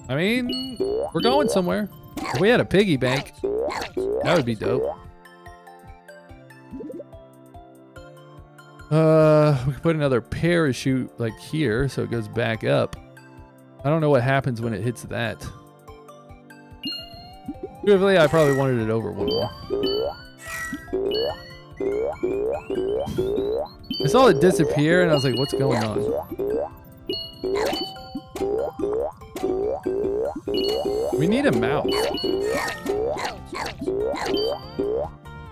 I mean, we're going somewhere. If we had a piggy bank, that would be dope. We could put another parachute like here so it goes back up. I don't know what happens when it hits that. Truthfully, I probably wanted it over one more. I saw it disappear and I was like, what's going on? We need a mouse.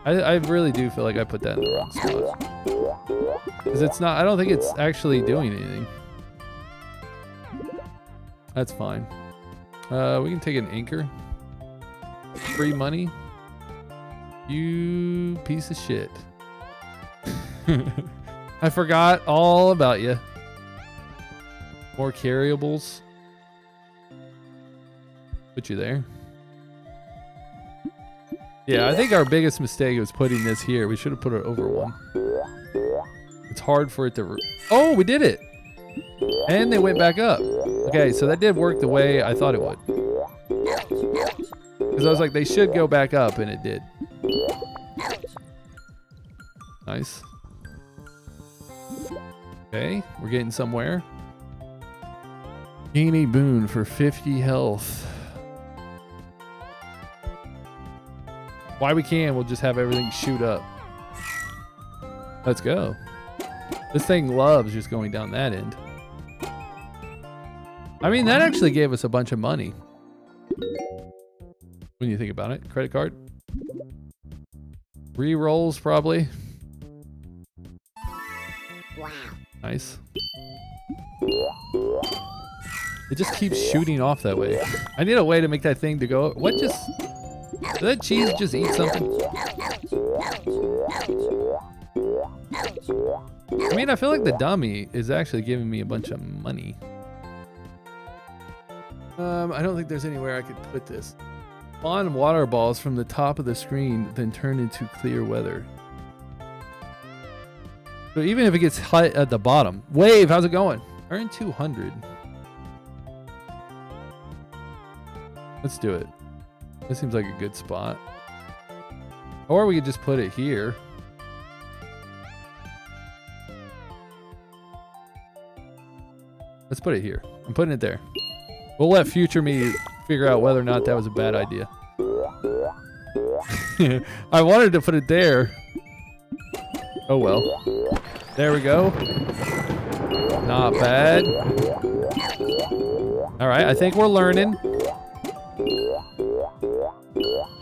I really do feel like I put that in the wrong spot. Because it's not, I don't think it's actually doing anything. That's fine. We can take an anchor. Free money. You piece of shit. I forgot all about you. More carryables. Put you there. Yeah, I think our biggest mistake was putting this here. We should have put it over one. It's hard for it to... Oh, we did it! And they went back up. Okay, so that did work the way I thought it would. Because I was like, they should go back up, and it did. Nice. Okay, we're getting somewhere. Gain a boon for 50 health. Why we can, we'll just have everything shoot up. Let's go. This thing loves just going down that end. I mean, that actually gave us a bunch of money. When you think about it. Credit card. Re-rolls, probably. Wow. Nice. It just keeps shooting off that way. I need a way to make that thing to go... What just... Did that cheese just eat something? I mean, I feel like the dummy is actually giving me a bunch of money. I don't think there's anywhere I could put this. Spawn water balls from the top of the screen, then turn into clear weather. So even if it gets hot at the bottom. Wave, how's it going? Earn 200. Let's do it. This seems like a good spot. Or we could just put it here. Let's put it here. I'm putting it there. We'll let future me figure out whether or not that was a bad idea. I wanted to put it there. Oh well. There we go. Not bad. All right, I think we're learning.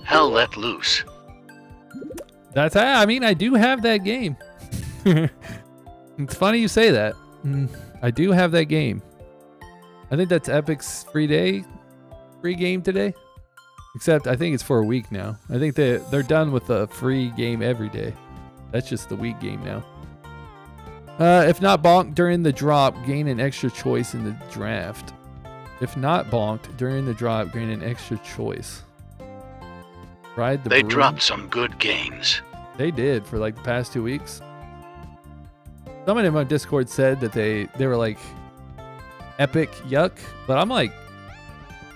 Hell let loose. That's how, I mean, I do have that game. It's funny you say that. I do have that game. I think that's Epic's free game today. Except I think it's for a week now. I think they're done with the free game every day. That's just the week game now. If not bonked during the drop, gain an extra choice in the draft. If not bonked during the drop, gain an extra choice. Ride the They broom. dropped some good games. They did for like the past 2 weeks. Someone in my Discord said that they were like Epic yuck, but I'm like,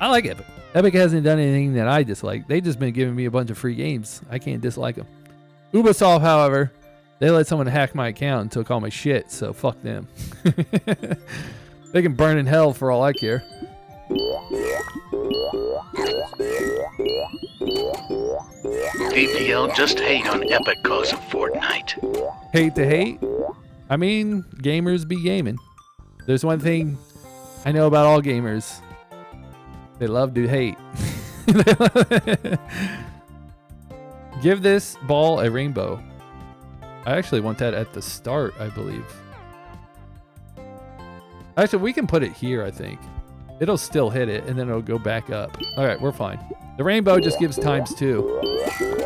I like Epic. Epic hasn't done anything that I dislike. They just been giving me a bunch of free games. I can't dislike them. Ubisoft, however, they let someone hack my account and took all my shit, so fuck them. They can burn in hell for all I care. APL just hate on Epic cause of Fortnite. Hate to hate? I mean, gamers be gaming. There's one thing I know about all gamers. They love to hate. Give this ball a rainbow. I actually want that at the start, I believe. Actually, we can put it here, I think. It'll still hit it, and then it'll go back up. All right, we're fine. The rainbow just gives ×2. That's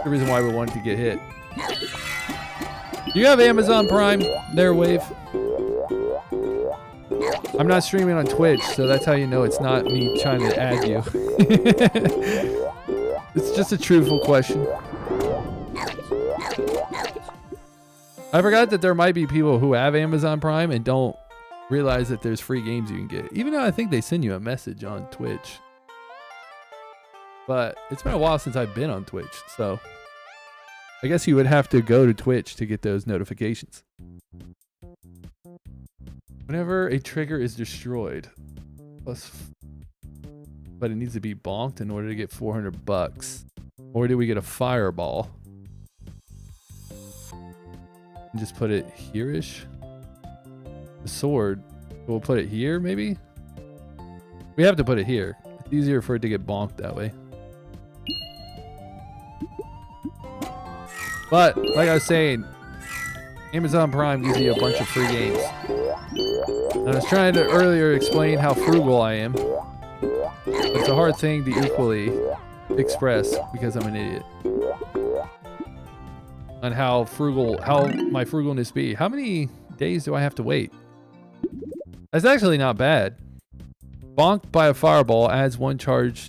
the reason why we wanted to get hit. You have Amazon Prime there, Wave? I'm not streaming on Twitch, so that's how you know it's not me trying to add you. It's just a truthful question. I forgot that there might be people who have Amazon Prime and don't realize that there's free games you can get. Even though I think they send you a message on Twitch. But it's been a while since I've been on Twitch, so I guess you would have to go to Twitch to get those notifications. Whenever a trigger is destroyed, but it needs to be bonked in order to get $400. Or do we get a fireball? And just put it here-ish. The sword, we'll put it here maybe? We have to put it here. It's easier for it to get bonked that way. But, like I was saying, Amazon Prime gives you a bunch of free games. And I was trying to earlier explain how frugal I am. But it's a hard thing to equally express because I'm an idiot. On how my frugalness be. How many days do I have to wait? That's actually not bad. Bonked by a fireball adds 1 charge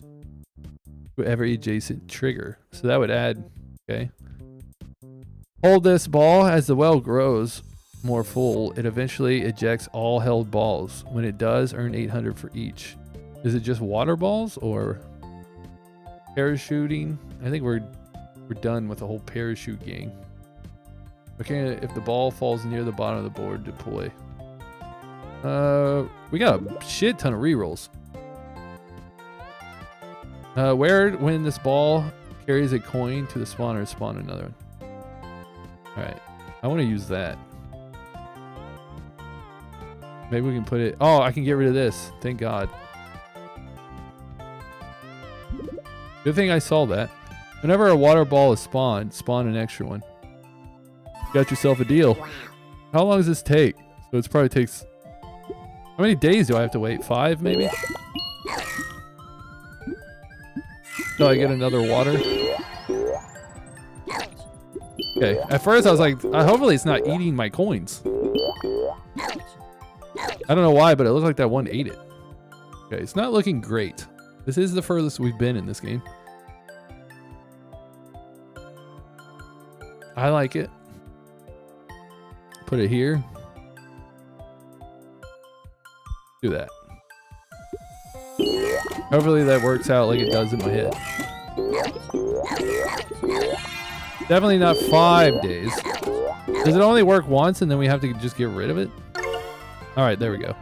to every adjacent trigger. So that would add, okay. Hold this ball as the well grows more full. It eventually ejects all held balls. When it does, earn 800 for each. Is it just water balls or parachuting? I think we're done with the whole parachute gang. Okay, if the ball falls near the bottom of the board, deploy. We got a shit ton of rerolls. When this ball carries a coin to the spawner, spawn another one. Alright, I want to use that. Maybe we can put it... Oh, I can get rid of this. Thank God. Good thing I saw that. Whenever a water ball is spawned, spawn an extra one. Got yourself a deal. How long does this take? So it probably takes... How many days do I have to wait? 5 maybe? Till I get another water? Okay, at first I was like, hopefully it's not eating my coins. I don't know why, but it looked like that one ate it. Okay, it's not looking great. This is the furthest we've been in this game. I like it. Put it here. Do that. Hopefully that works out like it does in my head. Definitely not 5 days. Does it only work once and then we have to just get rid of it? Alright, there we go.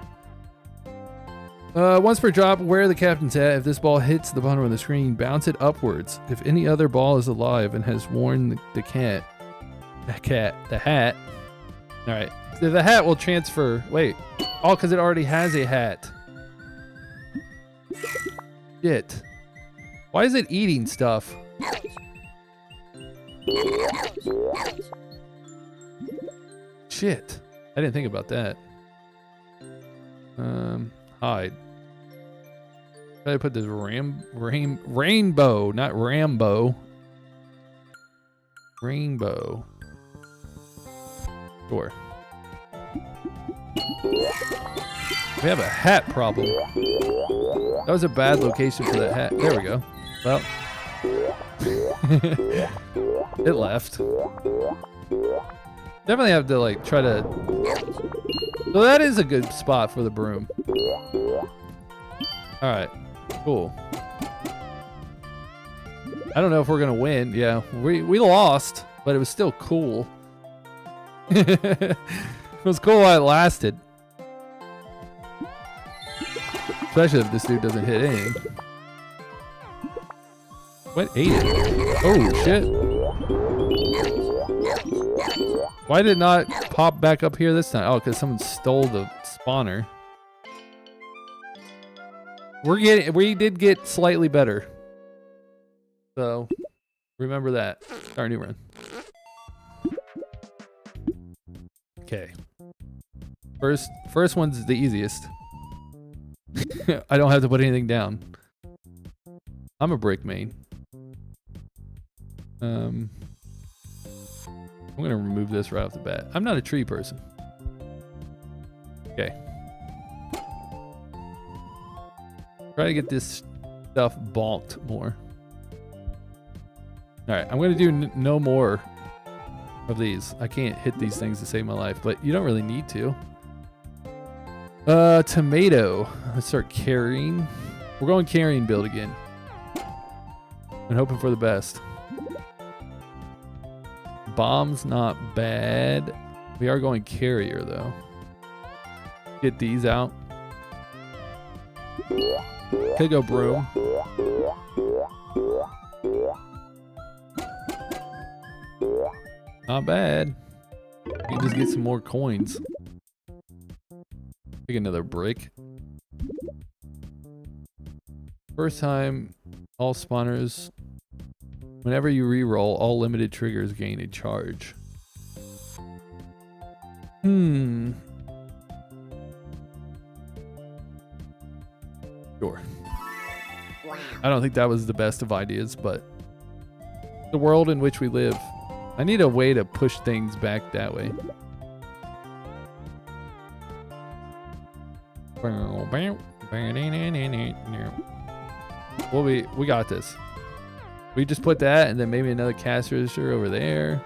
Once per drop, where the captain's at. If this ball hits the bottom of the screen, bounce it upwards. If any other ball is alive and has worn the hat. Alright. The hat will transfer. Wait. Oh, because it already has a hat. Shit. Why is it eating stuff? Shit. I didn't think about that. Hide. Try to put this rainbow, not Rambo. Rainbow. Sure. We have a hat problem. That was a bad location for that hat. There we go. Well. It left. Definitely have to like try to... So that is a good spot for the broom. Alright. Cool. I don't know if we're gonna win. Yeah, we lost, but it was still cool. It was cool while it lasted. Especially if this dude doesn't hit anything. What ate it? Oh shit. Why did it not pop back up here this time? Oh, because someone stole the spawner. We did get slightly better. So remember that. Our new run. Okay. First one's the easiest. I don't have to put anything down. I'm a brick main. I'm gonna remove this right off the bat. I'm not a tree person. Okay. Try to get this stuff bonked more. Alright, I'm gonna do no more of these. I can't hit these things to save my life, but you don't really need to. Tomato. Let's start carrying. We're going carrying build again. And hoping for the best. Bomb's not bad. We are going carrier though. Get these out. Could go broom. Not bad. You can just get some more coins. Take another brick. First time, all spawners. Whenever you re-roll, all limited triggers gain a charge. Sure. Wow. I don't think that was the best of ideas, but the world in which we live. I need a way to push things back that way. Well, we got this. We just put that and then maybe another cash register over there.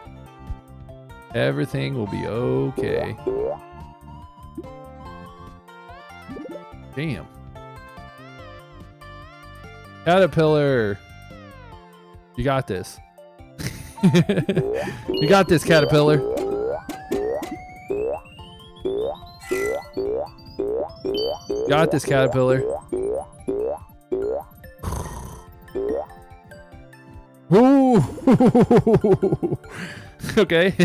Everything will be okay. Damn. Caterpillar. You got this. You got this, Caterpillar. Got this, Caterpillar. Ooh. Okay.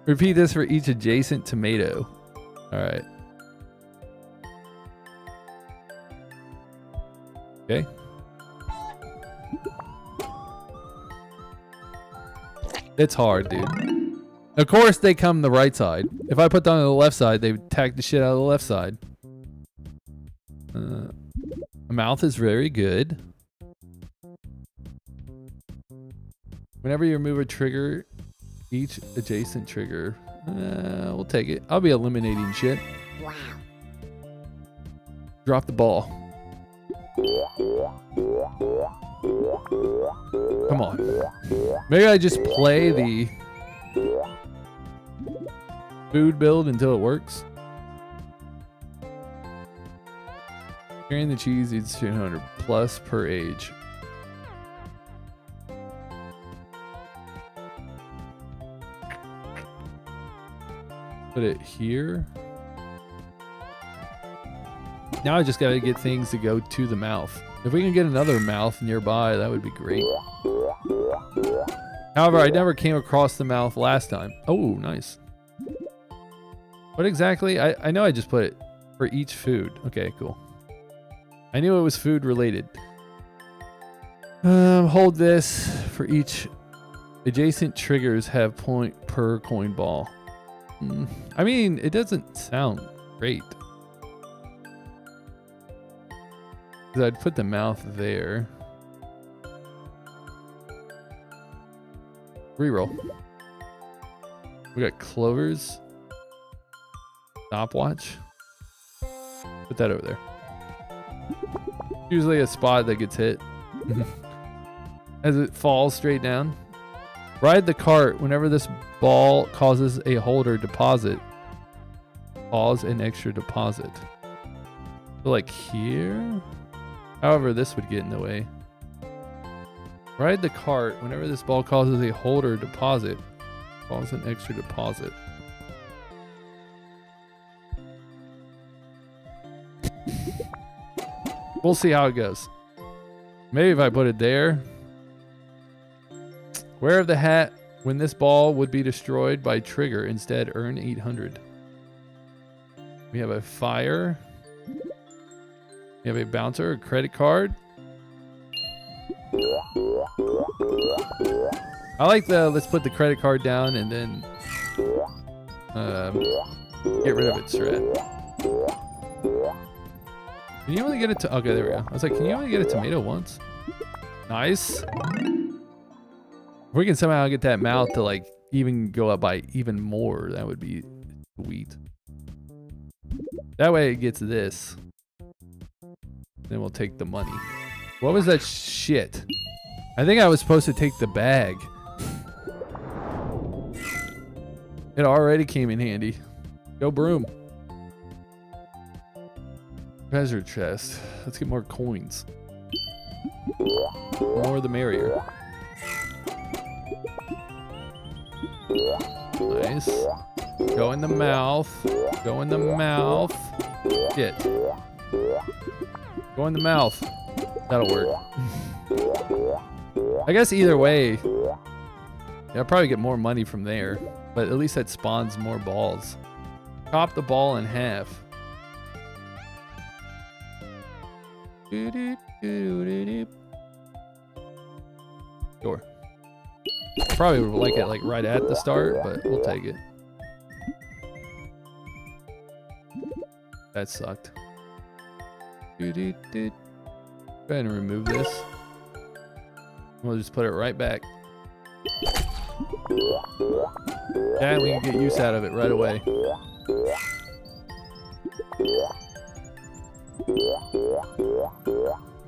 Repeat this for each adjacent tomato. All right. Okay. It's hard, dude. Of course they come the right side. If I put them on the left side, they would tack the shit out of the left side. A mouth is very good. Whenever you remove a trigger, each adjacent trigger, we'll take it. I'll be eliminating shit. Wow. Drop the ball. Come on. Maybe I just play the food build until it works. Carrying the cheese needs 200 plus per age. Put it here. Now I just gotta get things to go to the mouth. If we can get another mouth nearby, that would be great. However, I never came across the mouth last time. Oh, nice. What exactly? I know I just put it for each food. Okay, cool. I knew it was food related. Hold this for each. Adjacent triggers have point per coin ball. I mean, it doesn't sound great. Because I'd put the mouth there. Reroll. We got clovers. Stopwatch. Put that over there. Usually a spot that gets hit. As it falls straight down. Ride the cart whenever this ball causes a holder deposit. Pause an extra deposit. So like here? However, this would get in the way. Ride the cart. Whenever this ball causes a hold or deposit, cause an extra deposit. We'll see how it goes. Maybe if I put it there. Wear of the hat. When this ball would be destroyed by trigger, instead earn 800. We have a fire. We have a bouncer, a credit card. I like the, let's put the credit card down and then get rid of it strat. Can you only get it to, okay, there we go. I was like, can you only get a tomato once? Nice. If we can somehow get that mouth to like even go up by even more, that would be sweet. That way it gets this. Then we'll take the money. What was that shit? I think I was supposed to take the bag. It already came in handy. Go broom. Treasure chest. Let's get more coins. More the merrier. Nice. Go in the mouth. Go in the mouth. Get. Go in the mouth. That'll work. I guess either way, I'll probably get more money from there, but at least that spawns more balls. Chop the ball in half. Sure. Probably would like it like right at the start, but we'll take it. That sucked. Go ahead and remove this. We'll just put it right back. And we can get use out of it right away.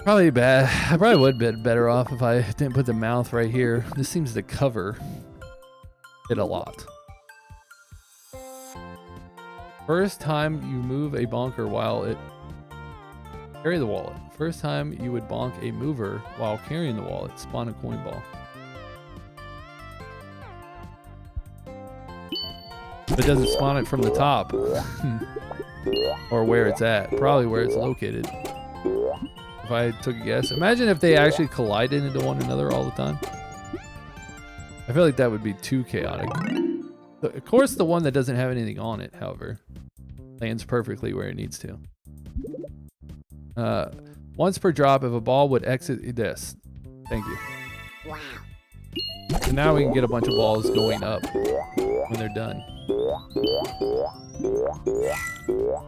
Probably bad. I probably would have been better off if I didn't put the mouth right here. This seems to cover it a lot. First time you move a bonker while it... Carry the wallet. First time you would bonk a mover while carrying the wallet. Spawn a coin ball. But it doesn't spawn it from the top. Or where it's at. Probably where it's located. If I took a guess. Imagine if they actually collided into one another all the time. I feel like that would be too chaotic. Of course, the one that doesn't have anything on it, however, lands perfectly where it needs to. Once per drop, if a ball would exit this. Thank you. Wow. So now we can get a bunch of balls going up when they're done.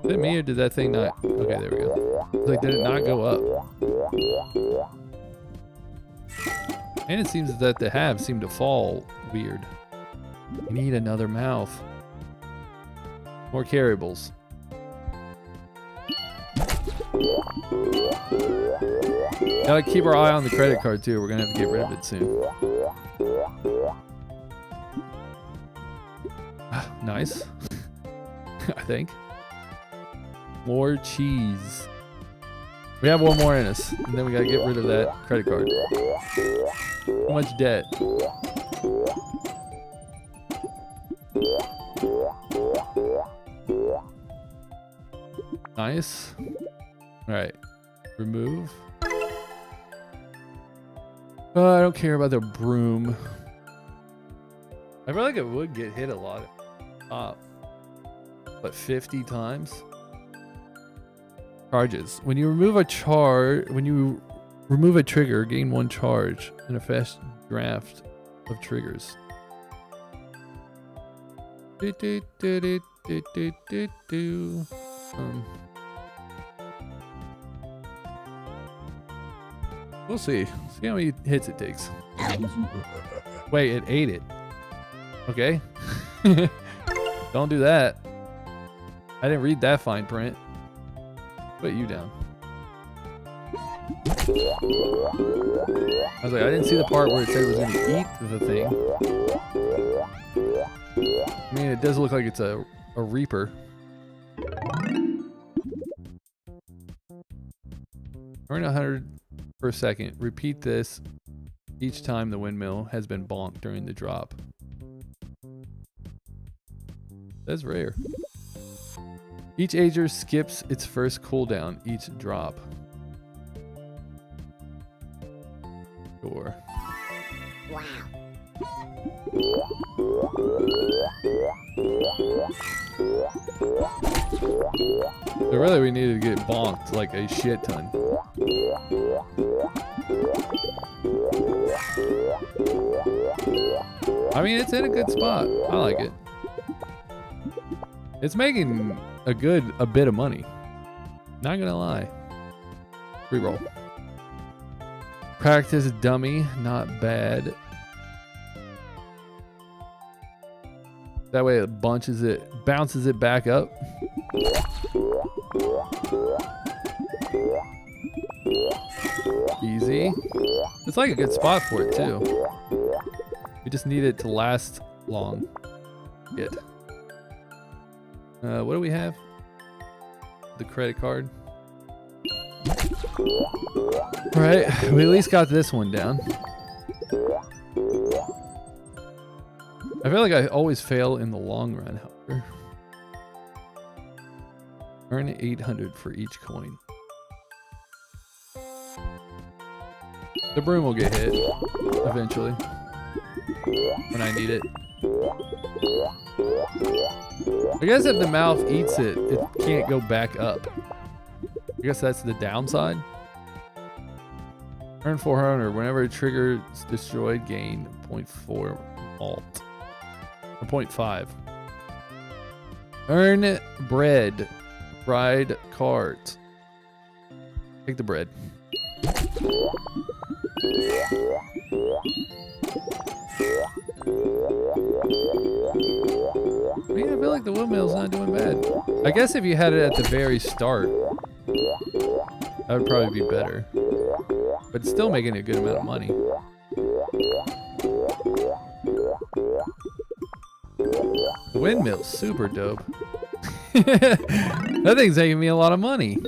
Did it me or did that thing not? Okay, there we go. Like, did it not go up? And it seems that the halves seem to fall weird. We need another mouth. More carryables. Gotta keep our eye on the credit card too. We're gonna have to get rid of it soon. Nice. I think. More cheese. We have one more in us, and then we gotta get rid of that credit card. Too much debt. Nice. Alright. Remove. I don't care about the broom. I feel like it would get hit a lot. But 50 times? Charges. When you remove a trigger, gain 1 charge in a fast draft of triggers. We'll see. See how many hits it takes. Wait, it ate it. Okay. Don't do that. I didn't read that fine print. Put you down. I was like, I didn't see the part where it said it was going to eat the thing. I mean, it does look like it's a reaper. Earn 100 per second. Repeat this each time the windmill has been bonked during the drop. That's rare. Each ager skips its first cooldown each drop. Sure. Wow. So really we needed to get bonked like a shit ton. I mean, it's in a good spot. I like it. It's making a bit of money. Not gonna lie. Reroll. Practice dummy, not bad. That way it bounces it back up. Easy. It's like a good spot for it too. We just need it to last long. Good. What do we have? The credit card. All right, we at least got this one down. I feel like I always fail in the long run, however. Earn 800 for each coin. The broom will get hit eventually when I need it. I guess if the mouth eats it, it can't go back up. I guess that's the downside. Earn 400 whenever a trigger is destroyed, gain 0.4 malt. Or 0.5. Earn bread. Fried cards. Take the bread. I mean, I feel like the windmill's not doing bad. I guess if you had it at the very start, that would probably be better. But it's still making a good amount of money. The windmill's super dope. That thing's making me a lot of money.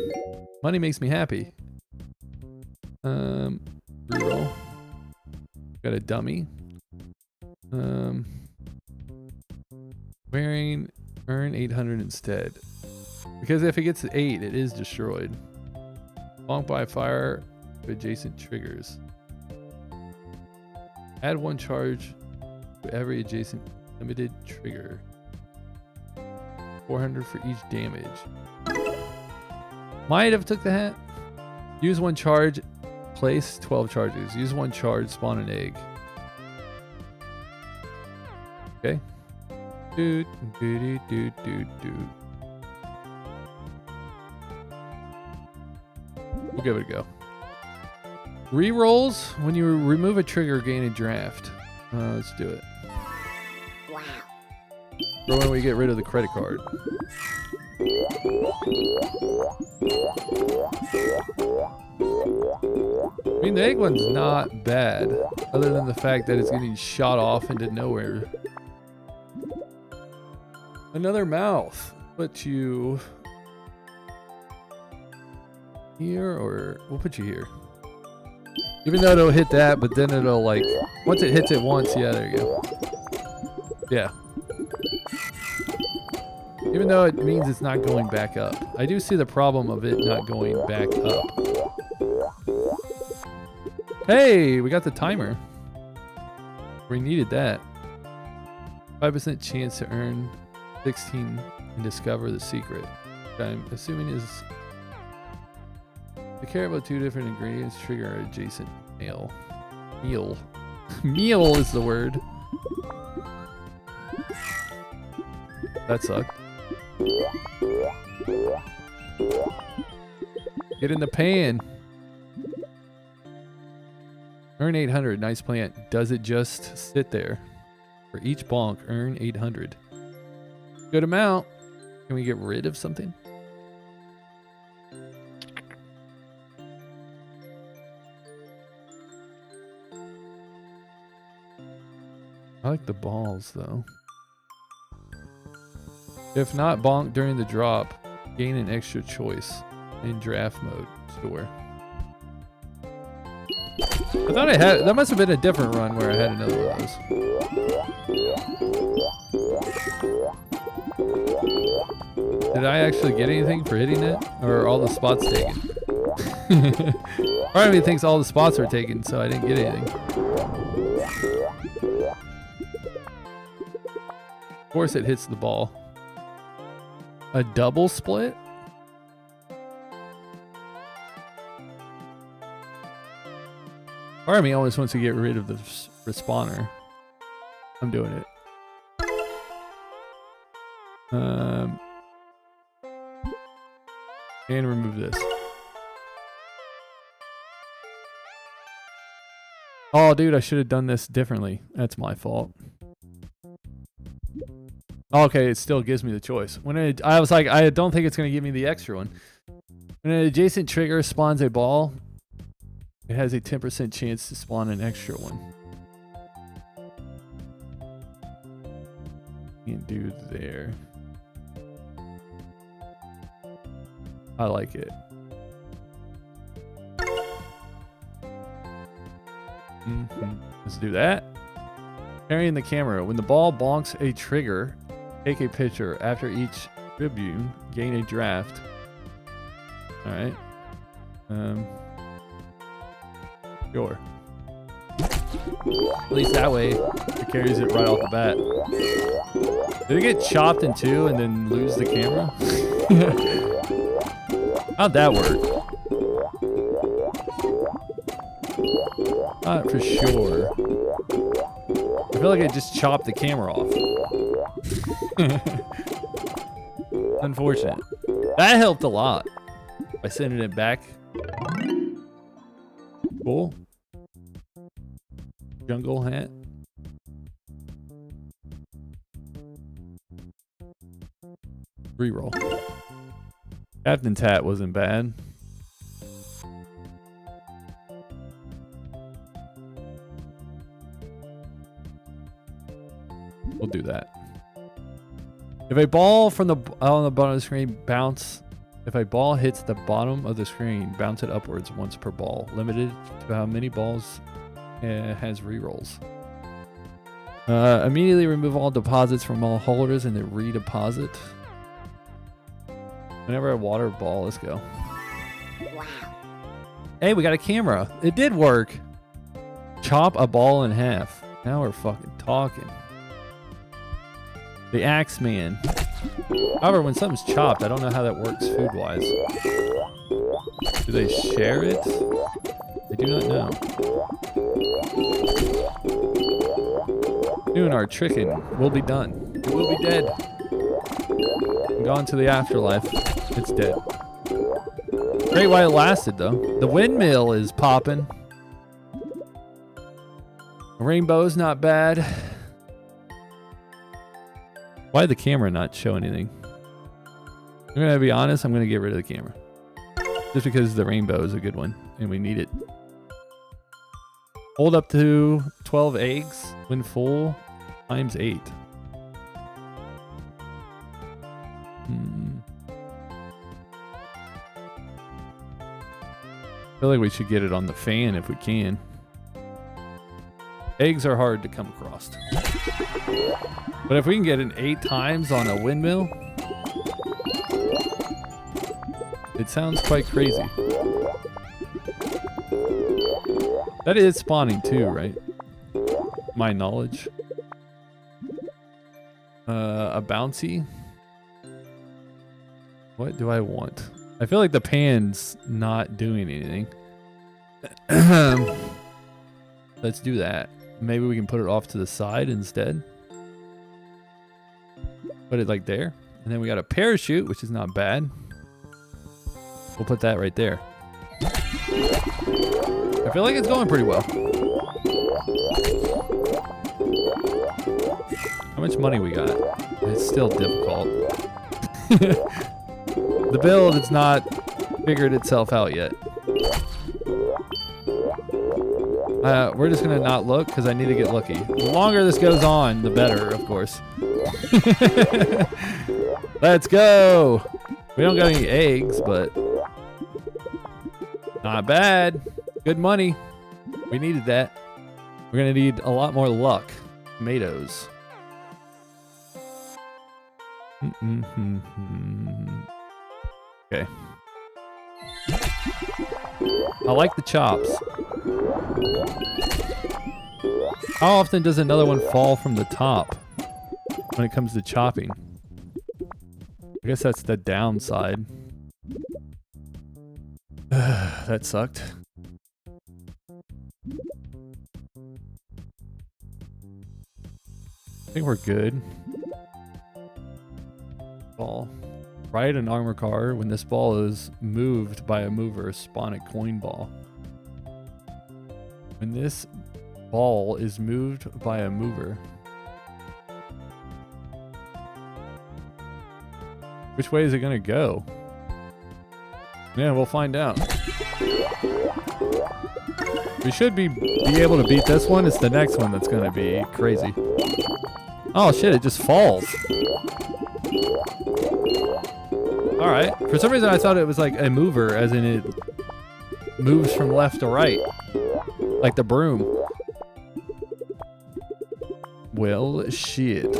Money makes me happy. Reroll. Got a dummy. Wearing earn 800 instead. Because if it gets to 8, it is destroyed. Bonk by fire to adjacent triggers. Add 1 charge to every adjacent limited trigger. 400 for each damage. Might have took the hat. Use 1 charge. Place 12 charges. Use 1 charge. Spawn an egg. Okay. We'll give it a go. Rerolls. When you remove a trigger, gain a draft. Let's do it. Wow. Or when we get rid of the credit card. I mean, the egg one's not bad, other than the fact that it's getting shot off into nowhere. Another mouth. Put you here, or we'll put you here. Even though it'll hit that, but then it'll like, once it hits it once, yeah, there you go. Yeah. Even though it means it's not going back up. I do see the problem of it not going back up. Hey, we got the timer. We needed that. 5% chance to earn 16 and discover the secret. I'm assuming is to care about 2 different ingredients trigger adjacent meal. Meal is the word. That sucked. Get in the pan. Earn 800. Nice plant. Does it just sit there? For each bonk, earn 800. Good amount. Can we get rid of something? I like the balls though. If not, bonk during the drop. Gain an extra choice in draft mode. Sure. I thought I had, that must have been a different run where I had another one of those. Did I actually get anything for hitting it? Or are all the spots taken? Part of me thinks all the spots were taken, so I didn't get anything. Of course it hits the ball. A double split? Part of me always wants to get rid of the respawner. I'm doing it. And remove this. Oh, dude, I should have done this differently. That's my fault. Okay, it still gives me the choice. When I was like, I don't think it's going to give me the extra one. When an adjacent trigger spawns a ball, it has a 10% chance to spawn an extra one. Can't do there. I like it. Let's do that. Carrying the camera. When the ball bonks a trigger, take a picture. After each tribune, gain a draft. Alright. Sure. At least that way, it carries it right off the bat. Did it get chopped in two and then lose the camera? How'd that work? Not for sure. I feel like it just chopped the camera off. Unfortunate. That helped a lot by sending it back. Cool. Jungle hat. Reroll. Captain's hat wasn't bad. We'll do that. If a ball from the on the bottom of the screen bounce, if a ball hits the bottom of the screen, bounce it upwards once per ball. Limited to how many balls has rerolls. Immediately remove all deposits from all holders and then redeposit. Whenever I water a ball, let's go. Wow. Hey, we got a camera. It did work. Chop a ball in half. Now we're fucking talking. The Axe Man. However, when something's chopped, I don't know how that works food-wise. Do they share it? I do not know. Soon our chicken will be done. It will be dead. Gone to the afterlife. It's dead. Great while it lasted, though. The windmill is popping. Rainbow's not bad. Why did the camera not show anything? I'm gonna be honest, I'm gonna get rid of the camera. Just because the rainbow is a good one, and we need it. Hold up to 12 eggs when full, times 8. I feel like we should get it on the fan if we can. Eggs are hard to come across. But if we can get it 8 times on a windmill, it sounds quite crazy. That is spawning too, right? My knowledge. A bouncy. What do I want? I feel like the pan's not doing anything. Let's do that. Maybe we can put it off to the side instead. Put it like there. And then we got a parachute, which is not bad. We'll put that right there. I feel like it's going pretty well. How much money we got? It's still difficult. The build has not figured itself out yet. We're just gonna not look because I need to get lucky. The longer this goes on, the better, of course. Let's go. We don't got any eggs, but not bad. Good money. We needed that. We're gonna need a lot more luck. Tomatoes. Okay. I like the chops. How often does another one fall from the top when it comes to chopping? I guess that's the downside. That sucked. I think we're good. Ball. Ride an armor car. When this ball is moved by a mover, spawn a coin ball. When this ball is moved by a mover. Which way is it gonna go? Yeah, we'll find out. We should be able to beat this one. It's the next one that's gonna be crazy. Oh shit, it just falls. Alright. For some reason I thought it was like a mover, as in it moves from left to right. Like the broom. Well, shit.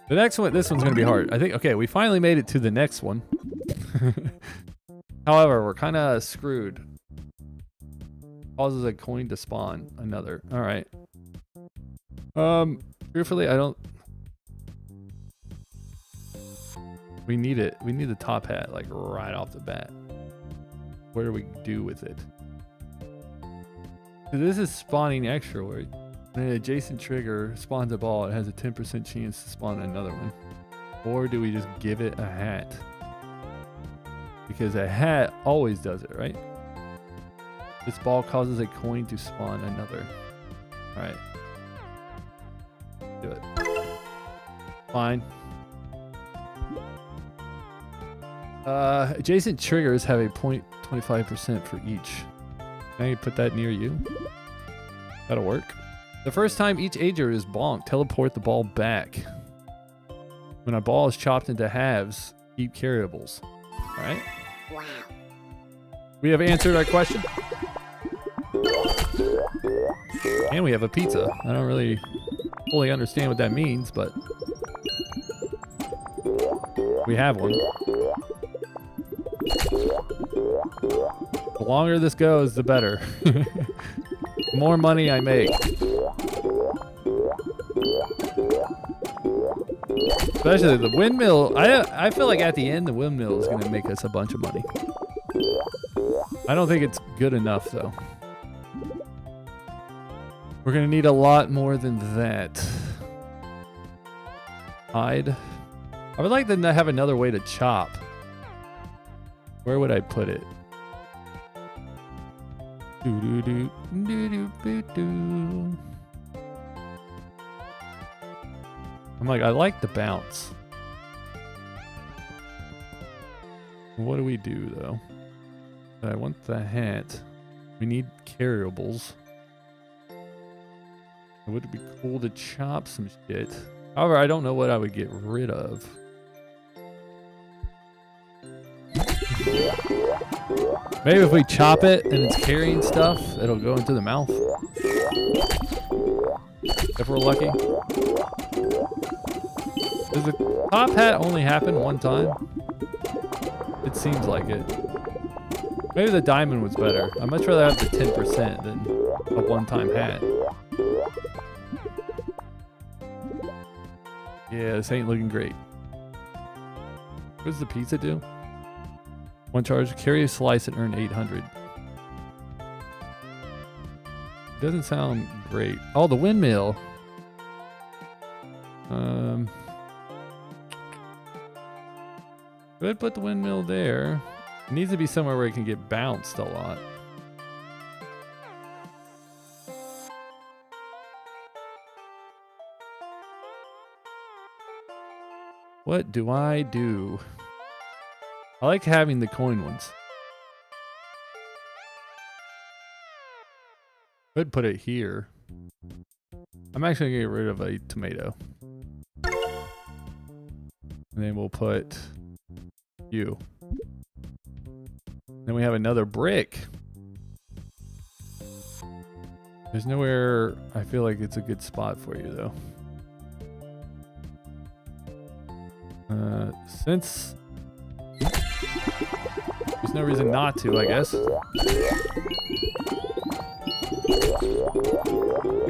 The next one, this one's gonna be hard. I think, okay, we finally made it to the next one. However, we're kind of screwed. Causes a coin to spawn another. All right. Truthfully, I don't. We need it. We need the top hat like right off the bat. What do we do with it? So this is spawning extra. Where when an adjacent trigger spawns a ball, it has a 10% chance to spawn another one. Or do we just give it a hat? Because a hat always does it, right? This ball causes a coin to spawn another. Alright. Do it. Fine. Adjacent triggers have a 0.25% for each. Can I put that near you? That'll work. The first time each ager is bonked, teleport the ball back. When a ball is chopped into halves, keep carryables. Alright. Wow. We have answered our question. And we have a pizza. I don't really fully understand what that means, but we have one. The longer this goes, the better. The more money I make. Especially the windmill. I feel like at the end, the windmill is going to make us a bunch of money. I don't think it's good enough, though. We're going to need a lot more than that. Hide. I would like to have another way to chop. Where would I put it? I'm like, I like the bounce. What do we do, though? I want the hat. We need carryables. It would be cool to chop some shit. However, I don't know what I would get rid of. Maybe if we chop it and it's carrying stuff, it'll go into the mouth. If we're lucky. Does the top hat only happen one time? It seems like it. Maybe the diamond was better. I'd much rather have the 10% than a one-time hat. Yeah, this ain't looking great. What does the pizza do? One charge, carry a slice and earn 800. Doesn't sound great. Oh, the windmill. Could put the windmill there. It needs to be somewhere where it can get bounced a lot. What do I do? I like having the coin ones. Could put it here. I'm actually gonna get rid of a tomato. And then we'll put you. Then we have another brick. There's nowhere I feel like it's a good spot for you though. Since there's no reason not to, I guess. I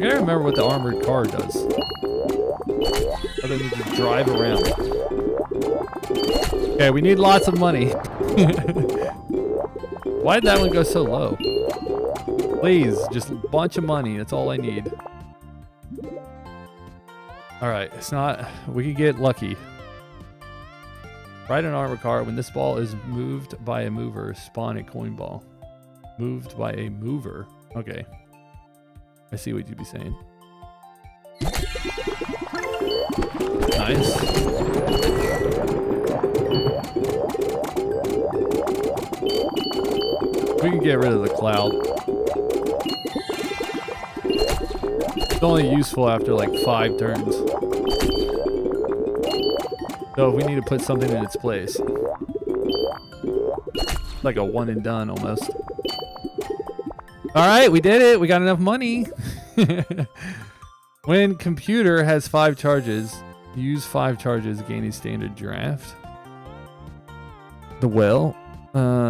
gotta remember what the armored car does. Other than to drive around. Okay, we need lots of money. Why did that one go so low? Please, just a bunch of money. That's all I need. Alright, it's not... We can get lucky. Ride an armored car. When this ball is moved by a mover, spawn a coin ball. Moved by a mover. Okay. I see what you'd be saying. Nice. We can get rid of the cloud. It's only useful after like 5 turns. So if we need to put something in its place. Like a one and done almost. Alright, we did it. We got enough money. When computer has 5 charges, use 5 charges, gain a standard draft. The well,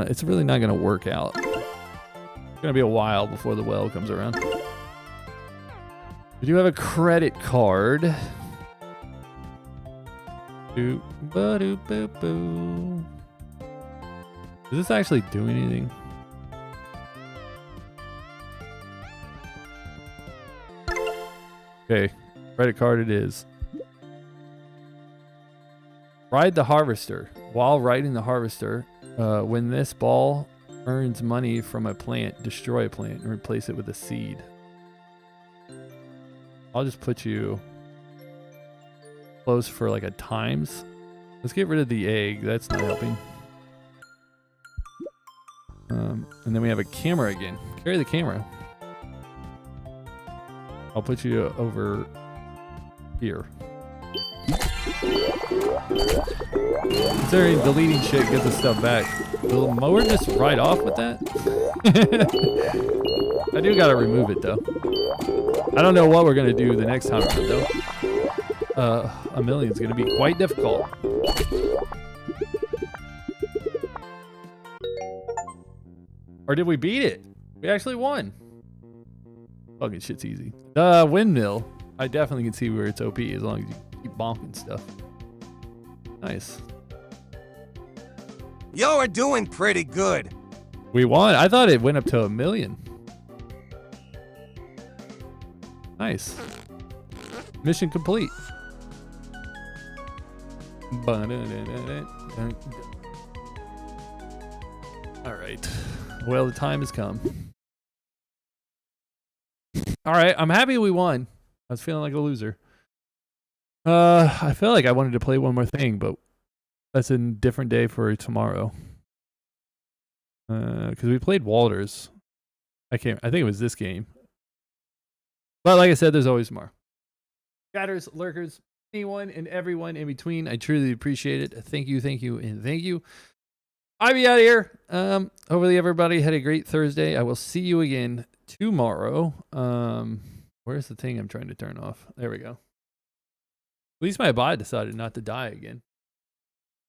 it's really not going to work out. It's going to be a while before the well comes around. We do have a credit card. Doop, ba doop, boop, boo. Does this actually do anything? Okay, credit card it is. Ride the harvester. While riding the harvester, when this ball earns money from a plant, destroy a plant and replace it with a seed. I'll just put you close for like a times. Let's get rid of the egg. That's not helping. And then we have a camera again. Carry the camera. I'll put you over here. Considering deleting shit gives us stuff back. Will the mower just ride off with that? I do gotta remove it though. I don't know what we're gonna do the next time around though. A million's gonna be quite difficult. Or did we beat it? We actually won. Fucking shit's easy. The windmill. I definitely can see where it's OP as long as you keep bonking stuff. Nice. Yo are doing pretty good. We won. I thought it went up to 1 million. Nice. Mission complete. All right. Well, the time has come. All right. I'm happy we won. I was feeling like a loser. I feel like I wanted to play one more thing, but that's a different day for tomorrow. Because we played Walters. I think it was this game. But like I said, there's always more. Chatters, lurkers, anyone and everyone in between. I truly appreciate it. Thank you, and thank you. I'll be out of here. Hopefully everybody had a great Thursday. I will see you again tomorrow. Where's the thing I'm trying to turn off? There we go. At least my bot decided not to die again.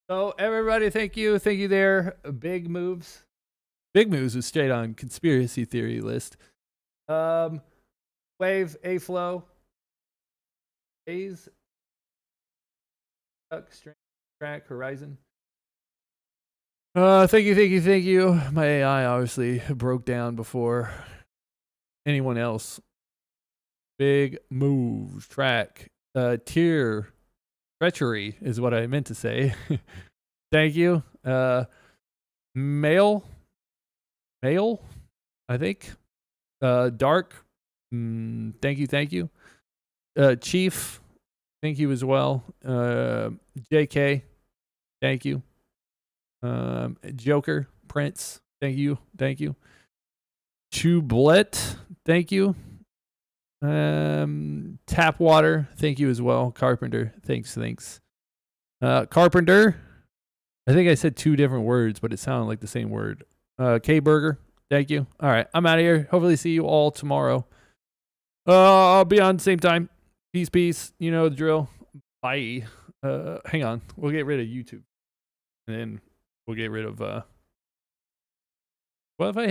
So everybody, thank you. Thank you there. Big moves. Big moves was straight on conspiracy theory list. Wave, A-Flow. A's. Duck, String, Track, Horizon. Thank you. My AI obviously broke down before anyone else. Big moves. Track. Tier. Treachery is what I meant to say. Thank you. Mail, I think. Dark. Thank you. Chief, thank you as well. JK, thank you. Joker, Prince, thank you. Chublet, thank you. Tapwater, thank you as well. Carpenter, thanks. Carpenter, I think I said 2 different words, but it sounded like the same word. K Burger, thank you. All right, I'm out of here. Hopefully see you all tomorrow. I'll be on same time. Peace. You know the drill. Bye. Hang on. We'll get rid of YouTube. And then we'll get rid of what if I